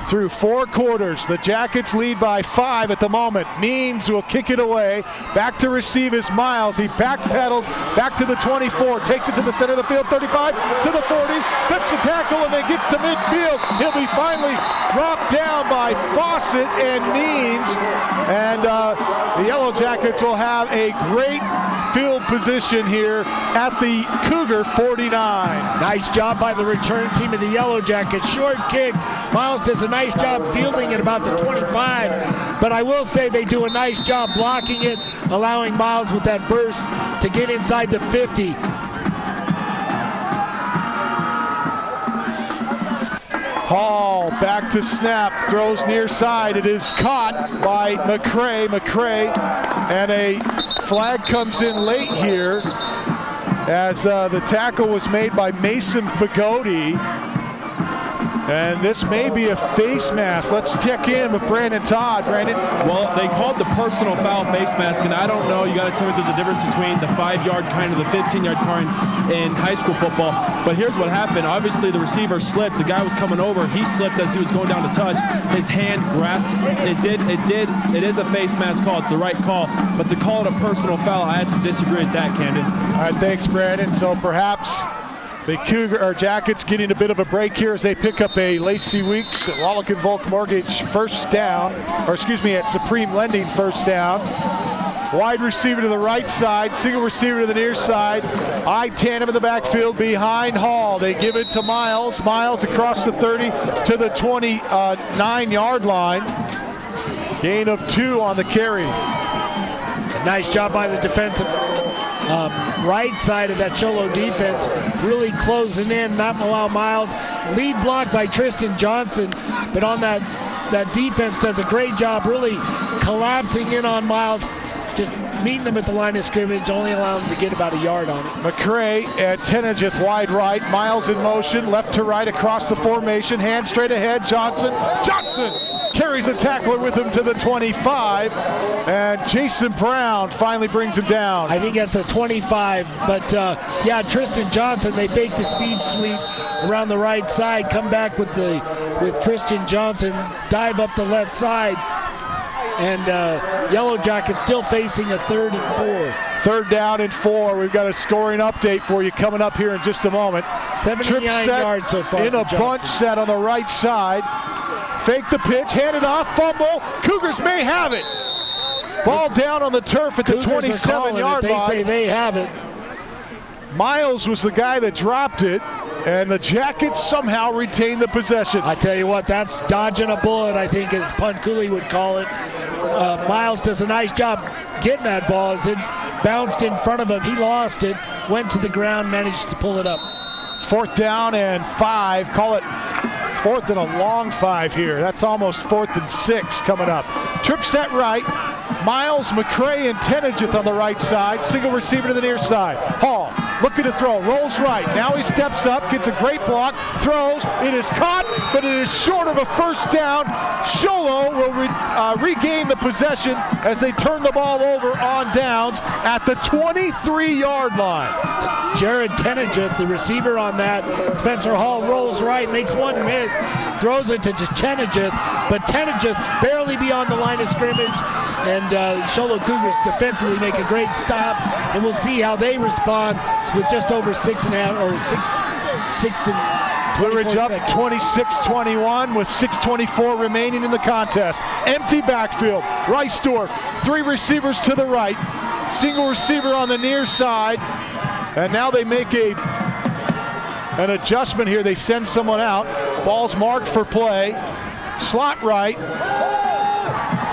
S1: through 4 quarters. The Jackets lead by 5 at the moment. Means will kick it away. Back to receive is Miles. He backpedals back to the 24. Takes it to the center of the field. 35 to the 40. Slips a tackle and then gets to midfield. He'll be finally dropped down by Fawcett and Means. And the Yellow Jackets will have a great field position here at the Cougar 49.
S2: Nice job by the return team of the Yellow Jackets. Short kick. Miles does a nice job fielding at about the 25, but I will say they do a nice job blocking it, allowing Miles with that burst to get inside the 50.
S1: Hall back to snap, throws near side. It is caught by McCray. And a flag comes in late here as the tackle was made by Mason Fagoti. And this may be a face mask. Let's check in with Brandon Todd. Brandon?
S10: Well, they called the personal foul face mask, and I don't know. You got to tell me if there's a difference between the 5-yard kind and the 15-yard kind in high school football. But here's what happened. Obviously, the receiver slipped. The guy was coming over. He slipped as he was going down to touch. His hand grasped. It is a face mask call. It's the right call. But to call it a personal foul, I had to disagree with that, Camden.
S1: All right, thanks, Brandon. So perhaps the Jackets getting a bit of a break here as they pick up a Lacey Weeks at Wallacan Volk Mortgage first down, at Supreme Lending first down. Wide receiver to the right side, single receiver to the near side. I-tandem in the backfield behind Hall. They give it to Miles. Miles across the 30 to the 29-yard line. Gain of 2 on the carry.
S2: A nice job by the defensive right side of that Cholo defense, really closing in, not allow Miles. Lead block by Tristan Johnson, but on that defense does a great job really collapsing in on Miles, just meeting him at the line of scrimmage, only allowing him to get about a yard on it.
S1: McCray at Tenageth wide right, Miles in motion, left to right across the formation, hand straight ahead, Johnson carries a tackler with him to the 25, and Jason Brown finally brings him down.
S2: I think that's a 25, but Tristan Johnson, they fake the speed sweep around the right side, come back with Tristan Johnson, dive up the left side, and Yellow Jackets still facing a 3rd and 4.
S1: 3rd down and 4. We've got a scoring update for you coming up here in just a moment.
S2: 79 yards so far
S1: in a bunch set on the right side. Fake the pitch, hand it off, fumble. Cougars may have it. Ball down on the turf at the 27-yard line.
S2: They say they have it.
S1: Miles was the guy that dropped it, and the Jackets somehow retained the possession.
S2: I tell you what, that's dodging a bullet, I think, as Punt Cooley would call it. Miles does a nice job getting that ball as it bounced in front of him. He lost it, went to the ground, managed to pull it up.
S1: 4th down and 5. Call it 4th and a long 5 here. That's almost 4th and 6 coming up. Trip set right. Miles, McCray, and Tenageth on the right side. Single receiver to the near side. Hall looking to throw. Rolls right. Now he steps up. Gets a great block. Throws. It is caught, but it is short of a first down. Sholo will regain the possession as they turn the ball over on downs at the 23-yard line.
S2: Jared Tenageth, the receiver on that. Spencer Hall rolls right, makes one miss, throws it to Tenageth, but Tenageth barely beyond the line of scrimmage. And Sholo Cougars defensively make a great stop, and we'll see how they respond with just over 6 and
S1: Blue Ridge up 26-21 with 6:24 remaining in the contest. Empty backfield. Reisdorf, 3 receivers to the right, single receiver on the near side, and now they make an adjustment here. They send someone out. Ball's marked for play. Slot right.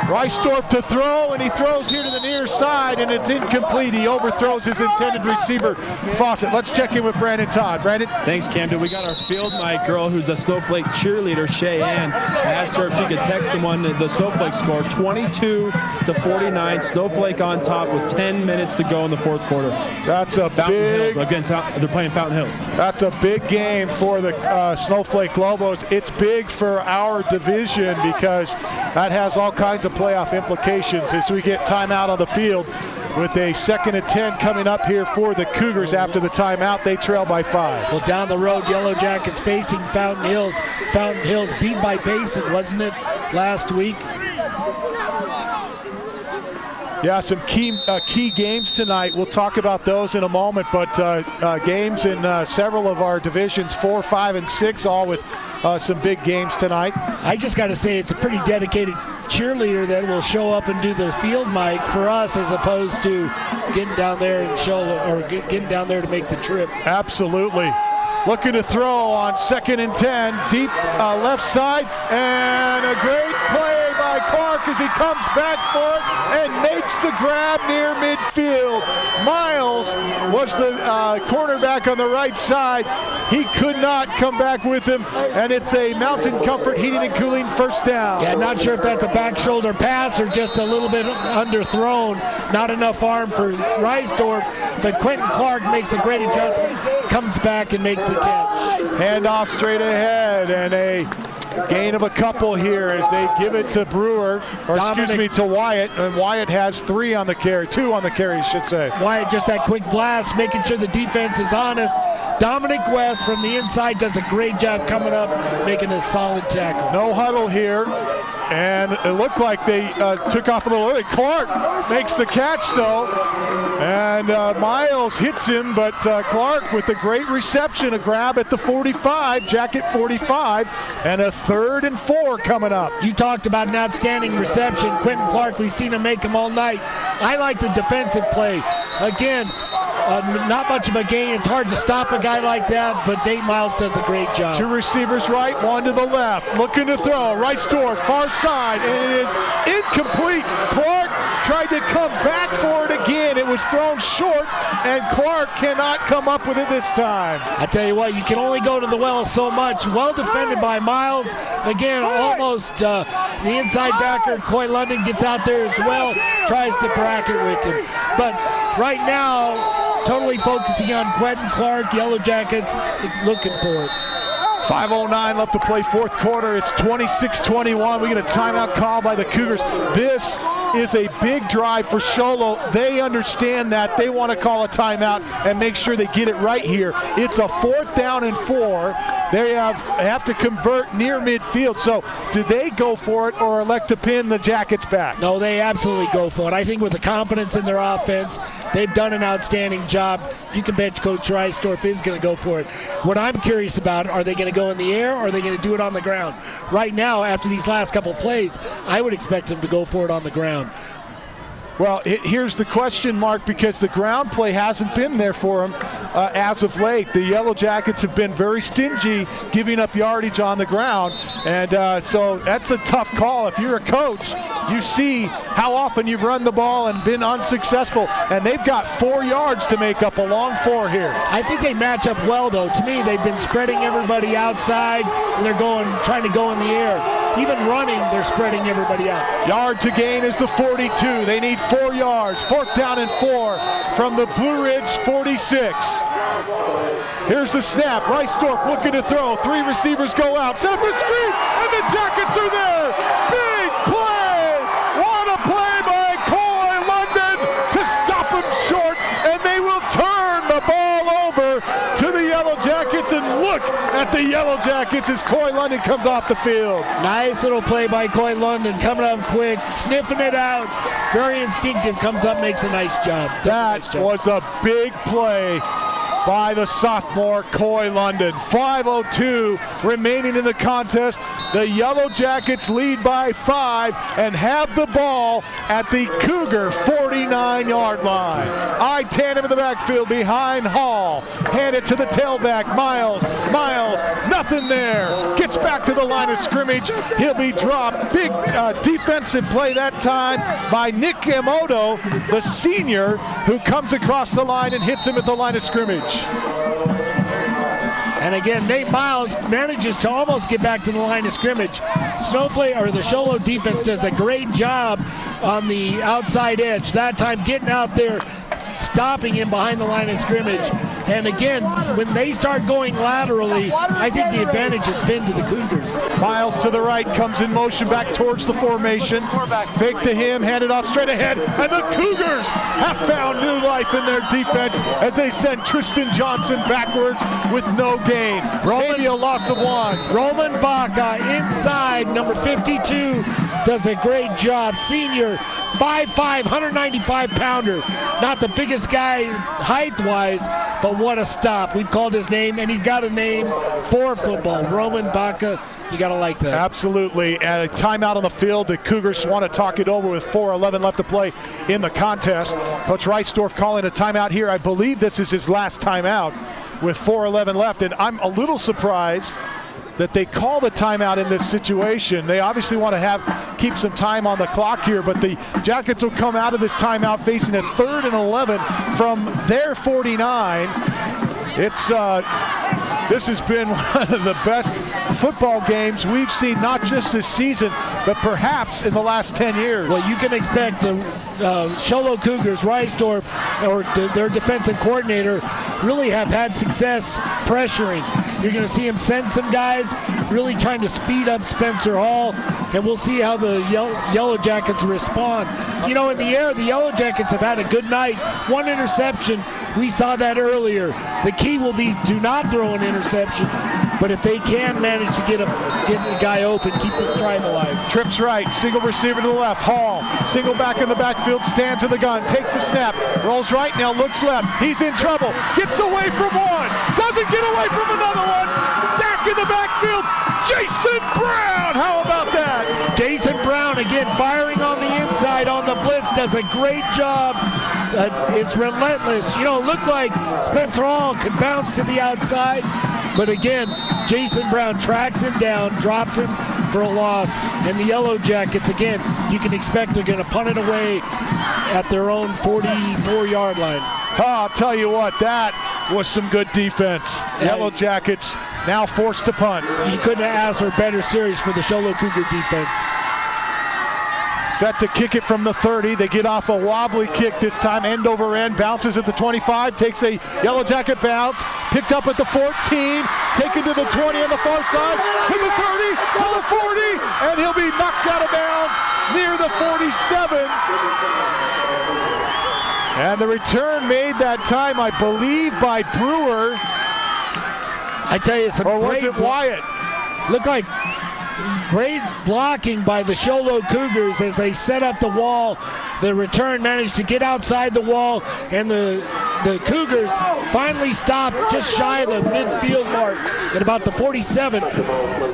S1: Reisdorf to throw, and he throws here to the near side, and it's incomplete. He overthrows his intended receiver, Fawcett. Let's check in with Brandon Todd. Brandon?
S10: Thanks, Camden. We got our field mic girl who's a Snowflake cheerleader, Cheyenne. I asked her if she could text someone the Snowflake score, 22-49. Snowflake on top with 10 minutes to go in the fourth quarter.
S1: That's a big...
S10: They're playing Fountain Hills.
S1: That's a big game for the Snowflake Lobos. It's big for our division because that has all kinds of playoff implications as we get timeout on the field with a 2nd and 10 coming up here for the Cougars after the timeout. They trail by 5.
S2: Well, down the road, Yellow Jackets facing Fountain Hills. Fountain Hills beat by Basin, wasn't it, last week?
S1: Yeah, some key games tonight. We'll talk about those in a moment, but games in several of our divisions, 4, 5, and 6, all with some big games tonight.
S2: I just got to say it's a pretty dedicated cheerleader that will show up and do the field mic for us as opposed to getting down there and getting down there to make the trip.
S1: Absolutely. Looking to throw on 2nd and 10, deep left side, and a great play by Clark as he comes back for it and makes the grab near midfield. Miles was the cornerback on the right side. He could not come back with him, and it's a Mountain Comfort Heating and Cooling first down.
S2: Yeah, not sure if that's a back shoulder pass or just a little bit underthrown. Not enough arm for Reisdorf, but Quentin Clark makes a great adjustment, comes back and makes the catch.
S1: Handoff straight ahead, and a gain of a couple here as they give it to Brewer, or to Wyatt, and Wyatt has 2 on the carry, I should say.
S2: Wyatt just that quick blast, making sure the defense is honest. Dominic West from the inside does a great job coming up, making a solid tackle.
S1: No huddle here, and it looked like they took off a little early. Clark makes the catch, though, and Miles hits him, but Clark with a great reception, a grab at the 45, jacket 45, and a 3rd and 4 coming up.
S2: You talked about an outstanding reception. Quentin Clark, we've seen him make them all night. I like the defensive play. Again, not much of a gain. It's hard to stop a guy like that, but Nate Miles does a great job.
S1: 2 receivers right, 1 to the left. Looking to throw. Reisdorf, far side, and it is incomplete. Clark tried to come back for it again. It was thrown short, and Clark cannot come up with it this time.
S2: I tell you what, you can only go to the well so much. Well defended by Miles. Again, almost the inside backer, Coy London, gets out there as well, tries to bracket with him. But right now, totally focusing on Quentin Clark, Yellow Jackets, looking for it.
S1: 5:09 left to play fourth quarter. It's 26-21. We get a timeout call by the Cougars. This is a big drive for Sholo. They understand that. They want to call a timeout and make sure they get it right here. It's a 4th down and 4. They have to convert near midfield. So do they go for it or elect to pin the Jackets back?
S2: No, they absolutely go for it. I think with the confidence in their offense, they've done an outstanding job. You can bet Coach Reisdorf is going to go for it. What I'm curious about, are they going to go in the air or are they going to do it on the ground? Right now, after these last couple plays, I would expect them to go for it on the ground.
S1: Well, here's the question mark, because the ground play hasn't been there for them as of late. The Yellow Jackets have been very stingy giving up yardage on the ground, and so that's a tough call. If you're a coach, you see how often you've run the ball and been unsuccessful, and they've got 4 yards to make up a long 4 here.
S2: I think they match up well, though. To me, they've been spreading everybody outside, and they're trying to go in the air. Even running, they're spreading everybody out.
S1: Yard to gain is the 42. They need 4 yards. 4th down and 4 from the Blue Ridge 46. Here's the snap. Reisdorf looking to throw. 3 receivers go out. Set up the screen, and the Jackets are there. Big play. What a play by Coy London to stop him short, and they will turn the ball over to the Yellow Jackets, and look at the Yellow Jackets as Coy London comes off the field.
S2: Nice little play by Coy London, coming up quick, sniffing it out. Very instinctive, comes up, makes a nice job.
S1: That was a big play by the sophomore Coy London. 5:02 remaining in the contest. The Yellow Jackets lead by 5 and have the ball at the Cougar 49-yard line. I tandem in the backfield behind Hall. Hand it to the tailback, Miles. Miles, nothing there. Gets back to the line of scrimmage. He'll be dropped. Big defensive play that time by Nick Emoto, the senior, who comes across the line and hits him at the line of scrimmage.
S2: And again, Nate Miles manages to almost get back to the line of scrimmage. Snowflake, or the Sholo defense, does a great job on the outside edge. That time getting out there, stopping him behind the line of scrimmage. And again, when they start going laterally, I think the advantage has been to the Cougars.
S1: Miles to the right, comes in motion back towards the formation. Fake to him, handed off straight ahead, and the Cougars have found new life in their defense as they send Tristan Johnson backwards with no gain. Maybe a loss of 1.
S2: Roman Baca inside, number 52, does a great job. Senior, 5'5", 195-pounder. Not the biggest guy height-wise, but what a stop. We've called his name, and he's got a name for football. Roman Baca, you got to like that.
S1: Absolutely. And a timeout on the field. The Cougars want to talk it over with 4:11 left to play in the contest. Coach Reisdorf calling a timeout here. I believe this is his last timeout with 4:11 left, and I'm a little surprised that they call the timeout in this situation. They obviously want to keep some time on the clock here, but the Jackets will come out of this timeout facing a 3rd and 11 from their 49. This has been one of the best football games we've seen, not just this season, but perhaps in the last 10 years.
S2: Well, you can expect the Sholo Cougars, Reisdorf, or their defensive coordinator, really have had success pressuring. You're going to see him send some guys, really trying to speed up Spencer Hall, and we'll see how the Yellow Jackets respond. You know, in the air, the Yellow Jackets have had a good night. 1 interception. We saw that earlier. The key will be do not throw an interception, but if they can manage to get a guy open, keep this drive alive.
S1: Trips right, single receiver to the left. Hall, single back in the backfield, stands in the gun, takes a snap, rolls right, now looks left. He's in trouble, gets away from one, doesn't get away from another one. Sack in the backfield, Jason Brown. How about that?
S2: Jason Brown again firing on the inside on the blitz, does a great job. It's relentless. You know, it looked like Spencer Hall could bounce to the outside, but again, Jason Brown tracks him down, drops him for a loss, and the Yellow Jackets, again, you can expect they're going to punt it away at their own 44-yard line.
S1: Oh, I'll tell you what, that was some good defense. Yellow Jackets now forced to punt.
S2: You couldn't have asked for a better series for the Sholo Cougar defense.
S1: Set to kick it from the 30. They get off a wobbly kick this time, end over end, bounces at the 25, takes a Yellow Jacket bounce, picked up at the 14, taken to the 20 on the far side, to the 30, to the 40, and he'll be knocked out of bounds near the 47. And the return made that time, I believe, by Brewer.
S2: I tell you,
S1: or was it Wyatt?
S2: Looked like great blocking by the Sholo Cougars as they set up the wall. The return managed to get outside the wall, and the Cougars finally stopped just shy of the midfield mark at about the 47.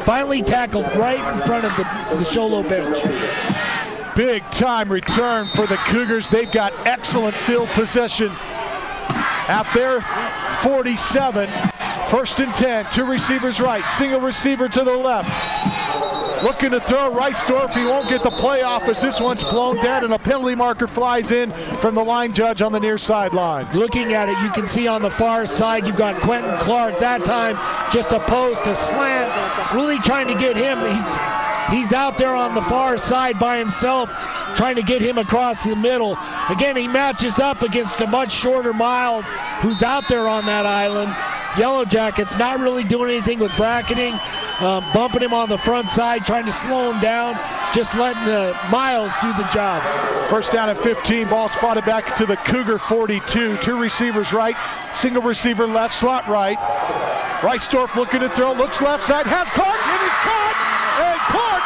S2: Finally tackled right in front of the Sholo bench.
S1: Big time return for the Cougars. They've got excellent field possession at their 47. 1st and 10, 2 receivers right, single receiver to the left. Looking to throw Reisdorf, he won't get the playoff as this one's blown dead and a penalty marker flies in from the line judge on the near sideline.
S2: Looking at it, you can see on the far side you've got Quentin Clark, that time just a post, a slant, really trying to get him. He's out there on the far side by himself, trying to get him across the middle. Again, he matches up against a much shorter Miles, who's out there on that island. Yellow Jackets not really doing anything with bracketing, bumping him on the front side, trying to slow him down, just letting Miles do the job.
S1: 1st down and 15, ball spotted back to the Cougar 42. 2 receivers right, single receiver left, slot right. Reisdorf looking to throw, looks left side, has Clark, and it's caught, and Clark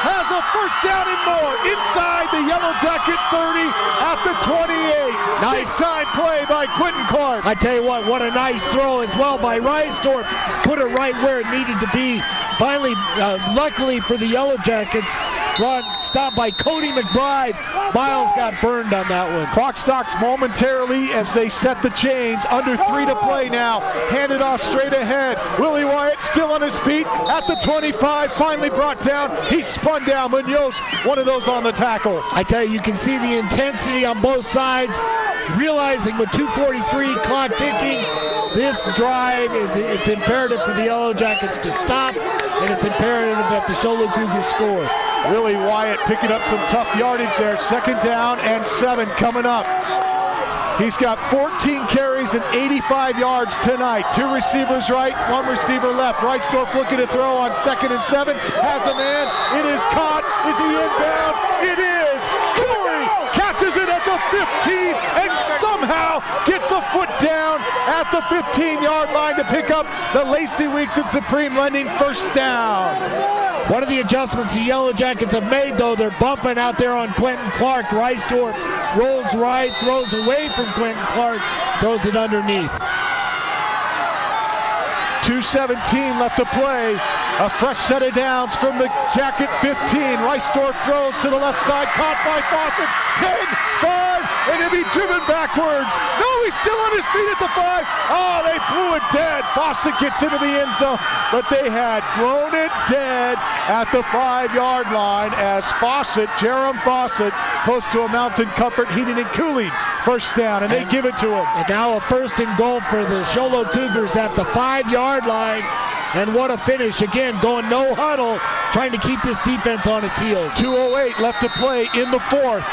S1: has a 1st down and more inside the Yellow Jacket 30 at the 28. Nice time play by Quentin Clark.
S2: I tell you what a nice throw as well by Reisdorf. Put it right where it needed to be finally, luckily for the Yellow Jackets, stopped by Cody McBride. Miles got burned on that one.
S1: Clock stops momentarily as they set the chains. Under 3 to play now. Handed off straight ahead. Willie Wyatt still on his feet at the 25. Finally brought down. He spun down. Munoz, one of those on the tackle.
S2: I tell you can see the intensity on both sides. Realizing with 2:43 clock ticking, this drive it's imperative for the Yellow Jackets to stop, and it's imperative that the Show Low Cougars score.
S1: Willie Wyatt picking up some tough yardage there. 2nd down and 7 coming up. He's got 14 carries and 85 yards tonight. 2 receivers right, 1 receiver left. Reitsdorf looking to throw on 2nd and 7. Has a man. It is caught. Is he inbounds? It is. Corey catches it at the 15 and somehow gets a foot down at the 15-yard line to pick up the Lacey Weeks and Supreme Lending first down.
S2: One of the adjustments the Yellow Jackets have made, though, they're bumping out there on Quentin Clark. Reisdorf rolls right, throws away from Quentin Clark, throws it underneath.
S1: 2:17 left to play. A fresh set of downs from the Jacket 15. Reisdorf throws to the left side, caught by Fawcett. 10, 5, and he'll be driven backwards. No, he's still on his feet at the 5. Oh, they blew it dead. Fawcett gets into the end zone, but they had blown it dead at the 5-yard line as Fawcett, Jerome Fawcett, close to a Mountain Comfort Heating and Cooling. First down, and they give it to him.
S2: And now a 1st and goal for the Show Low Cougars at the 5-yard line. And what a finish. Again, going no huddle, trying to keep this defense on its heels.
S1: 2:08 left to play in the 4th.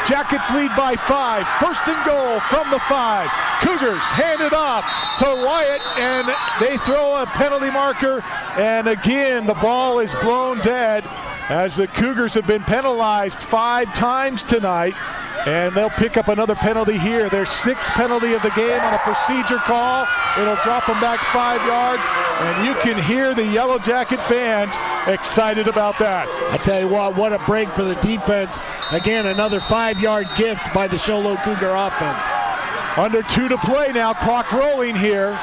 S1: Jackets lead by 5. 1st and goal from the 5. Cougars hand it off to Wyatt, and they throw a penalty marker. And again, the ball is blown dead as the Cougars have been penalized 5 times tonight. And they'll pick up another penalty here. Their 6th penalty of the game on a procedure call. It'll drop them back 5 yards. And you can hear the Yellow Jacket fans excited about that.
S2: I tell you what a break for the defense. Again, another 5-yard gift by the Show Low Cougar offense.
S1: Under 2 to play now, clock rolling here.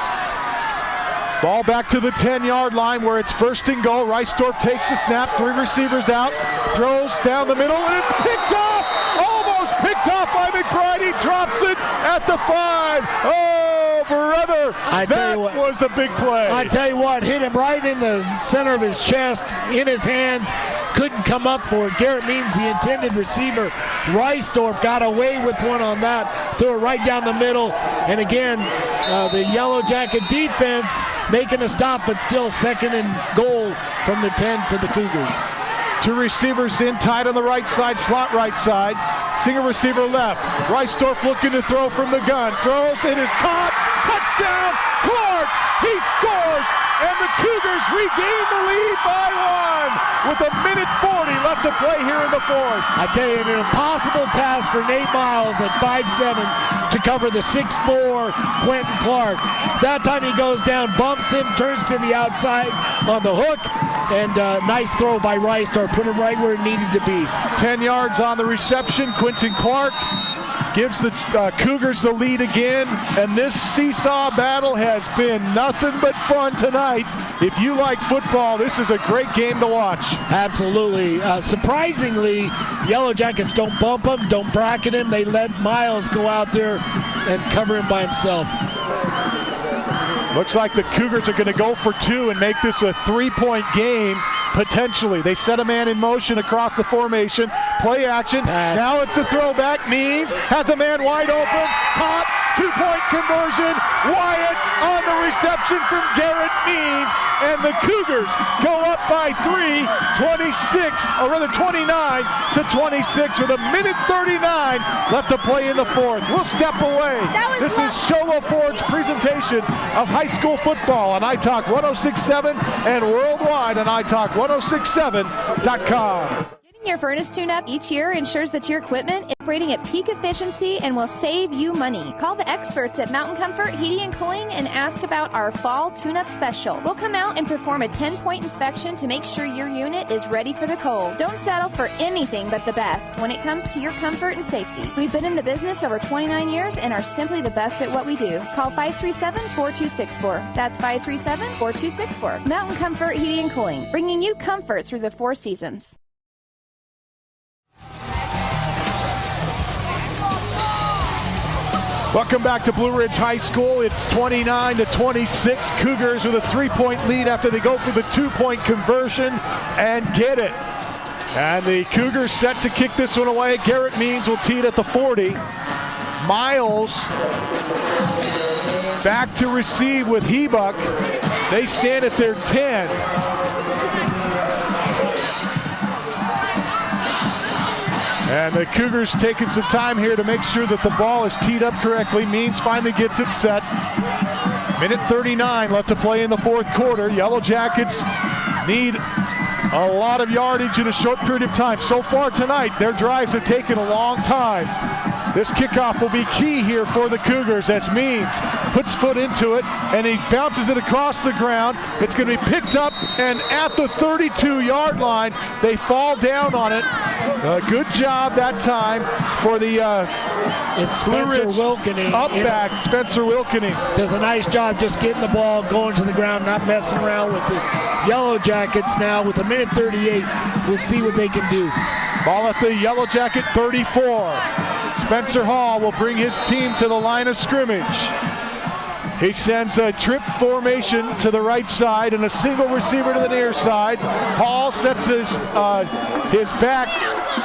S1: Ball back to the 10-yard line where it's 1st and goal. Reisdorf takes the snap, 3 receivers out, throws down the middle, and it's picked off! Almost picked off by McBride. He drops it at the 5. Oh, brother, that was the big play.
S2: I tell you what, hit him right in the center of his chest, in his hands. Couldn't come up for it. Garrett Means, the intended receiver. Reisdorf got away with one on that, threw it right down the middle. And again, the Yellow Jacket defense making a stop, but still 2nd and goal from the 10 for the Cougars.
S1: 2 receivers in, tight on the right side, slot right side. Single receiver left. Reisdorf looking to throw from the gun. Throws, it is caught. Touchdown, Clark! He scores, and the Cougars regain the lead by 1 with 1:40 left to play here in the 4th.
S2: I tell you, an impossible task for Nate Miles at 5'7" to cover the 6'4" Quentin Clark. That time he goes down, bumps him, turns to the outside on the hook, and nice throw by Reisdorf, put him right where it needed to be.
S1: 10 yards on the reception. Quentin Clark gives the Cougars the lead again, and this seesaw battle has been nothing but fun tonight. If you like football, this is a great game to watch.
S2: Absolutely. Surprisingly, Yellow Jackets don't bump him, don't bracket him. They let Miles go out there and cover him by himself.
S1: Looks like the Cougars are going to go for 2 and make this a 3-point game, potentially. They set a man in motion across the formation. Play action. Now it's a throwback. Means has a man wide open. Caught. 2-point conversion. Wyatt on the reception from Garrett Means. And the Cougars go up by 3, 29-26 with 1:39 left to play in the 4th. We'll step away. This is Show Low Ford's presentation of high school football on iTalk 106.7 and worldwide on iTalk1067.com.
S8: Your furnace tune-up each year ensures that your equipment is operating at peak efficiency and will save you money. Call the experts at Mountain Comfort Heating and Cooling and ask about our fall tune-up special. We'll come out and perform a 10-point inspection to make sure your unit is ready for the cold. Don't settle for anything but the best when it comes to your comfort and safety. We've been in the business over 29 years and are simply the best at what we do. Call 537-4264. That's 537-4264. Mountain Comfort Heating and Cooling, bringing you comfort through the 4 seasons.
S1: Welcome back to Blue Ridge High School. It's 29-26. Cougars with a 3-point lead after they go for the 2-point conversion and get it. And the Cougars set to kick this one away. Garrett Means will tee it at the 40. Miles back to receive with Hebuck. They stand at their 10. And the Cougars taking some time here to make sure that the ball is teed up correctly. Means finally gets it set. Minute 39 left to play in the fourth quarter. Yellow Jackets need a lot of yardage in a short period of time. So far tonight, their drives have taken a long time. This kickoff will be key here for the Cougars as Means puts foot into it and he bounces it across the ground. It's going to be picked up and at the 32-yard line, they fall down on it. Good job that time for the
S2: it's Spencer Wilkening.
S1: Up back, Spencer Wilkening.
S2: Does a nice job just getting the ball, going to the ground, not messing around with the Yellow Jackets now with a minute 38. We'll see what they can do.
S1: Ball at the Yellow Jacket 34. Spencer Hall will bring his team to the line of scrimmage. He sends a trip formation to the right side and a single receiver to the near side. Hall sets his back.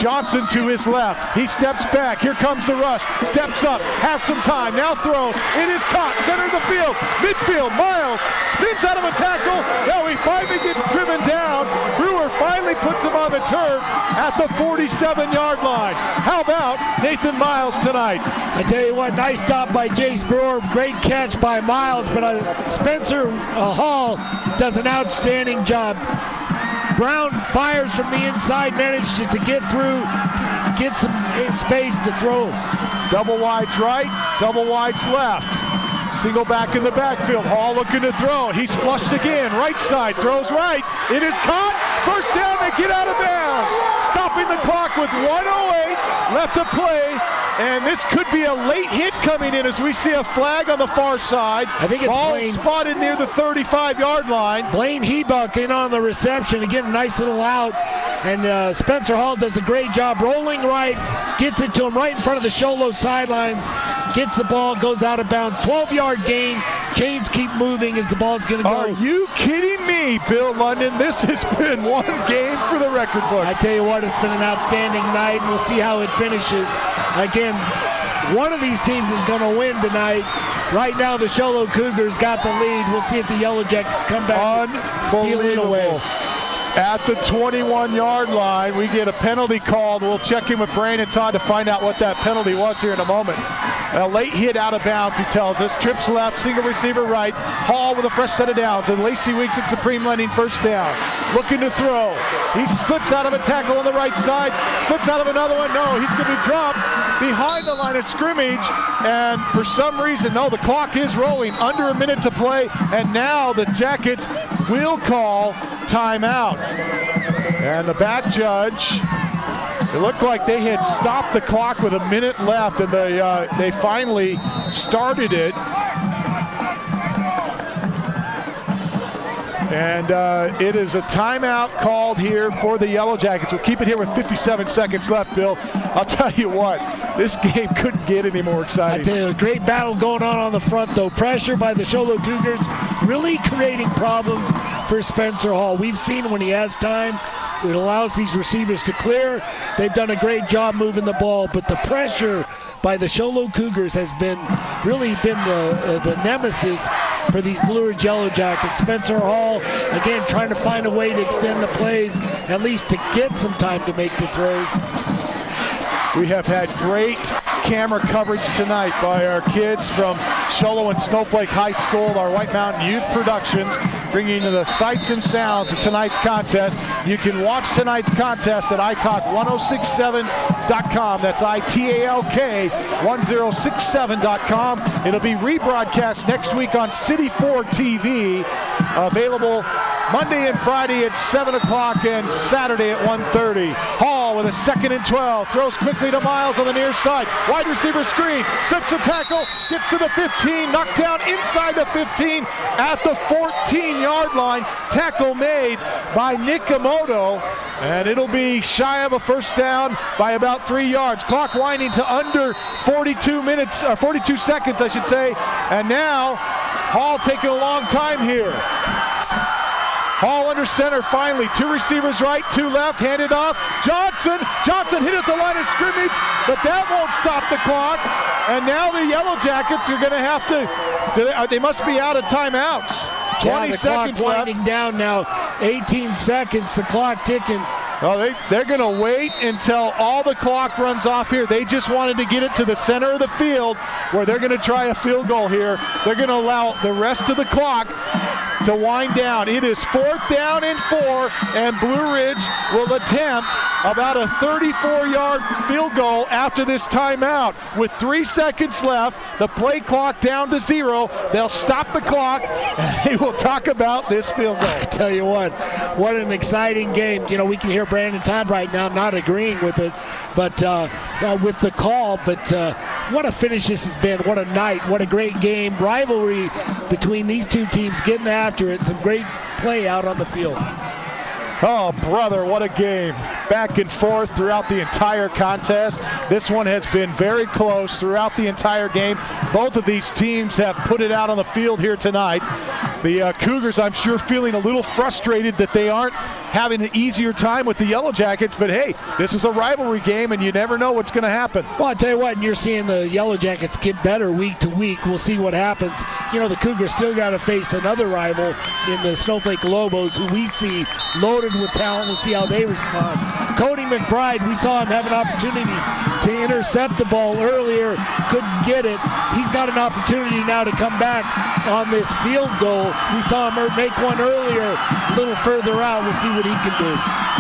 S1: Johnson to his left. He steps back. Here comes the rush. Steps up. Has some time. Now throws. It is caught. Center of the field. Midfield. Miles spins out of a tackle. Now he finally gets driven down. Brewer finally puts him on the turf at the 47-yard line. How about Nathan Miles tonight?
S2: I tell you what, nice stop by Jace Brewer. Great catch by Miles, but Spencer Hall does an outstanding job. Brown fires from the inside, manages to get through, get some space to throw.
S1: Double wides right, double wides left. Single back in the backfield. Hall looking to throw. He's flushed again. Right side, throws right. It is caught. First down, they get out of bounds. Stopping the clock with 1:08 left to play. And this could be a late hit coming in as we see a flag on the far side.
S2: I think it's
S1: ball
S2: Blaine.
S1: Spotted near the 35-yard line.
S2: Blaine Hebuck in on the reception. Again, a nice little out. And Spencer Hall does a great job rolling right. Gets it to him right in front of the Sholo sidelines. Gets the ball, goes out of bounds. 12-yard gain. Chains keep moving as the ball's going to go.
S1: Are you kidding me, Bill London? This has been one game for the record books.
S2: I tell you what, it's been an outstanding night. We'll see how it finishes. Again, one of these teams is going to win tonight. Right now, the Sholo Cougars got the lead. We'll see if the Yellow Jackets come back and steal it away.
S1: At the 21-yard line, we get a penalty called. We'll check in with Brandon Todd to find out what that penalty was here in a moment. A late hit out of bounds, he tells us. Trips left, single receiver right. Hall with a fresh set of downs. And Lacey Weeks at Supreme Lending, first down. Looking to throw. He slips out of a tackle on the right side. Slips out of another one. No, he's going to be dropped behind the line of scrimmage. And for some reason, no, the clock is rolling. Under a minute to play. And now the Jackets will call timeout. And the back judge, it looked like they had stopped the clock with a minute left, and they finally started it. And it is a timeout called here for the Yellow Jackets. We'll keep it here with 57 seconds left, Bill. I'll tell you what, this game couldn't get any more exciting.
S2: I tell you, a great battle going on the front, though. Pressure by the Sholo Cougars, really creating problems for Spencer Hall. We've seen when he has time, it allows these receivers to clear. They've done a great job moving the ball, but the pressure by the Sholo Cougars has really been the nemesis for these Blue Ridge Yellow Jackets. Spencer Hall, again, trying to find a way to extend the plays, at least to get some time to make the throws.
S1: We have had great camera coverage tonight by our kids from Shoalo and Snowflake High School, our White Mountain Youth Productions, bringing you the sights and sounds of tonight's contest. You can watch tonight's contest at italk1067.com. That's ITALK 1067.com. It'll be rebroadcast next week on City 4 TV, available Monday and Friday at 7 o'clock and Saturday at 1:30. Hall with a 2nd and 12. Throws quickly to Miles on the near side. Wide receiver screen. Slips a tackle. Gets to the 15. Knocked down inside the 15 at the 14-yard line. Tackle made by Nikamoto. And it'll be shy of a first down by about 3 yards. Clock winding to under 42 seconds, I should say. And now Hall taking a long time here. Hall under center finally. 2 receivers right, 2 left, handed off. Johnson hit at the line of scrimmage, but that won't stop the clock. And now the Yellow Jackets are going to have to, they must be out of timeouts. 20
S2: the
S1: seconds
S2: clock
S1: left.
S2: winding down now, 18 seconds, the clock ticking.
S1: Oh, they're going to wait until all the clock runs off here. They just wanted to get it to the center of the field where they're going to try a field goal here. They're going to allow the rest of the clock to wind down. It is 4th down and 4, and Blue Ridge will attempt about a 34-yard field goal after this timeout. With 3 seconds left, the play clock down to 0. They'll stop the clock, and they will talk about this field goal.
S2: I tell you what an exciting game. You know, we can hear Brandon Todd right now not agreeing with it, but with the call. But what a finish this has been. What a night. What a great game. Rivalry between these two teams getting after it. Some great play out on the field.
S1: Oh, brother, what a game. Back and forth throughout the entire contest. This one has been very close throughout the entire game. Both of these teams have put it out on the field here tonight. The Cougars, I'm sure, feeling a little frustrated that they aren't having an easier time with the Yellow Jackets, but hey, this is a rivalry game and you never know what's going to happen.
S2: Well, I tell you what, and you're seeing the Yellow Jackets get better week to week. We'll see what happens. You know, the Cougars still got to face another rival in the Snowflake Lobos, who we see loaded with talent. We'll see how they respond. Cody McBride, we saw him have an opportunity to intercept the ball earlier, couldn't get it. He's got an opportunity now to come back on this field goal. We saw him make one earlier, a little further out. We'll see what he can do.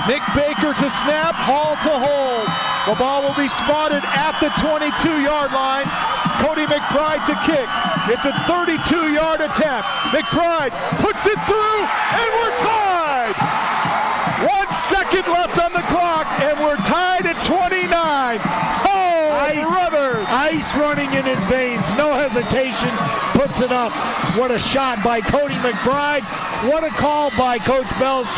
S1: Nick Baker to snap, Hall to hold. The ball will be spotted at the 22-yard line. Cody McBride to kick. It's a 32-yard attempt. McBride puts it through, and we're tied. 1 second left on the clock, and we're tied at 29. Oh, brother.
S2: Ice running in his veins, no hesitation, puts it up. What a shot by Cody McBride. What a call by Coach Belge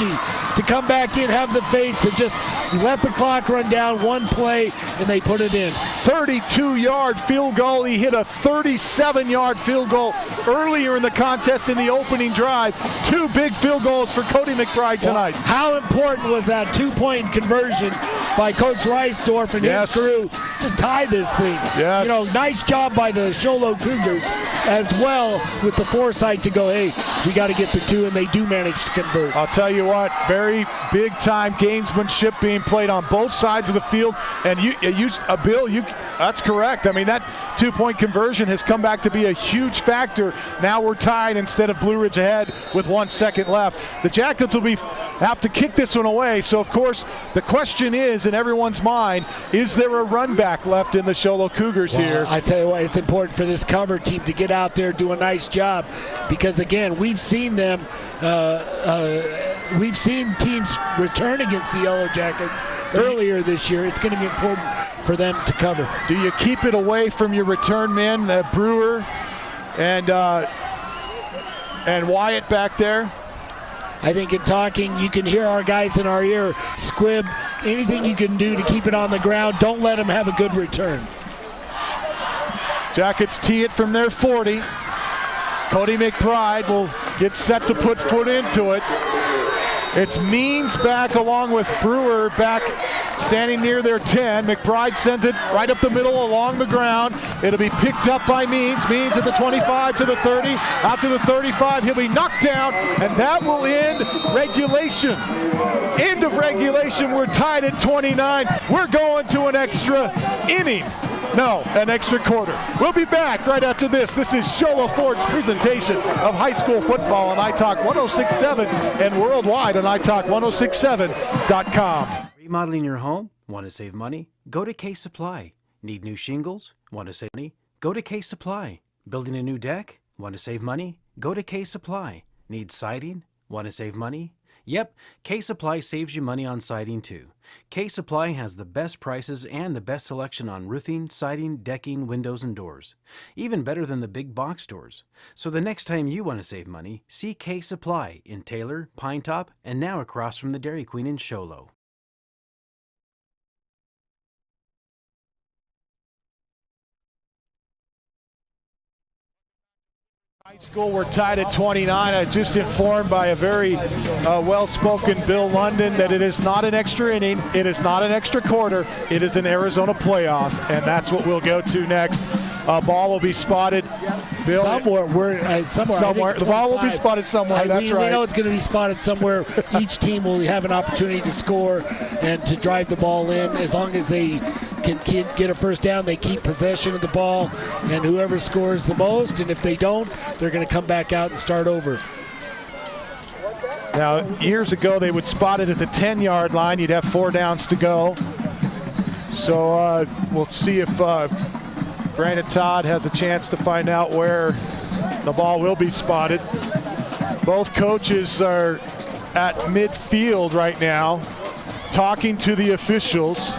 S2: to come back in, have the faith to just let the clock run down, one play, and they put it in.
S1: 32-yard field goal. He hit a 37-yard field goal earlier in the contest in the opening drive. 2 big field goals for Cody McBride tonight.
S2: Well, how important was that 2-point conversion by Coach Reisdorf and his crew to tie this thing?
S1: Yes.
S2: You know, nice job by the Shoalo Cougars as well with the foresight to go, hey, we got to get the 2, and they do manage to convert.
S1: I'll tell you what, very big-time gamesmanship being played on both sides of the field. And Bill, that's correct. I mean, that 2-point conversion has come back to be a huge factor. Now we're tied instead of Blue Ridge ahead with 1 second left. The Jackets will have to kick this one away. So, of course, the question is in everyone's mind, is there a run back left in the Shoalo Cougars here?
S2: I tell you what, it's important for this cover team to get out there, do a nice job, because, again, we've seen them we've seen teams return against the Yellow Jackets earlier this year. It's going to be important for them to cover.
S1: Do you keep it away from your return men, Brewer and Wyatt back there?
S2: I think in talking, you can hear our guys in our ear, Squib, anything you can do to keep it on the ground. Don't let them have a good return.
S1: Jackets tee it from their 40. Cody McBride will get set to put foot into it. It's Means back along with Brewer back standing near their 10. McBride sends it right up the middle along the ground. It'll be picked up by Means. Means at the 25 to the 30, out to the 35. He'll be knocked down, and that will end regulation. End of regulation. We're tied at 29. We're going to an extra inning. No, an extra quarter. We'll be back right after this. This is Shola Ford's presentation of high school football on iTalk 106.7 and worldwide on iTalk1067.com.
S3: Remodeling your home? Want to save money? Go to Case Supply. Need new shingles? Want to save money? Go to Case Supply. Building a new deck? Want to save money? Go to Case Supply. Need siding? Want to save money? Yep, Case Supply saves you money on siding too. Case Supply has the best prices and the best selection on roofing, siding, decking, windows, and doors. Even better than the big box stores. So the next time you want to save money, see Case Supply in Taylor, Pine Top, and now across from the Dairy Queen in Sholo.
S1: High school, we're tied at 29. I'm just informed by a very well-spoken Bill London that it is not an extra inning, it is not an extra quarter, it is an Arizona playoff, and that's what we'll go to next. Ball will be spotted. Bill,
S2: somewhere.
S1: The ball will be spotted somewhere. That's right.
S2: We know it's going to be spotted somewhere. Each team will have an opportunity to score and to drive the ball in. As long as they can get a first down, they keep possession of the ball, and whoever scores the most, and if they don't, they're going to come back out and start over.
S1: Now, years ago, they would spot it at the 10-yard line. You'd have 4 downs to go. So we'll see if Brandon Todd has a chance to find out where the ball will be spotted. Both coaches are at midfield right now, talking to the officials.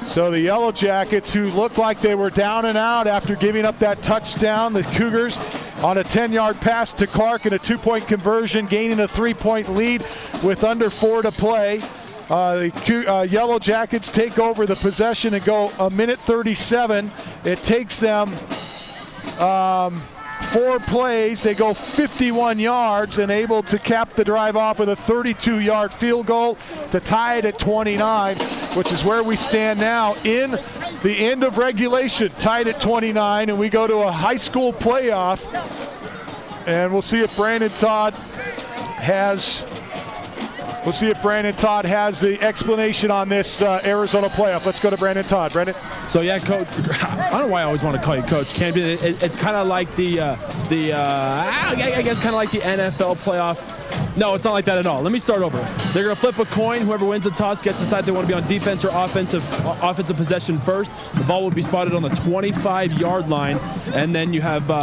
S1: So the Yellow Jackets, who looked like they were down and out after giving up that touchdown, the Cougars on a 10-yard pass to Clark and a 2-point conversion, gaining a 3-point lead with under 4 to play. The Yellow Jackets take over the possession and go a minute 37. It takes them 4 plays. They go 51 yards and able to cap the drive off with a 32-yard field goal to tie it at 29, which is where we stand now in the end of regulation, tied at 29, and we go to a high school playoff. And we'll see if Brandon Todd has the explanation on this Arizona playoff. Let's go to Brandon Todd. Brandon?
S10: So, yeah, Coach, I don't know why I always want to call you Coach Ken, but it's kind of like I guess kind of like the NFL playoff. No, it's not like that at all. Let me start over. They're going to flip a coin. Whoever wins the toss gets to decide they want to be on defense or offensive possession first. The ball will be spotted on the 25-yard line, and then you have you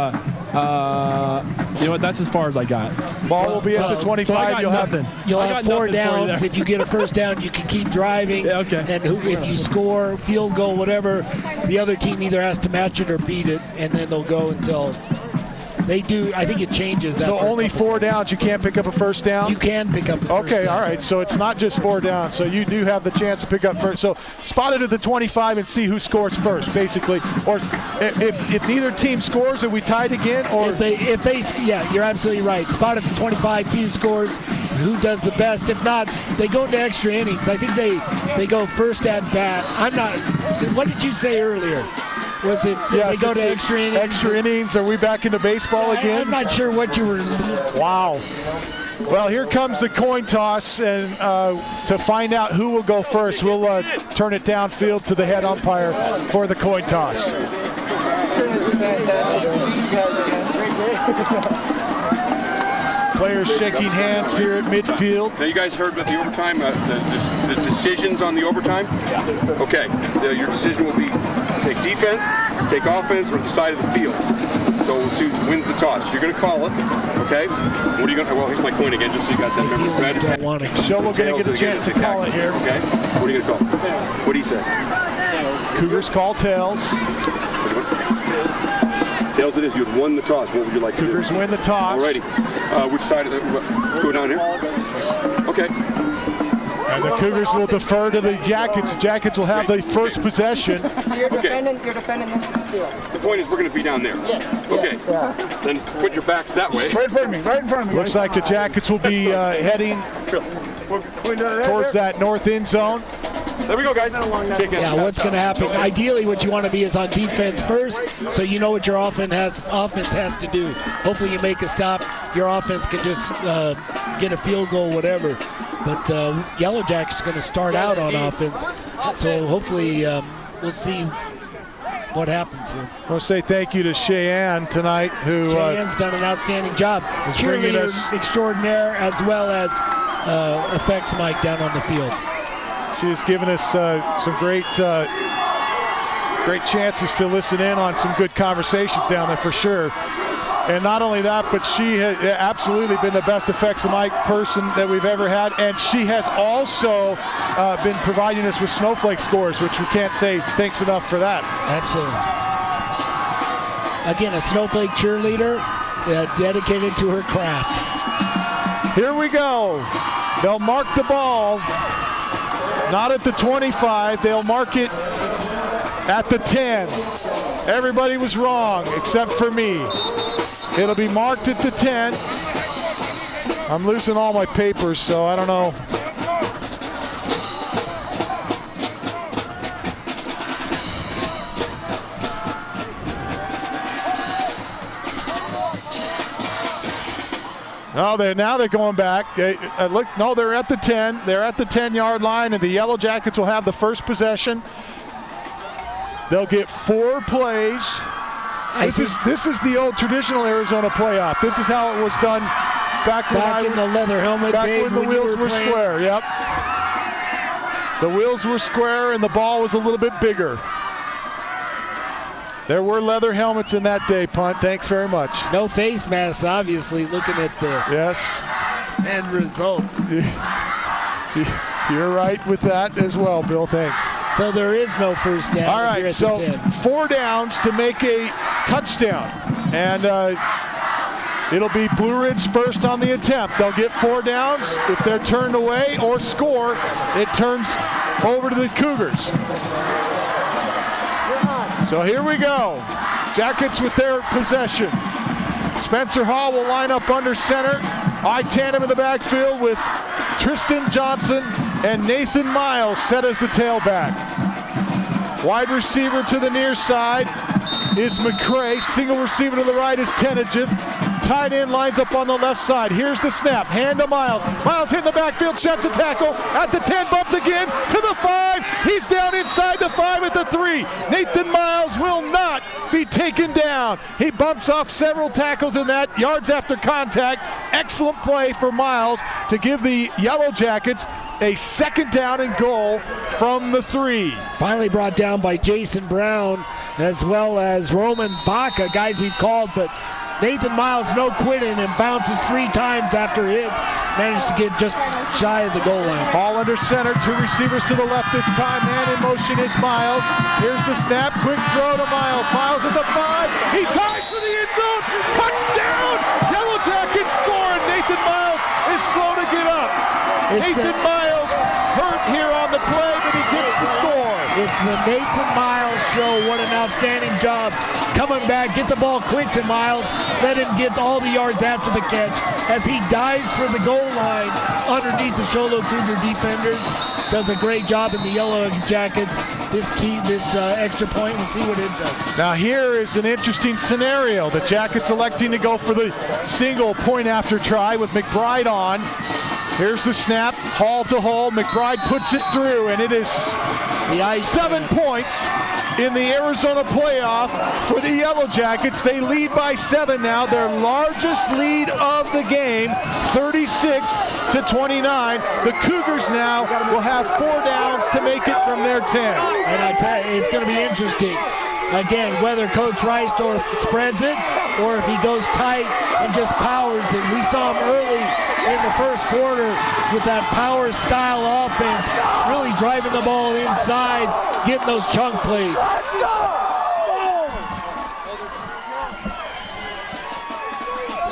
S10: know what? That's as far as I got.
S1: Ball will be at the 25.
S10: So I got nothing.
S2: You'll have 4 downs. If you get a first down, you can keep driving.
S10: Yeah, okay.
S2: And if you score, field goal, whatever, the other team either has to match it or beat it, and then they'll go until they do. I think it changes.
S1: So only 4 downs. You can't pick up a first down?
S2: You can pick up a first down.
S1: All right. So it's not just 4 downs. So you do have the chance to pick up first. So spot it at the 25 and see who scores first, basically. Or if neither team scores, are we tied again? Or
S2: if they yeah, you're absolutely right. Spot at the 25, see who scores, who does the best. If not, they go into extra innings. I think they go first at bat. I'm not. What did you say earlier? Was it they go to extra innings?
S1: Extra innings. Are we back into baseball again?
S2: I'm not sure what you were.
S1: Wow. Well, here comes the coin toss, and to find out who will go first, we'll turn it downfield to the head umpire for the coin toss. Players shaking hands here at midfield.
S5: Now, you guys heard about the overtime, the decisions on the overtime? Okay, your decision will be take defense, take offense, or the side of the field. So we'll see who wins the toss. You're going to call it, okay? What are you going to, well, here's my coin again, just so you got that memory.
S1: Shovel's going to get a chance to call it here.
S5: Okay, what are you going to call? What do you say?
S1: Cougars call tails.
S5: Tails it is. You had won the toss. What would you like to do?
S1: Cougars win the toss.
S5: Alrighty. Which side of the, let's go down here. Okay.
S1: And the Cougars will defer to the Jackets. The Jackets will have the first possession.
S17: You're defending this field.
S5: The point is we're going to be down there.
S17: Yes.
S5: Okay.
S17: Yeah.
S5: Then put your backs that way.
S17: Right in front of me. Right in front of me.
S1: Looks like the Jackets will be heading towards that north end zone.
S5: There we go, guys.
S2: Yeah, what's going to happen? Ideally, what you want to be is on defense first, so you know what your offense has to do. Hopefully, you make a stop. Your offense can just get a field goal, whatever. But Yellow Jackets going to start out on offense. So hopefully we'll see what happens here.
S1: I want to say thank you to Cheyenne tonight, who
S2: Cheyenne's done an outstanding job. Cheerleader extraordinaire, as well as effects Mike down on the field.
S1: She has given us some great chances to listen in on some good conversations down there for sure. And not only that, but she has absolutely been the best effects of Mike person that we've ever had. And she has also been providing us with snowflake scores, which we can't say thanks enough for that.
S2: Absolutely. Again, a snowflake cheerleader dedicated to her craft.
S1: Here we go. They'll mark the ball, not at the 25. They'll mark it at the 10. Everybody was wrong except for me. It'll be marked at the 10. I'm losing all my papers, so I don't know. Oh, now they're going back. Look, no, they're at the 10. They're at the 10-yard line, and the Yellow Jackets will have the first possession. They'll get 4 plays. This is the old traditional Arizona playoff. This is how it was done back
S2: in the leather helmet.
S1: Back when the wheels were square. Yep. The wheels were square and the ball was a little bit bigger. There were leather helmets in that day, Punt. Thanks very much.
S2: No face masks, obviously, looking at the end result.
S1: You're right with that as well, Bill. Thanks.
S2: So there is no first down.
S1: All right, so 4 downs to make a touchdown. And it'll be Blue Ridge first on the attempt. They'll get 4 downs. If they're turned away or score, it turns over to the Cougars. So here we go. Jackets with their possession. Spencer Hall will line up under center. I tandem in the backfield with Tristan Johnson and Nathan Miles set as the tailback. Wide receiver to the near side is McCray. Single receiver to the right is Tenagith. Tight end lines up on the left side. Here's the snap. Hand to Miles. Miles hitting the backfield. Sheds a tackle. At the 10. Bumped again to the 5. He's down inside the 5 at the 3. Nathan Miles will not be taken down. He bumps off several tackles in that. Yards after contact. Excellent play for Miles to give the Yellow Jackets a 2nd down and goal from the 3.
S2: Finally brought down by Jason Brown as well as Roman Baca, guys we've called, but Nathan Miles no quitting and bounces 3 times after hits. Managed to get just shy of the goal line.
S1: Ball under center, 2 receivers to the left this time. Man in motion is Miles. Here's the snap, quick throw to Miles. Miles at the 5. He dives for the end zone. Touchdown! Yellow Jackets score, and Nathan Miles is slow to get up. Nathan Miles hurt here on the play, but he gets the score.
S2: It's the Nathan Miles show. What an outstanding job. Coming back, get the ball quick to Miles. Let him get all the yards after the catch as he dives for the goal line underneath the Sholo Cougar defenders. Does a great job in the Yellow Jackets. This extra point, we'll see what it does.
S1: Now here is an interesting scenario. The Jackets electing to go for the single point after try with McBride on. Here's the snap, Hall to Hall. McBride puts it through, and it is 7 points in the Arizona playoff for the Yellow Jackets. They lead by 7 now, their largest lead of the game, 36-29. The Cougars now will have 4 downs to make it from their 10.
S2: And I tell you, it's going to be interesting. Again, whether Coach Reisdorf spreads it or if he goes tight and just powers it. We saw him early in the first quarter with that power style offense, really driving the ball inside, getting those chunk plays.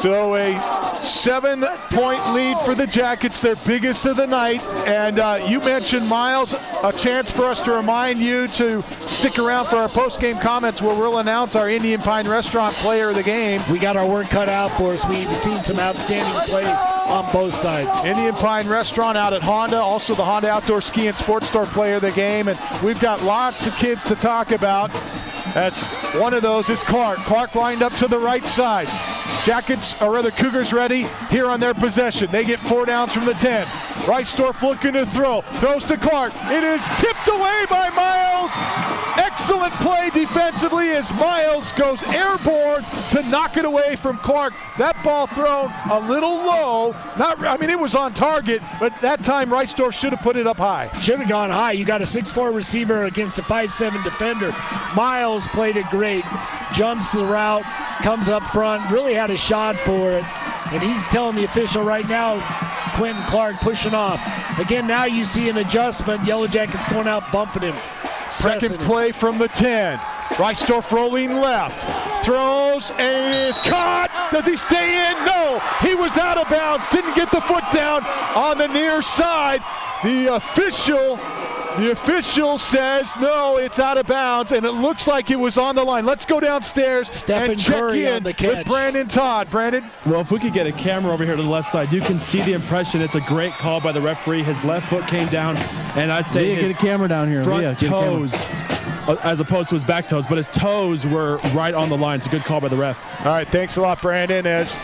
S1: So a 7-point lead for the Jackets, their biggest of the night. And you mentioned, Miles, a chance for us to remind you to stick around for our post-game comments where we'll announce our Indian Pine Restaurant player of the game.
S2: We got our work cut out for us. We've seen some outstanding play on both sides.
S1: Indian Pine Restaurant out at Honda, also the Honda Outdoor Ski and Sports Store player of the game. And we've got lots of kids to talk about. That's one of those is Clark. Clark lined up to the right side. Cougars ready here on their possession. They get 4 downs from the 10. Reisdorf looking to throw. Throws to Clark. It is tipped away by Miles. Excellent play defensively as Miles goes airborne to knock it away from Clark. That ball thrown a little low. It was on target, but that time Reisdorf should have put it up high.
S2: Should have gone high. You got a 6'4" receiver against a 5'7" defender. Miles played it great. Jumps the route, comes up front, really had a shot for it. And he's telling the official right now, Quentin Clark pushing off. Again, now you see an adjustment. Yellow Jackets going out, bumping him.
S1: Second play from the 10. Reisdorf rolling left. Throws and it is caught. Does he stay in? No. He was out of bounds. Didn't get the foot down on the near side. The official says, no, it's out of bounds, and it looks like it was on the line. Let's go downstairs and check in with Brandon Todd. Brandon?
S10: Well, if we could get a camera over here to the left side, you can see the impression. It's a great call by the referee. His left foot came down, and I'd say his
S18: get a camera down here.
S10: front toes, as opposed to his back toes, but his toes were right on the line. It's a good call by the ref.
S1: All right, thanks a lot, Brandon, as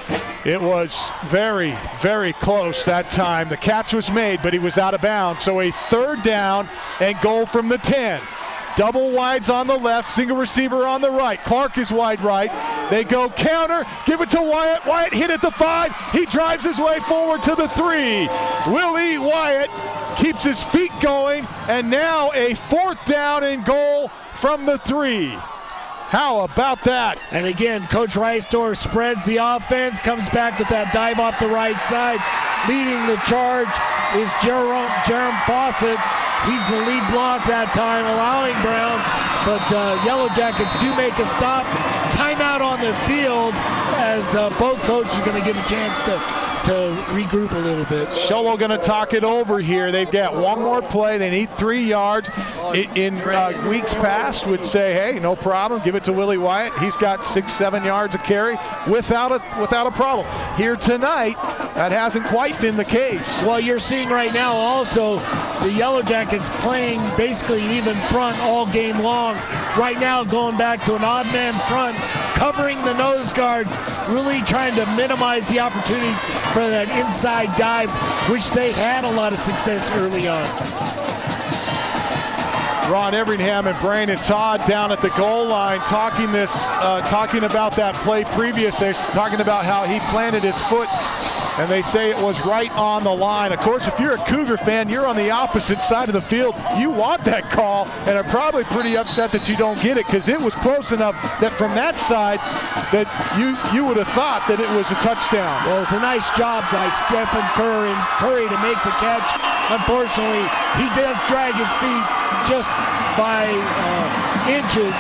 S1: it was very, very close that time. The catch was made, but he was out of bounds. So a 3rd down and goal from the 10. Double wides on the left, single receiver on the right. Clark is wide right. They go counter, give it to Wyatt. Wyatt hit at the 5. He drives his way forward to the 3. Willie Wyatt keeps his feet going, and now a 4th down and goal from the 3. How about that?
S2: And again, Coach Reisdorf spreads the offense, comes back with that dive off the right side. Leading the charge is Jerome Fawcett. He's the lead block that time, allowing Brown. But Yellow Jackets do make a stop. Timeout on the field as both coaches are going to get a chance to regroup a little bit.
S1: Sholo going to talk it over here. They've got one more play. They need 3 yards. In weeks past would say, hey, no problem. Give it to Willie Wyatt. He's got 6-7 yards of carry without a problem. Here tonight, that hasn't quite been the case.
S2: Well, you're seeing right now also the Yellow Jackets playing basically an even front all game long. Right now going back to an odd man front, covering the nose guard, really trying to minimize the opportunities for that inside dive, which they had a lot of success early on.
S1: Ron Everingham and Brandon Todd down at the goal line talking about that play previous. They're talking about how he planted his foot, and they say it was right on the line. Of course, if you're a Cougar fan, you're on the opposite side of the field. You want that call, and are probably pretty upset that you don't get it, because it was close enough that from that side that you would have thought that it was a touchdown.
S2: Well, it's a nice job by Stephen Curry to make the catch. Unfortunately, he does drag his feet just by inches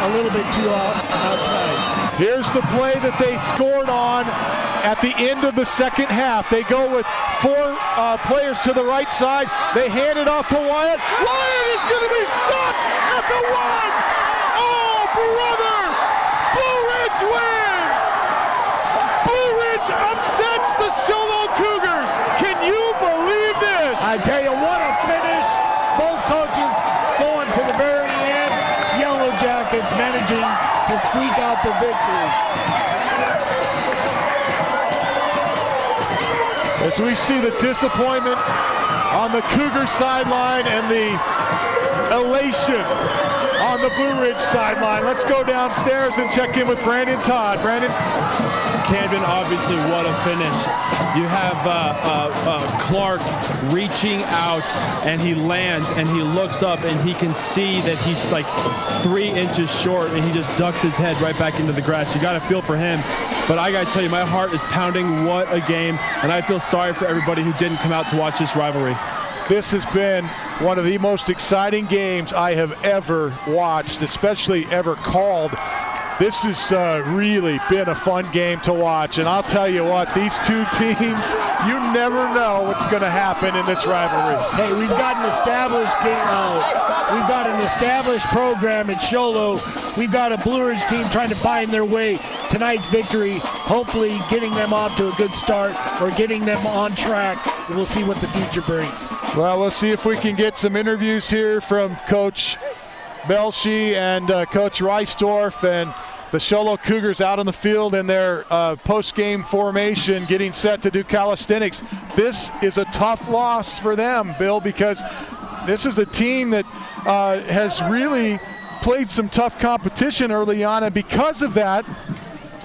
S2: a little bit too outside.
S1: Here's the play that they scored on at the end of the second half. They go with 4 players to the right side. They hand it off to Wyatt. Wyatt is going to be stopped at the 1. Oh, brother! Blue Ridge wins! Blue Ridge upsets the Sholo Cougars. Can you believe this?
S2: I tell you, what a finish. Both coaches going to the very end. Yellow Jackets managing to squeak out the victory.
S1: As we see the disappointment on the Cougar sideline and the elation on the Blue Ridge sideline. Let's go downstairs and check in with Brandon Todd. Brandon?
S10: Camden, obviously, what a finish. You have Clark reaching out, and he lands, and he looks up, and he can see that he's like 3 inches short, and he just ducks his head right back into the grass. You got to feel for him. But I got to tell you, my heart is pounding. What a game. And I feel sorry for everybody who didn't come out to watch this rivalry.
S1: This has been one of the most exciting games I have ever watched, especially ever called. This has really been a fun game to watch. And I'll tell you what, these two teams, you never know what's going to happen in this rivalry.
S2: Hey, we've got an established game. We've got an established program at Sholo. We've got a Blue Ridge team trying to find their way. Tonight's victory, hopefully getting them off to a good start or getting them on track. And we'll see what the future brings.
S1: Well, we'll see if we can get some interviews here from Coach Belshie and Coach Reisdorf. And The Show Low Cougars out on the field in their post-game formation, getting set to do calisthenics. This is a tough loss for them, Bill, because this is a team that has really played some tough competition early on, and because of that,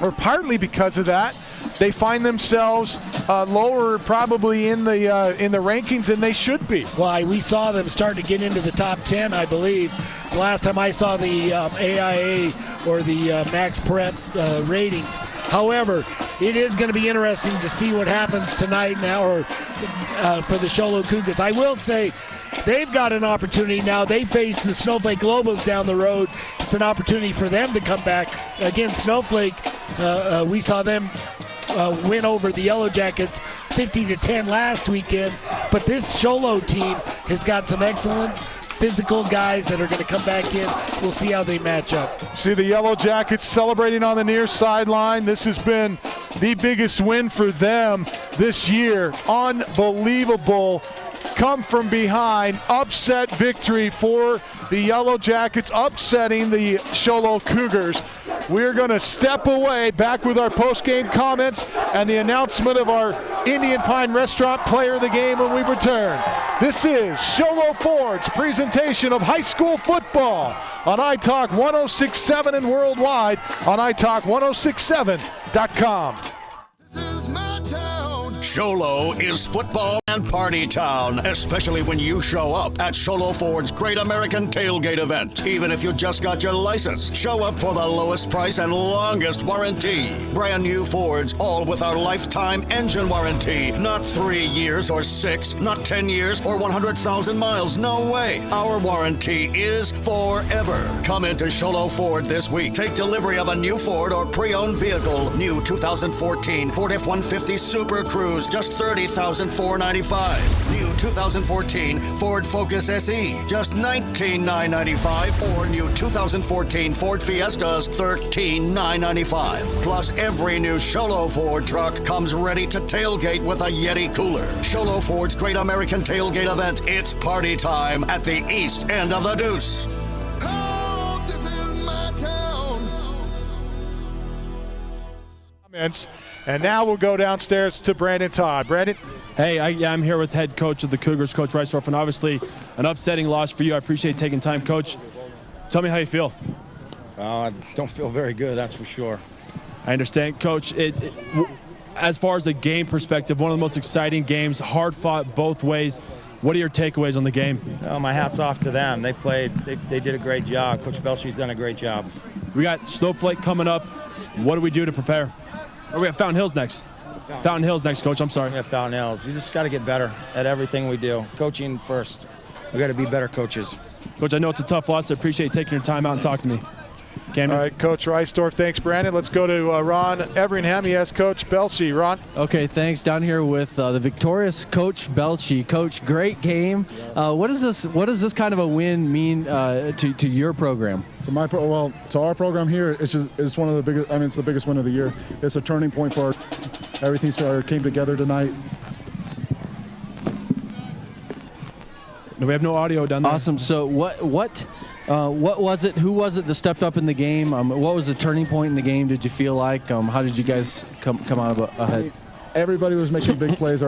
S1: or partly because of that, they find themselves lower probably in the rankings than they should be.
S2: Well, we saw them start to get into the top 10, I believe. The last time I saw the AIA or the Max Prep ratings. However, it is going to be interesting to see what happens tonight now, or for the Show Low Cougars. I will say they've got an opportunity now. They face the Snowflake Lobos down the road. It's an opportunity for them to come back. Again, Snowflake, we saw them win over the Yellow Jackets 50-10 last weekend, but this Show Low team has got some excellent physical guys that are going to come back in. We'll see how they match up.
S1: See the Yellow Jackets celebrating on the near sideline. This has been the biggest win for them this year. Unbelievable. Come from behind, upset victory for the Yellow Jackets, upsetting the Show Low Cougars. We're going to step away, back with our post-game comments and the announcement of our Indian Pine Restaurant Player of the Game when we return. This is Show Low Ford's presentation of high school football on iTalk 106.7 and worldwide on iTalk1067.com.
S6: Show Low is football and party town, especially when you show up at Show Low Ford's Great American Tailgate event. Even if you just got your license, show up for the lowest price and longest warranty. Brand new Fords, all with our lifetime engine warranty. Not 3 years or 6, not 10 years or 100,000 miles. No way. Our warranty is forever. Come into Show Low Ford this week. Take delivery of a new Ford or pre-owned vehicle. New 2014 Ford F-150 Super Cruise, just $30,495. New 2014 Ford Focus SE, just $19,995. Or new 2014 Ford Fiestas, $13,995. Plus, every new Show Low Ford truck comes ready to tailgate with a Yeti cooler. Show Low Ford's Great American Tailgate event. It's party time at the east end of the Deuce.
S7: Oh, this is my town.
S1: Comments. And now we'll go downstairs to Brandon Todd. Brandon?
S10: Hey, I'm here with head coach of the Cougars, Coach Reisdorf, and obviously an upsetting loss for you. I appreciate taking time, Coach. Tell me how you feel.
S14: I don't feel very good, that's for sure.
S10: I understand, Coach. As far as a game perspective, one of the most exciting games, hard fought both ways. What are your takeaways on the game?
S14: Oh, my hat's off to them. They did a great job. Coach Belshy's done a great job.
S10: We got Snowflake coming up. What do we do to prepare? Or we have Fountain Hills next. Fountain Hills next, Coach. I'm sorry.
S14: Yeah, Fountain Hills. You just got to get better at everything we do. Coaching first. We got to be better coaches.
S10: Coach, I know it's a tough loss. I appreciate you taking your time out and talking to me.
S1: All right, Coach Reisdorf, thanks, Brandon. Let's go to Ron Everingham. He has Coach Belshy. Ron?
S18: Okay, thanks. Down here with the victorious Coach Belshy. Coach, great game. What does this kind of a win mean to your program?
S16: To our program here, it's one of the biggest. I mean, it's the biggest win of the year. It's a turning point for everything. Came together tonight.
S10: We have no audio down there.
S18: Awesome. So what was it? Who was it that stepped up in the game? What was the turning point in the game? Did you feel like? How did you guys come out ahead?
S16: Everybody was making big plays.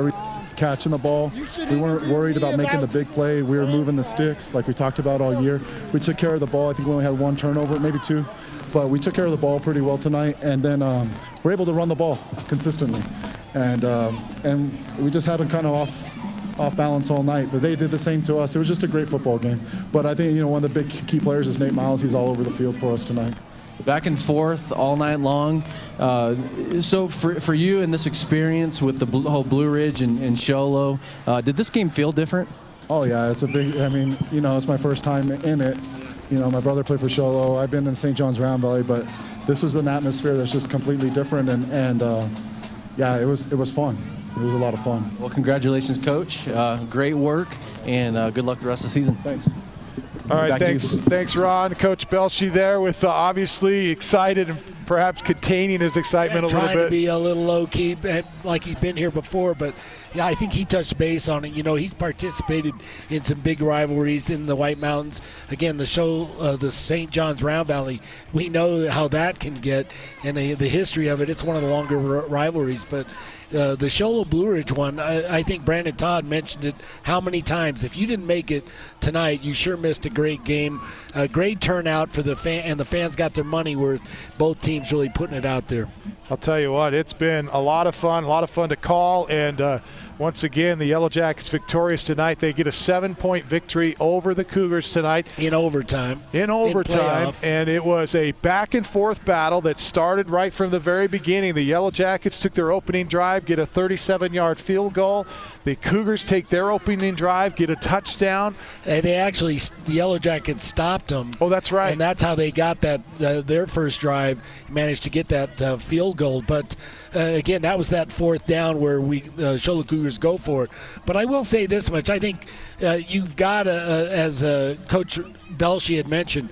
S16: Catching the ball. We weren't worried about making the big play. We were moving the sticks like we talked about all year. We took care of the ball. I think we only had one turnover, maybe two, but we took care of the ball pretty well tonight. And then we're able to run the ball consistently, and we just had them kind of off balance all night, but they did the same to us. It was just a great football game. But I think, one of the big key players is Nate Miles. He's all over the field for us tonight.
S18: Back and forth all night long. So for you and this experience with the whole Blue Ridge and Show Low, did this game feel different?
S16: Oh yeah, it's a big, it's my first time in it. My brother played for Show Low. I've been in St. John's Round Valley, but this was an atmosphere that's just completely different, and it was fun. It was a lot of fun.
S18: Well, congratulations, Coach. Great work, and good luck the rest of the season.
S16: Thanks.
S1: All right, thanks, Ron. Coach Belshy there with obviously excited perhaps containing his excitement a little bit.
S2: Trying to be a little low-key, like he's been here before, but yeah, I think he touched base on it. You know, he's participated in some big rivalries in the White Mountains. Again, the St. John's Round Valley, we know how that can get, and the history of it. It's one of the longer rivalries, but the Show Low Blue Ridge one, I think Brandon Todd mentioned it how many times. If you didn't make it tonight, you sure missed a great game, a great turnout for the fan, and the fans got their money worth. Both teams really putting it out there.
S1: I'll tell you what, it's been a lot of fun to call, and once again, the Yellow Jackets victorious tonight. They get a 7-point victory over the Cougars tonight.
S2: In overtime.
S1: And it was a back-and-forth battle that started right from the very beginning. The Yellow Jackets took their opening drive, get a 37-yard field goal. The Cougars take their opening drive, get a touchdown.
S2: And the Yellow Jackets stopped them.
S1: Oh, that's right.
S2: And that's how they got that their first drive, managed to get that field goal. But again, that was that fourth down where we Show Low Cougars go for it. But I will say this much. I think you've got, as Coach Belshie had mentioned,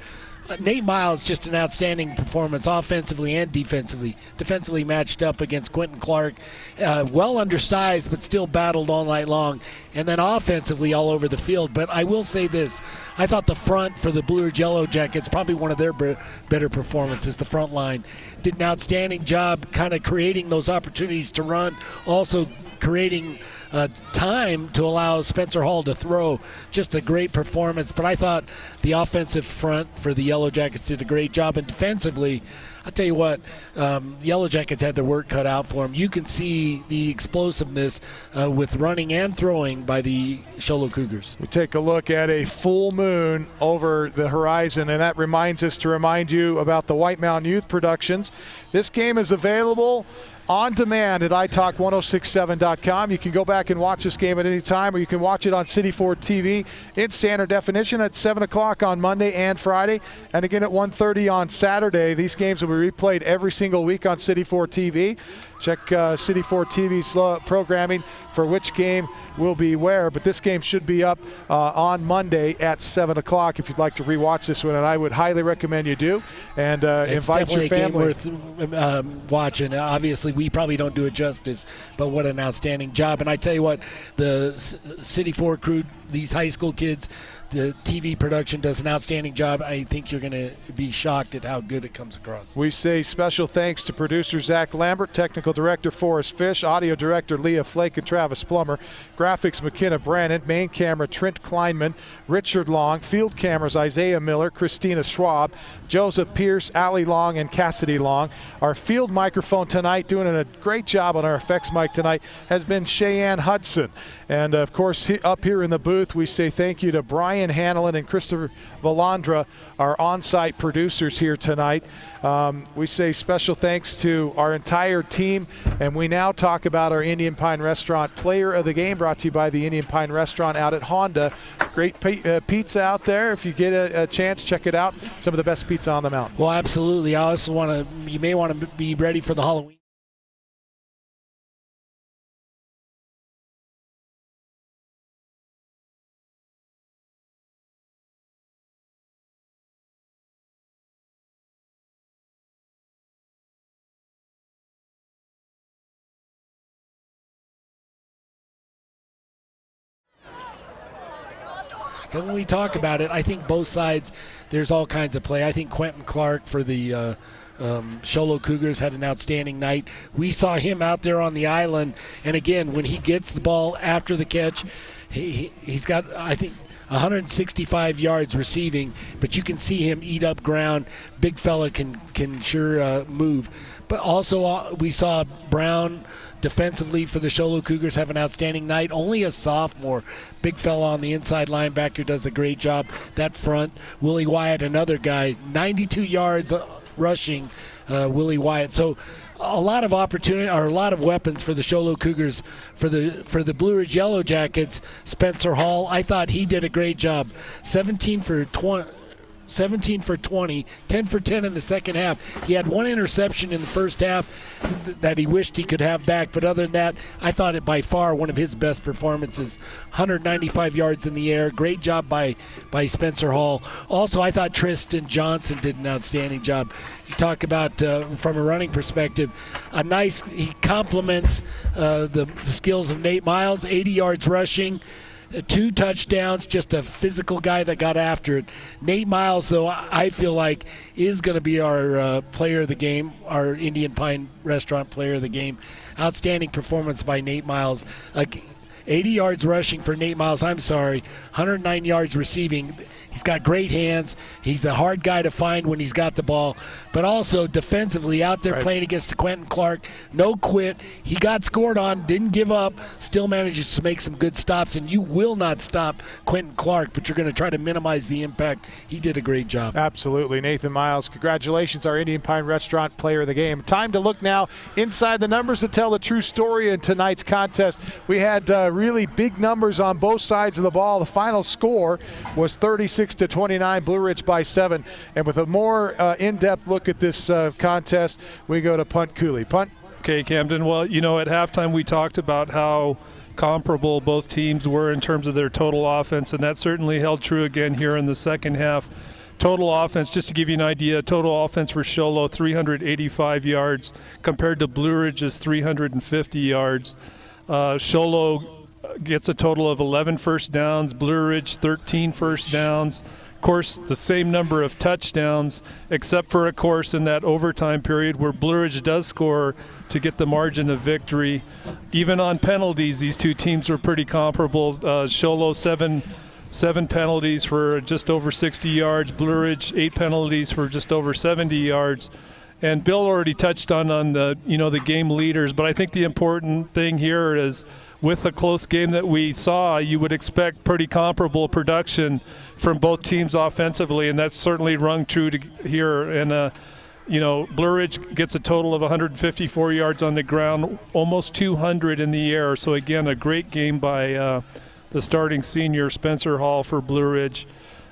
S2: Nate Miles, just an outstanding performance offensively and defensively. Defensively matched up against Quentin Clark. Well undersized, but still battled all night long. And then offensively all over the field. But I will say this. I thought the front for the Blue Ridge Yellow Jackets, probably one of their better performances, the front line. Did an outstanding job kind of creating those opportunities to run. Also creating time to allow Spencer Hall to throw. Just a great performance. But I thought the offensive front for the Yellow Jackets did a great job. And defensively, I'll tell you what, Yellow Jackets had their work cut out for them. You can see the explosiveness with running and throwing by the Show Low Cougars.
S1: We take a look at a full moon over the horizon, and that reminds us to remind you about the White Mountain Youth Productions. This game is available on demand at italk1067.com. You can go back and watch this game at any time, or you can watch it on City Ford TV in standard definition at 7 o'clock on Monday and Friday, and again at 1:30 on Saturday. These games will be replayed every single week on City Ford TV. Check City Ford TV's programming for which game will be where, but this game should be up on Monday at 7 o'clock if you'd like to rewatch this one, and I would highly recommend you do, and invite your family.
S2: It's definitely a game worth watching. Obviously, we probably don't do it justice, but what an outstanding job. And I tell you what, the City Ford crew, these high school kids, the TV production does an outstanding job. I think you're going to be shocked at how good it comes across.
S1: We say special thanks to producer Zach Lambert, technical director Forrest Fish, audio director Leah Flake and Travis Plummer, graphics McKenna Brannon, main camera Trent Kleinman, Richard Long, field cameras Isaiah Miller, Christina Schwab, Joseph Pierce, Allie Long, and Cassidy Long. Our field microphone tonight, doing a great job on our effects mic tonight, has been Cheyenne Hudson. And of course, up here in the booth, we say thank you to Brian Hanlon and Christopher Valandra, our on-site producers here tonight. We say special thanks to our entire team, and we now talk about our Indian Pine Restaurant Player of the Game, brought to you by the Indian Pine Restaurant out at Honda. Great pizza out there. If you get a chance, check it out. Some of the best pizza on the mountain.
S2: Well, absolutely. I also you may want to be ready for the Halloween. And when we talk about it, I think both sides, there's all kinds of play. I think Quentin Clark for the Show Low Cougars had an outstanding night. We saw him out there on the island, and again, when he gets the ball after the catch, he's got, I think, 165 yards receiving, but you can see him eat up ground. Big fella can sure move. But also we saw Brown defensively for the Show Low Cougars have an outstanding night. Only a sophomore. Big fella on the inside linebacker does a great job. That front, Willie Wyatt, another guy, 92 yards rushing, Willie Wyatt. So a lot of opportunity, or a lot of weapons for the Show Low Cougars. For the Blue Ridge Yellow Jackets, Spencer Hall, I thought he did a great job. 17 for 17 for 20, 10 for 10 in the second half. He had one interception in the first half that he wished he could have back, but other than that, I thought it by far one of his best performances. 195 yards in the air. Great job by Spencer Hall. Also, I thought Tristan Johnson did an outstanding job. You talk about, from a running perspective, he complements the skills of Nate Miles, 80 yards rushing, 2 touchdowns, just a physical guy that got after it. Nate Miles, though, I feel like is going to be our player of the game, our Indian Pine Restaurant player of the game. Outstanding performance by Nate Miles. 80 yards rushing for Nate Miles, 109 yards receiving. He's got great hands. He's a hard guy to find when he's got the ball. But also defensively out there playing against Quentin Clark. No quit. He got scored on, didn't give up, still manages to make some good stops. And you will not stop Quentin Clark, but you're going to try to minimize the impact. He did a great job.
S1: Absolutely. Nathan Miles, congratulations, our Indian Pine Restaurant player of the game. Time to look now inside the numbers to tell the true story in tonight's contest. We had really big numbers on both sides of the ball. The final score was 36-29, Blue Ridge by 7. And with a more in-depth look at this contest, we go to Punt Cooley. Punt.
S11: Okay, Camden. Well, at halftime we talked about how comparable both teams were in terms of their total offense, and that certainly held true again here in the second half. Total offense, just to give you an idea, total offense for Show Low, 385 yards compared to Blue Ridge's 350 yards. Show Low gets a total of 11 first downs, Blue Ridge 13 first downs. Of course, the same number of touchdowns, except for, of course, in that overtime period where Blue Ridge does score to get the margin of victory. Even on penalties, these two teams were pretty comparable. Show Low, seven penalties for just over 60 yards. Blue Ridge, 8 penalties for just over 70 yards. And Bill already touched on the the game leaders, but I think the important thing here is, with the close game that we saw, you would expect pretty comparable production from both teams offensively, and that's certainly rung true here. And Blue Ridge gets a total of 154 yards on the ground, almost 200 in the air. So again, a great game by the starting senior Spencer Hall for Blue Ridge.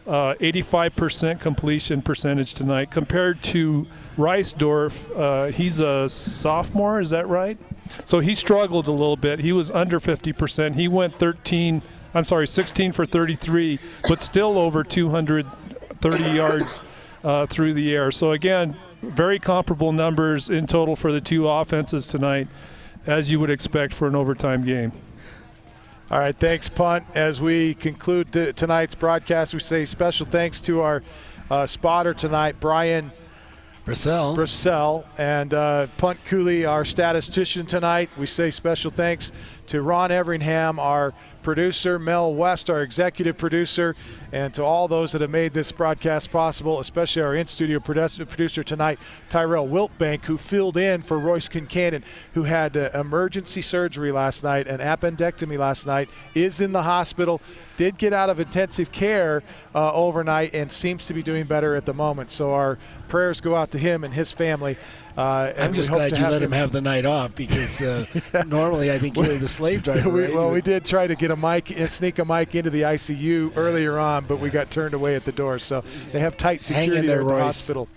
S11: 85% completion percentage tonight compared to Rice-Dorf. He's a sophomore, is that right? So he struggled a little bit. He was under 50%. He went 16 for 33, but still over 230 yards through the air. So again, very comparable numbers in total for the two offenses tonight, as you would expect for an overtime game.
S1: All right, thanks, Punt. As we conclude tonight's broadcast, we say special thanks to our spotter tonight, Brian Brissell, and Punt Cooley, our statistician tonight. We say special thanks to Ron Everingham, our producer, Mel West, our executive producer, and to all those that have made this broadcast possible, especially our in-studio producer tonight, Tyrell Wiltbank, who filled in for Royce Kincannon, who had emergency surgery last night, an appendectomy last night, is in the hospital, did get out of intensive care overnight, and seems to be doing better at the moment. So our prayers go out to him and his family.
S2: I'm just glad you let him have the night off, because normally I think you're the slave driver.
S1: We did try to get a mic and sneak a mic into the ICU earlier on, but we got turned away at the door. So they have tight security there at the hospital.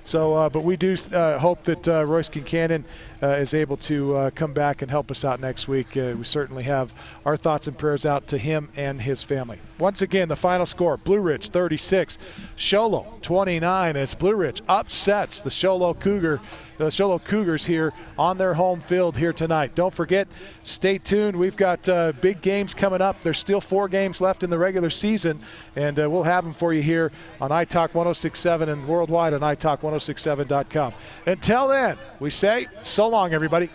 S1: So, but we do hope that Royce Kincannon is able to come back and help us out next week. We certainly have our thoughts and prayers out to him and his family. Once again, the final score, Blue Ridge 36, Show Low 29. As Blue Ridge upsets the Show Low Cougars here on their home field here tonight. Don't forget, stay tuned. We've got big games coming up. There's still 4 games left in the regular season, and we'll have them for you here on iTalk 106.7 and worldwide on iTalk1067.com. Until then, we say so long, everybody.